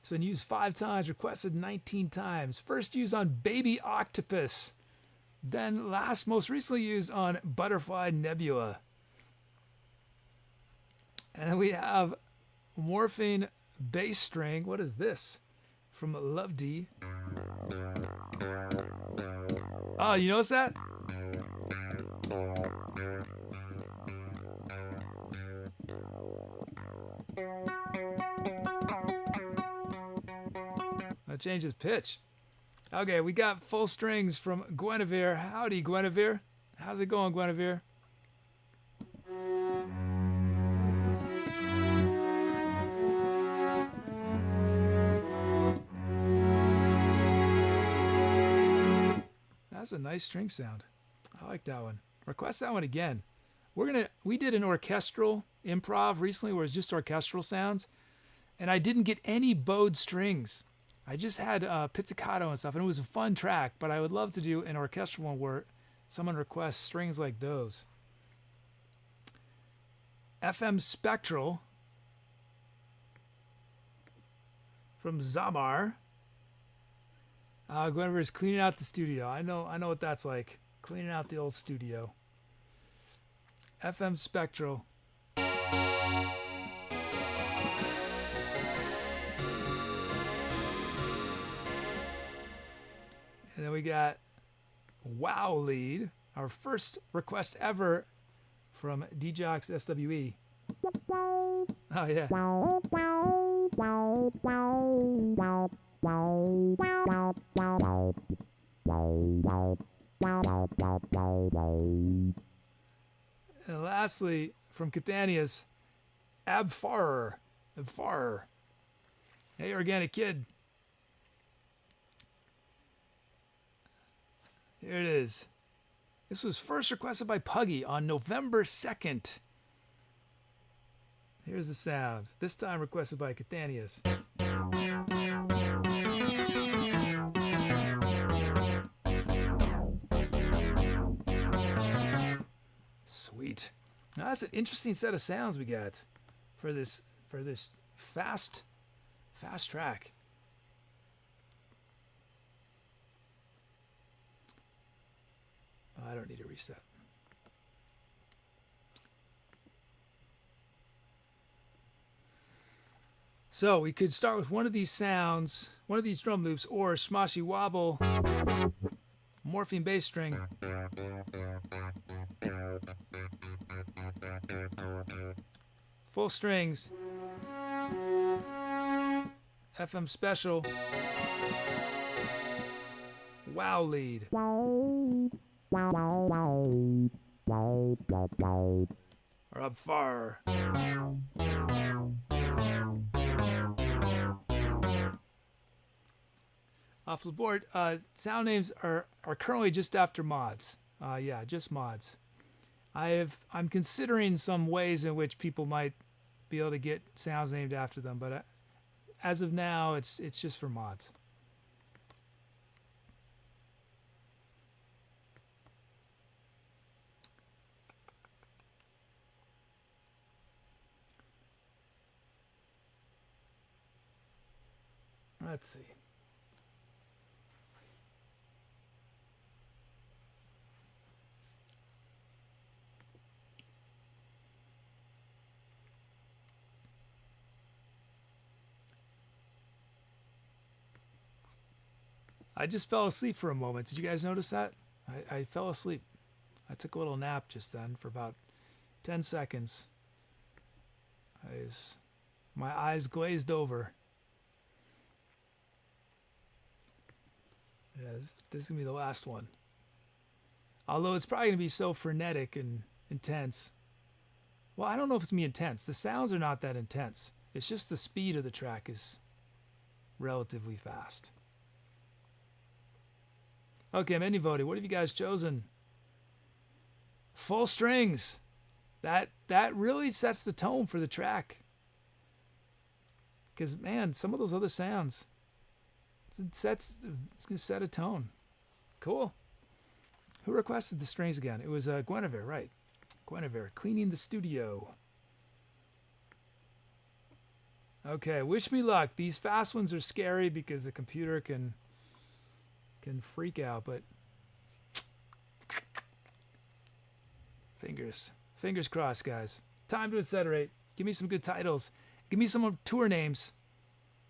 It's been used 5 times, requested 19 times. First used on Baby Octopus. Then most recently used on Butterfly Nebula. And then we have Morphing Bass String. What is this? From Love D. Oh, you notice that? That changes pitch. Okay, we got full strings from Guinevere. Howdy, Guinevere. How's it going, Guinevere? That's a nice string sound. I like that one. Request that one again. We did an orchestral improv recently where it's just orchestral sounds, and I didn't get any bowed strings. I just had pizzicato and stuff, and it was a fun track, but I would love to do an orchestral one where someone requests strings like those. FM Spectral from Zamar. Guinevere is cleaning out the studio. I know what that's like. Cleaning out the old studio. FM Spectral. And then we got Wow Lead, our first request ever from DJox SWE. Oh, yeah. And lastly, from Cathanias, Abfarer. Hey, Organic Kid. Here it is. This was first requested by Puggy on November 2nd. Here's the sound. This time requested by Cathanias. Sweet. Now that's an interesting set of sounds we got for this fast track. I don't need a reset. So we could start with one of these sounds, one of these drum loops, or Smashy Wobble, morphine bass string. Full strings. FM Special. Wow Lead. Or Up Far. Off the board, sound names are currently just after mods. Yeah, just mods. I'm considering some ways in which people might be able to get sounds named after them, but as of now, it's just for mods. Let's see. I just fell asleep for a moment. Did you guys notice that? I fell asleep. I took a little nap just then for about 10 seconds. My eyes glazed over. Yeah, this is going to be the last one. Although it's probably going to be so frenetic and intense. Well, I don't know if it's going to be intense. The sounds are not that intense. It's just the speed of the track is relatively fast. Okay, menu voting. What have you guys chosen? Full strings. That really sets the tone for the track. Because, man, some of those other sounds, it's going to set a tone. Cool. Who requested the strings again? It was Guinevere, right? Guinevere, cleaning the studio. Okay, wish me luck. These fast ones are scary because the computer can freak out, but fingers crossed, guys. Time to Etcetera. Give me some good titles. Give me some tour names.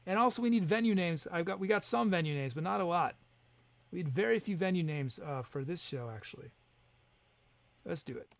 And also we need venue names. We got some venue names, but not a lot. We had very few venue names for this show, actually. Let's do it.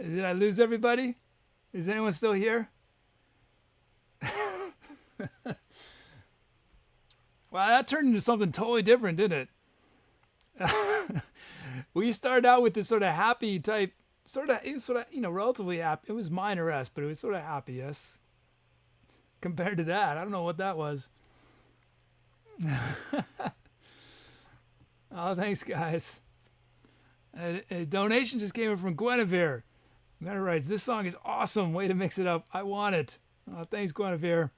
Did I lose everybody? Is anyone still here? Wow, that turned into something totally different, didn't it? We started out with this sort of happy type, it was relatively happy. It was minor-esque, but it was sort of happy, yes. Compared to that, I don't know what that was. Oh, thanks, guys. A donation just came in from Guinevere. Guinevere writes, "This song is awesome. Way to mix it up. I want it." Oh, thanks, Guinevere.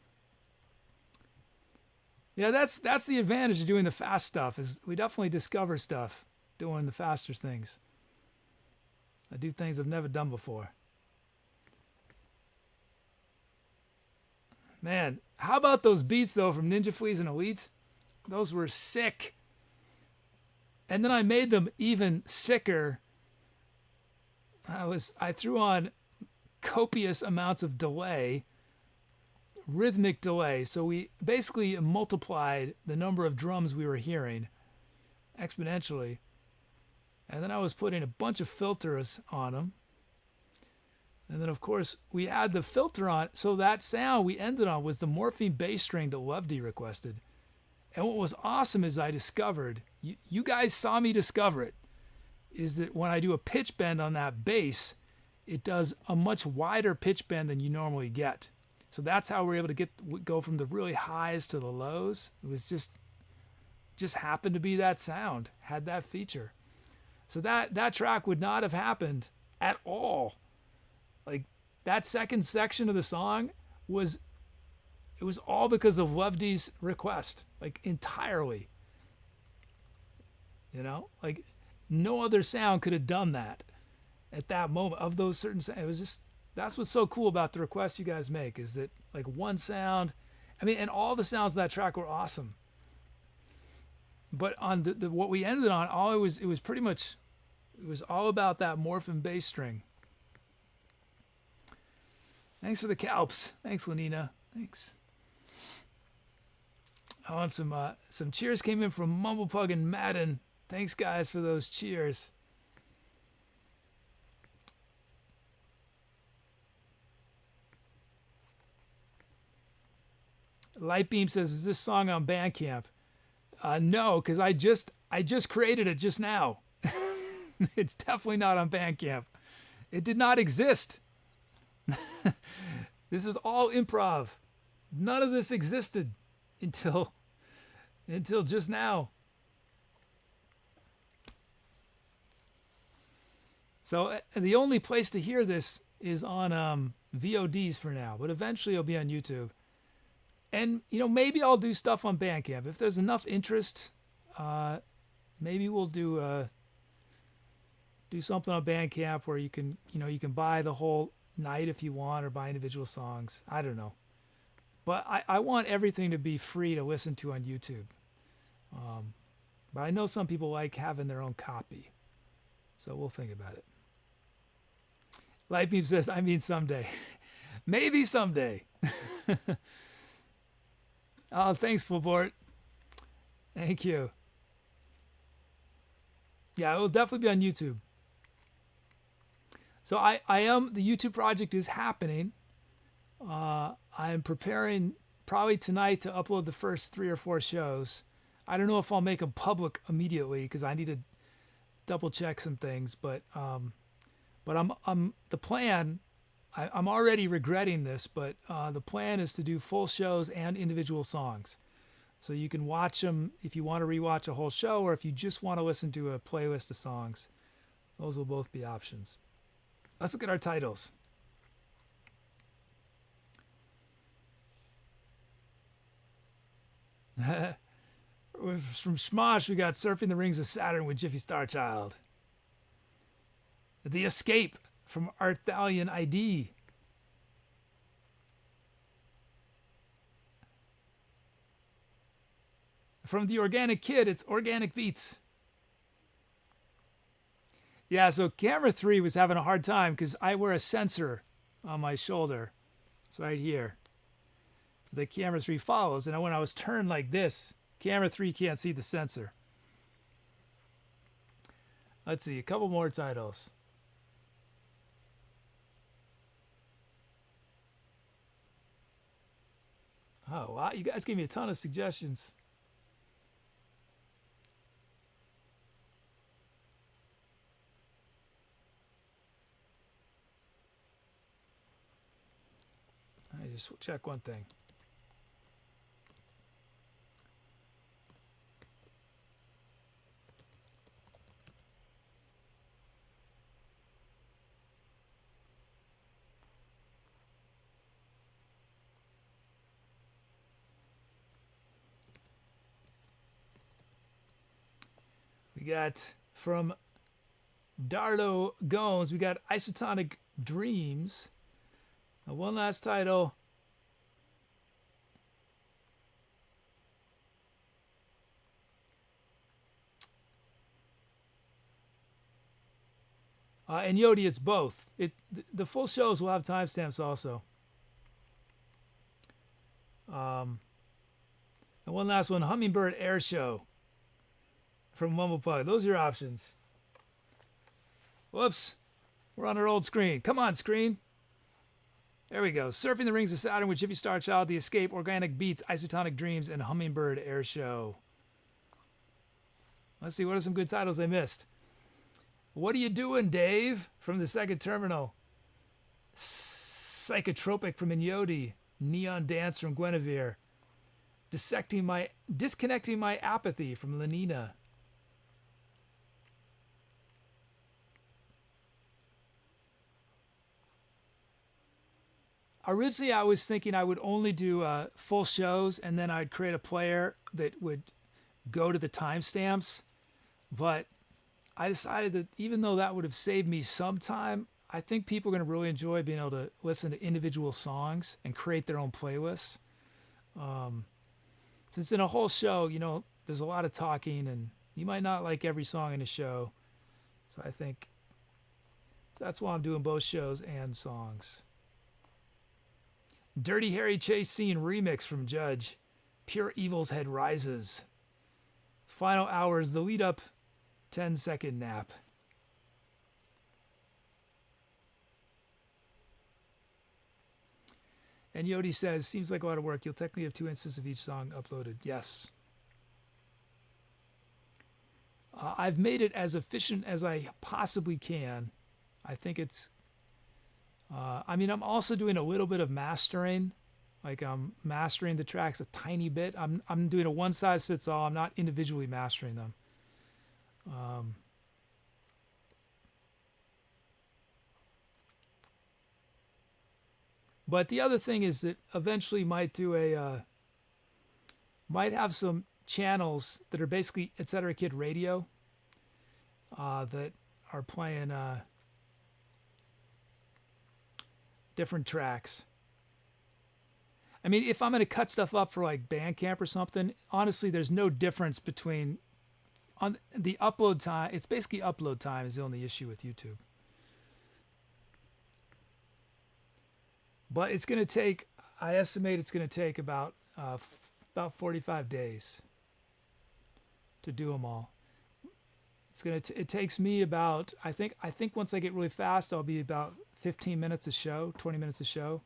Yeah, that's the advantage of doing the fast stuff. Is we definitely discover stuff doing the faster things. I do things I've never done before. Man, how about those beats though from Ninja Fleas and Elite? Those were sick. And then I made them even sicker. I threw on copious amounts of delay, rhythmic delay. So we basically multiplied the number of drums we were hearing exponentially. And then I was putting a bunch of filters on them. And then, of course, we had the filter on. So that sound we ended on was the morphine bass string that Lovedee requested. And what was awesome is I discovered, you guys saw me discover it, is that when I do a pitch bend on that bass, it does a much wider pitch bend than you normally get. So that's how we're able to go from the really highs to the lows. It was just happened to be that sound, had that feature. So that track would not have happened at all. Like that second section of the song was all because of Lovedee's request, like entirely. You know, like no other sound could have done that at that moment of those certain sounds. It was just, that's what's so cool about the requests you guys make, is that like one sound, I mean, and all the sounds of that track were awesome. But on the what we ended on, it was pretty much, it was all about that morphine bass string. Thanks for the calps. Thanks, Lenina. Thanks. Oh, and some cheers came in from Mumblepug and Madden. Thanks, guys, for those cheers. Lightbeam says, "Is this song on Bandcamp?" No, because I just created it just now. It's definitely not on Bandcamp. It did not exist. This is all improv. None of this existed until just now. So the only place to hear this is on VODs for now, but eventually it'll be on YouTube. And maybe I'll do stuff on Bandcamp if there's enough interest. Maybe we'll do something on Bandcamp where you can buy the whole night if you want, or buy individual songs. I don't know, but I want everything to be free to listen to on YouTube. But I know some people like having their own copy, so we'll think about it. Lightbeam says, "I mean someday." Maybe someday. Oh, thanks, Flabort. Thank you. Yeah, it will definitely be on YouTube. So the YouTube project is happening. I am preparing probably tonight to upload the first 3 or 4 shows. I don't know if I'll make them public immediately because I need to double check some things. But the plan. I'm already regretting this, but the plan is to do full shows and individual songs. So you can watch them if you want to rewatch a whole show, or if you just want to listen to a playlist of songs. Those will both be options. Let's look at our titles. From Smosh, we got Surfing the Rings of Saturn with Jiffy Starchild. The Escape from Arthalion ID. From The Organic Kid, it's Organic Beats. Yeah, so camera 3 was having a hard time because I wear a sensor on my shoulder. It's right here. The camera 3 follows, and when I was turned like this, camera 3 can't see the sensor. Let's see, a couple more titles. Oh, wow. You guys gave me a ton of suggestions. I just check one thing. We got from Darlo Gomes, we got Isotonic Dreams. One last title. And Yodi, it's both. The full shows will have timestamps also. And one last one, Hummingbird Air Show from Mumblepug. Those are your options. Whoops. We're on our old screen. Come on, screen. There we go. Surfing the Rings of Saturn with Jiffy Star Child, The Escape, Organic Beats, Isotonic Dreams, and Hummingbird Air Show. Let's see, what are some good titles I missed? What Are You Doing, Dave? From The Second Terminal. Psychotropic from Inyoti. Neon Dance from Guinevere. Disconnecting My Apathy from Lenina. Originally, I was thinking I would only do full shows, and then I'd create a player that would go to the timestamps. But I decided that even though that would have saved me some time, I think people are going to really enjoy being able to listen to individual songs and create their own playlists. Since in a whole show, you know, there's a lot of talking, and you might not like every song in the show. So I think that's why I'm doing both shows and songs. Dirty Harry Chase Scene remix from Judge. Pure Evil's Head Rises. Final Hours, the lead up 10-second nap. And Yodi says, seems like a lot of work. You'll technically have 2 instances of each song uploaded. Yes. I've made it as efficient as I possibly can. I think it's I mean, I'm also doing a little bit of mastering. Like I'm mastering the tracks a tiny bit. I'm doing a one size fits all. I'm not individually mastering them. But the other thing is that eventually might have some channels that are basically Etcetera Kid Radio that are playing different tracks. I mean, if I'm going to cut stuff up for like Bandcamp or something, honestly, there's no difference between on the upload time. It's basically upload time is the only issue with YouTube. But it's going to take, I estimate it's going to take about 45 days to do them all. It takes me about, I think once I get really fast, I'll be about 15 minutes a show, 20 minutes a show.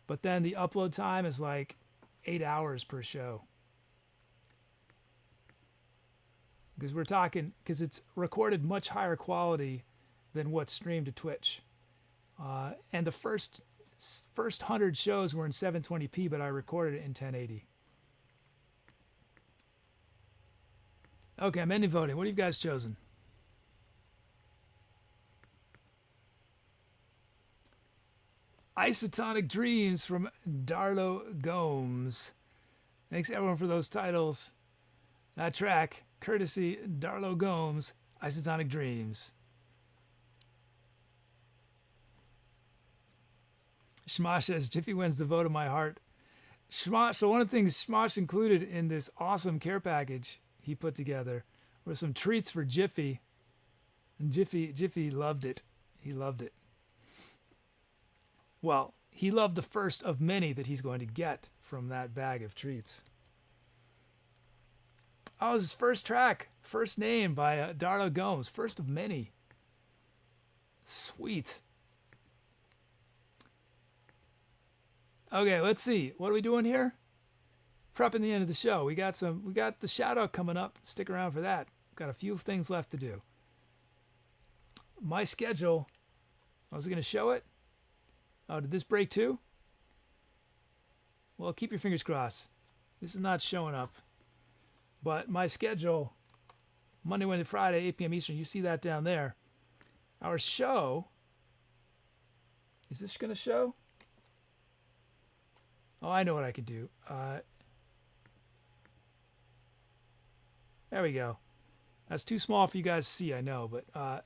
But then the upload time is like 8 hours per show. Because it's recorded much higher quality than what's streamed to Twitch. And the first 100 shows were in 720p, but I recorded it in 1080. Okay, I'm ending voting. What have you guys chosen? Isotonic Dreams from Darlo Gomes. Thanks everyone for those titles. That track, courtesy Darlo Gomes, Isotonic Dreams. Shmosh says, Jiffy wins the vote of my heart. Shmosh, so one of the things Shmosh included in this awesome care package he put together were some treats for Jiffy. And Jiffy loved it. He loved it. Well, he loved the first of many that he's going to get from that bag of treats. Oh, his first track, first name by Darla Gomes, first of many. Sweet. Okay, let's see. What are we doing here? Prepping the end of the show. We got the shout out coming up. Stick around for that. Got a few things left to do. My schedule. I was going to show it. Oh, did this break too? Well, keep your fingers crossed. This is not showing up. But my schedule, Monday, Wednesday, Friday, 8 p.m. Eastern. You see that down there. Our show. Is this going to show? Oh, I know what I could do. There we go. That's too small for you guys to see, I know. But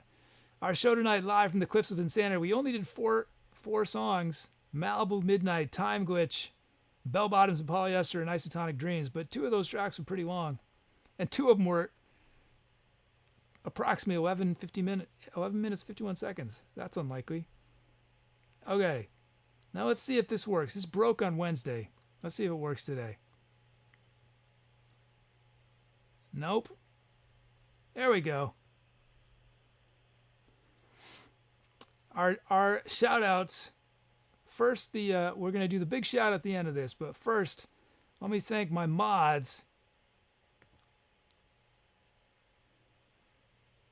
our show tonight, live from the Cliffs of Insanity. We only did four songs. Malibu Midnight, Time Glitch, Bellbottoms and Polyester, and Isotonic Dreams. But 2 of those tracks were pretty long. And 2 of them were approximately 11 minutes, 51 seconds. That's unlikely. Okay. Now let's see if this works. This broke on Wednesday. Let's see if it works today. Nope. There we go. Our shout outs. First, we're going to do the big shout at the end of this, but first, let me thank my mods.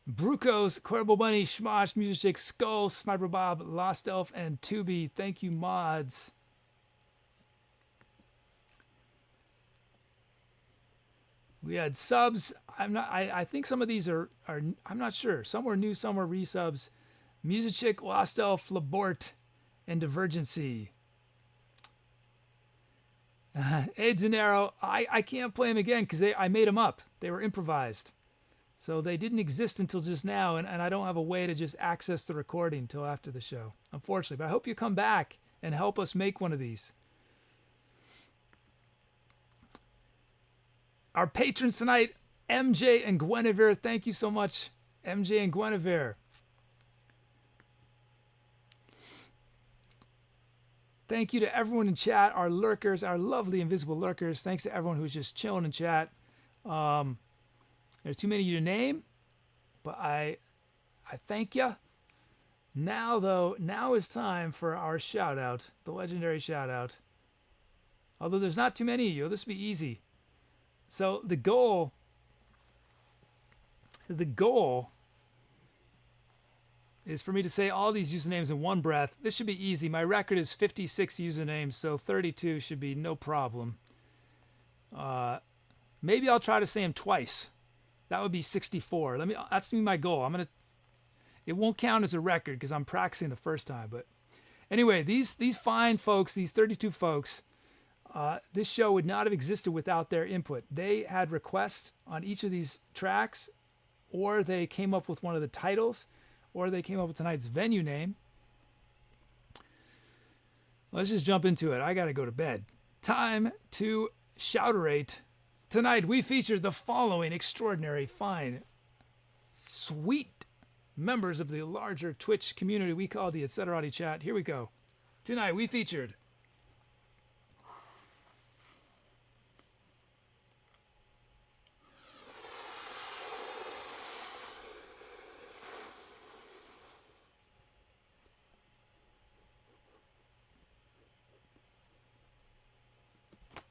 Brucos, ClaraBowBunny, Schmosh, Music, Skull, Sniper Bob, Lost Elf, and Tooby. Thank you, mods. We had subs. I think some of these are I'm not sure. Some were new, some were resubs. Music, Lost Elf, Flabort, and Divergency. Ed Zanero, I can't play them again because I made them up. They were improvised. So they didn't exist until just now, and I don't have a way to just access the recording until after the show, unfortunately. But I hope you come back and help us make one of these. Our patrons tonight, MJ and Guinevere. Thank you so much, MJ and Guinevere. Thank you to everyone in chat, our lurkers, our lovely invisible lurkers. Thanks to everyone who's just chilling in chat. There's too many of you to name, but I thank you. Now, though, now is time for our shout-out, the legendary shout-out. Although there's not too many of you, this will be easy. So the goal is for me to say all these usernames in one breath. This should be easy. My record is 56 usernames, so 32 should be no problem. Maybe I'll try to say them twice. That would be 64. That's my goal. It won't count as a record because I'm practicing the first time. But anyway, these fine folks, these 32 folks, this show would not have existed without their input. They had requests on each of these tracks, or they came up with one of the titles, or they came up with tonight's venue name. Let's just jump into it. I got to go to bed. Time to shouterate. Tonight we featured the following extraordinary, fine, sweet members of the larger Twitch community we call the Etcetera chat. Here we go. Tonight we featured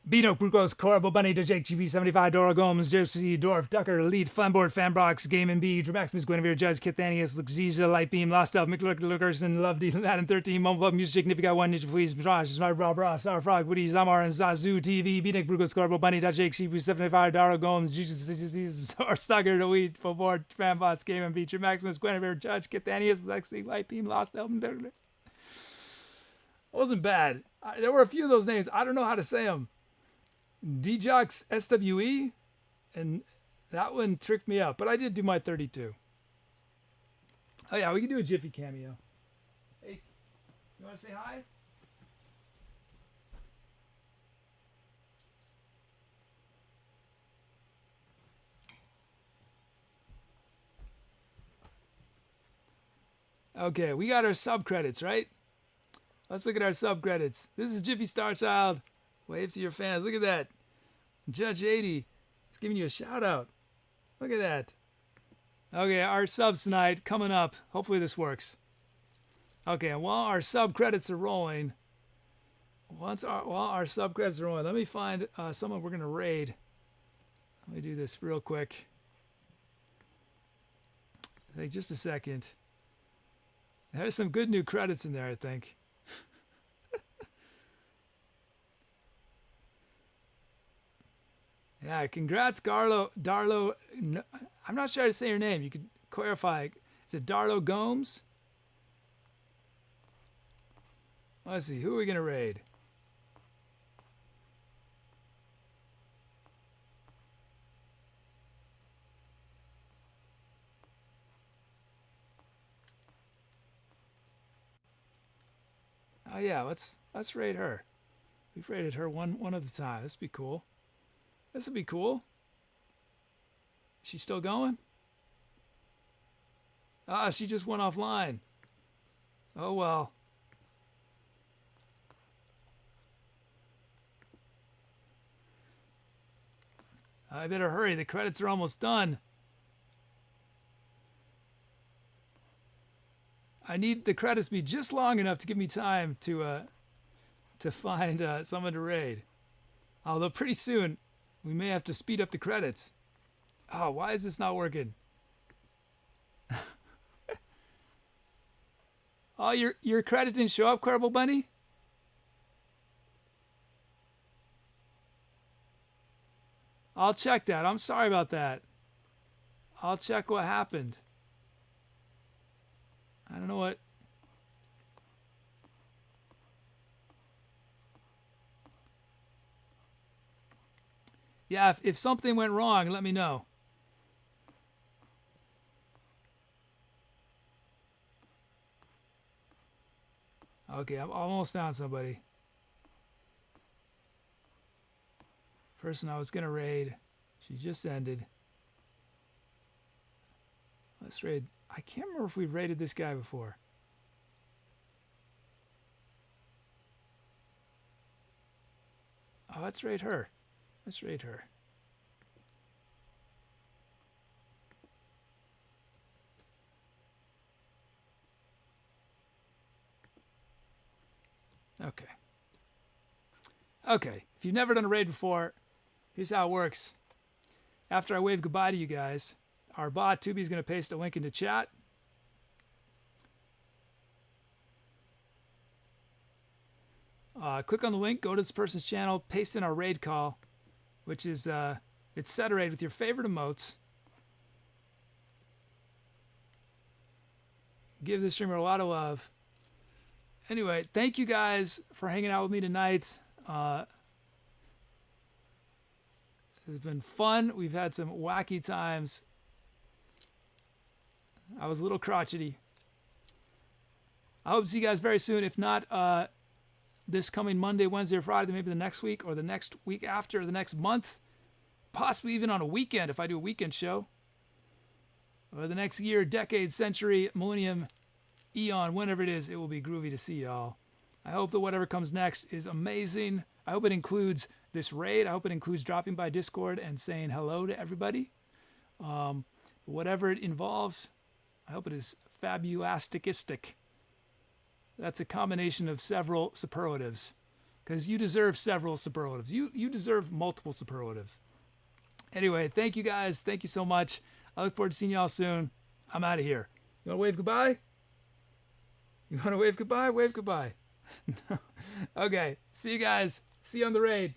Bino, Brucos, ClaraBowBunny, Jake, GB75, Dora Gomes, Josie, Dorf, Ducker, Elite, Flambord, Fanbrox, Game and B, Dramaximus, Guinevere, Jazz, Kithanius, Luxisia, Lightbeam, Lost Elf, McLurkerson, Love D, Latin 13, Mumble, Music, Nifica 1, Ninja Fleas, Josh, Smart Bra Bra, Star Frog, Woody, Zamar, and Zazu TV, Bino, Brucos, ClaraBowBunny, Jake, GB75, Dora Gomes, Jesus, Stugger, The Weed, Flambord, Fanbots, Game and B, Dramaximus, Guinevere, Judge, Kithanius, Lexi, Lightbeam, Lost Elf, and It wasn't bad. There were a few of those names. I don't know how to say them. DJox SWE, and that one tricked me out, but I did do my 32. Oh yeah, we can do a Jiffy cameo. Hey, you want to say hi? Okay, we got our sub credits, right? Let's look at our sub credits. This is Jiffy Starchild. Wave to your fans. Look at that. Judge 80 is giving you a shout out. Look at that. Okay, our subs tonight coming up. Hopefully this works. Okay, and while our sub credits are rolling, While our sub credits are on, let me find someone we're gonna raid. Let me do this real quick. Take just a second. There's some good new credits in there, I think. Yeah, congrats, Darlo. No, I'm not sure how to say your name. You could clarify. Is it Darlo Gomes? Let's see. Who are we going to raid? Oh, yeah. Let's raid her. We've raided her one at a time. This would be cool. This would be cool. She's still going? Ah, she just went offline. Oh, well. I better hurry. The credits are almost done. I need the credits to be just long enough to give me time to find someone to raid. Although pretty soon we may have to speed up the credits. Oh, why is this not working? Oh, your credit didn't show up, ClaraBowBunny? I'll check that. I'm sorry about that. I'll check what happened. I don't know what. Yeah, if something went wrong, let me know. Okay, I've almost found somebody. Person I was going to raid. She just ended. Let's raid. I can't remember if we've raided this guy before. Oh, let's raid her. Let's raid her. Okay. Okay. If you've never done a raid before, here's how it works. After I wave goodbye to you guys, our bot, Tooby, is going to paste a link into chat. Click on the link, go to this person's channel, paste in our raid call, which is Etcetera with your favorite emotes. Give this streamer a lot of love. Anyway, thank you guys for hanging out with me tonight. It's been fun. We've had some wacky times. I was a little crotchety. I hope to see you guys very soon. If not this coming Monday, Wednesday, or Friday, maybe the next week or the next week after, or the next month. Possibly even on a weekend if I do a weekend show. Or the next year, decade, century, millennium, eon, whenever it is, it will be groovy to see y'all. I hope that whatever comes next is amazing. I hope it includes this raid. I hope it includes dropping by Discord and saying hello to everybody. Whatever it involves, I hope it is fabulastic. That's a combination of several superlatives. Because you deserve several superlatives. You deserve multiple superlatives. Anyway, thank you guys. Thank you so much. I look forward to seeing y'all soon. I'm out of here. You want to wave goodbye? You want to wave goodbye? Wave goodbye. Okay. See you guys. See you on the raid.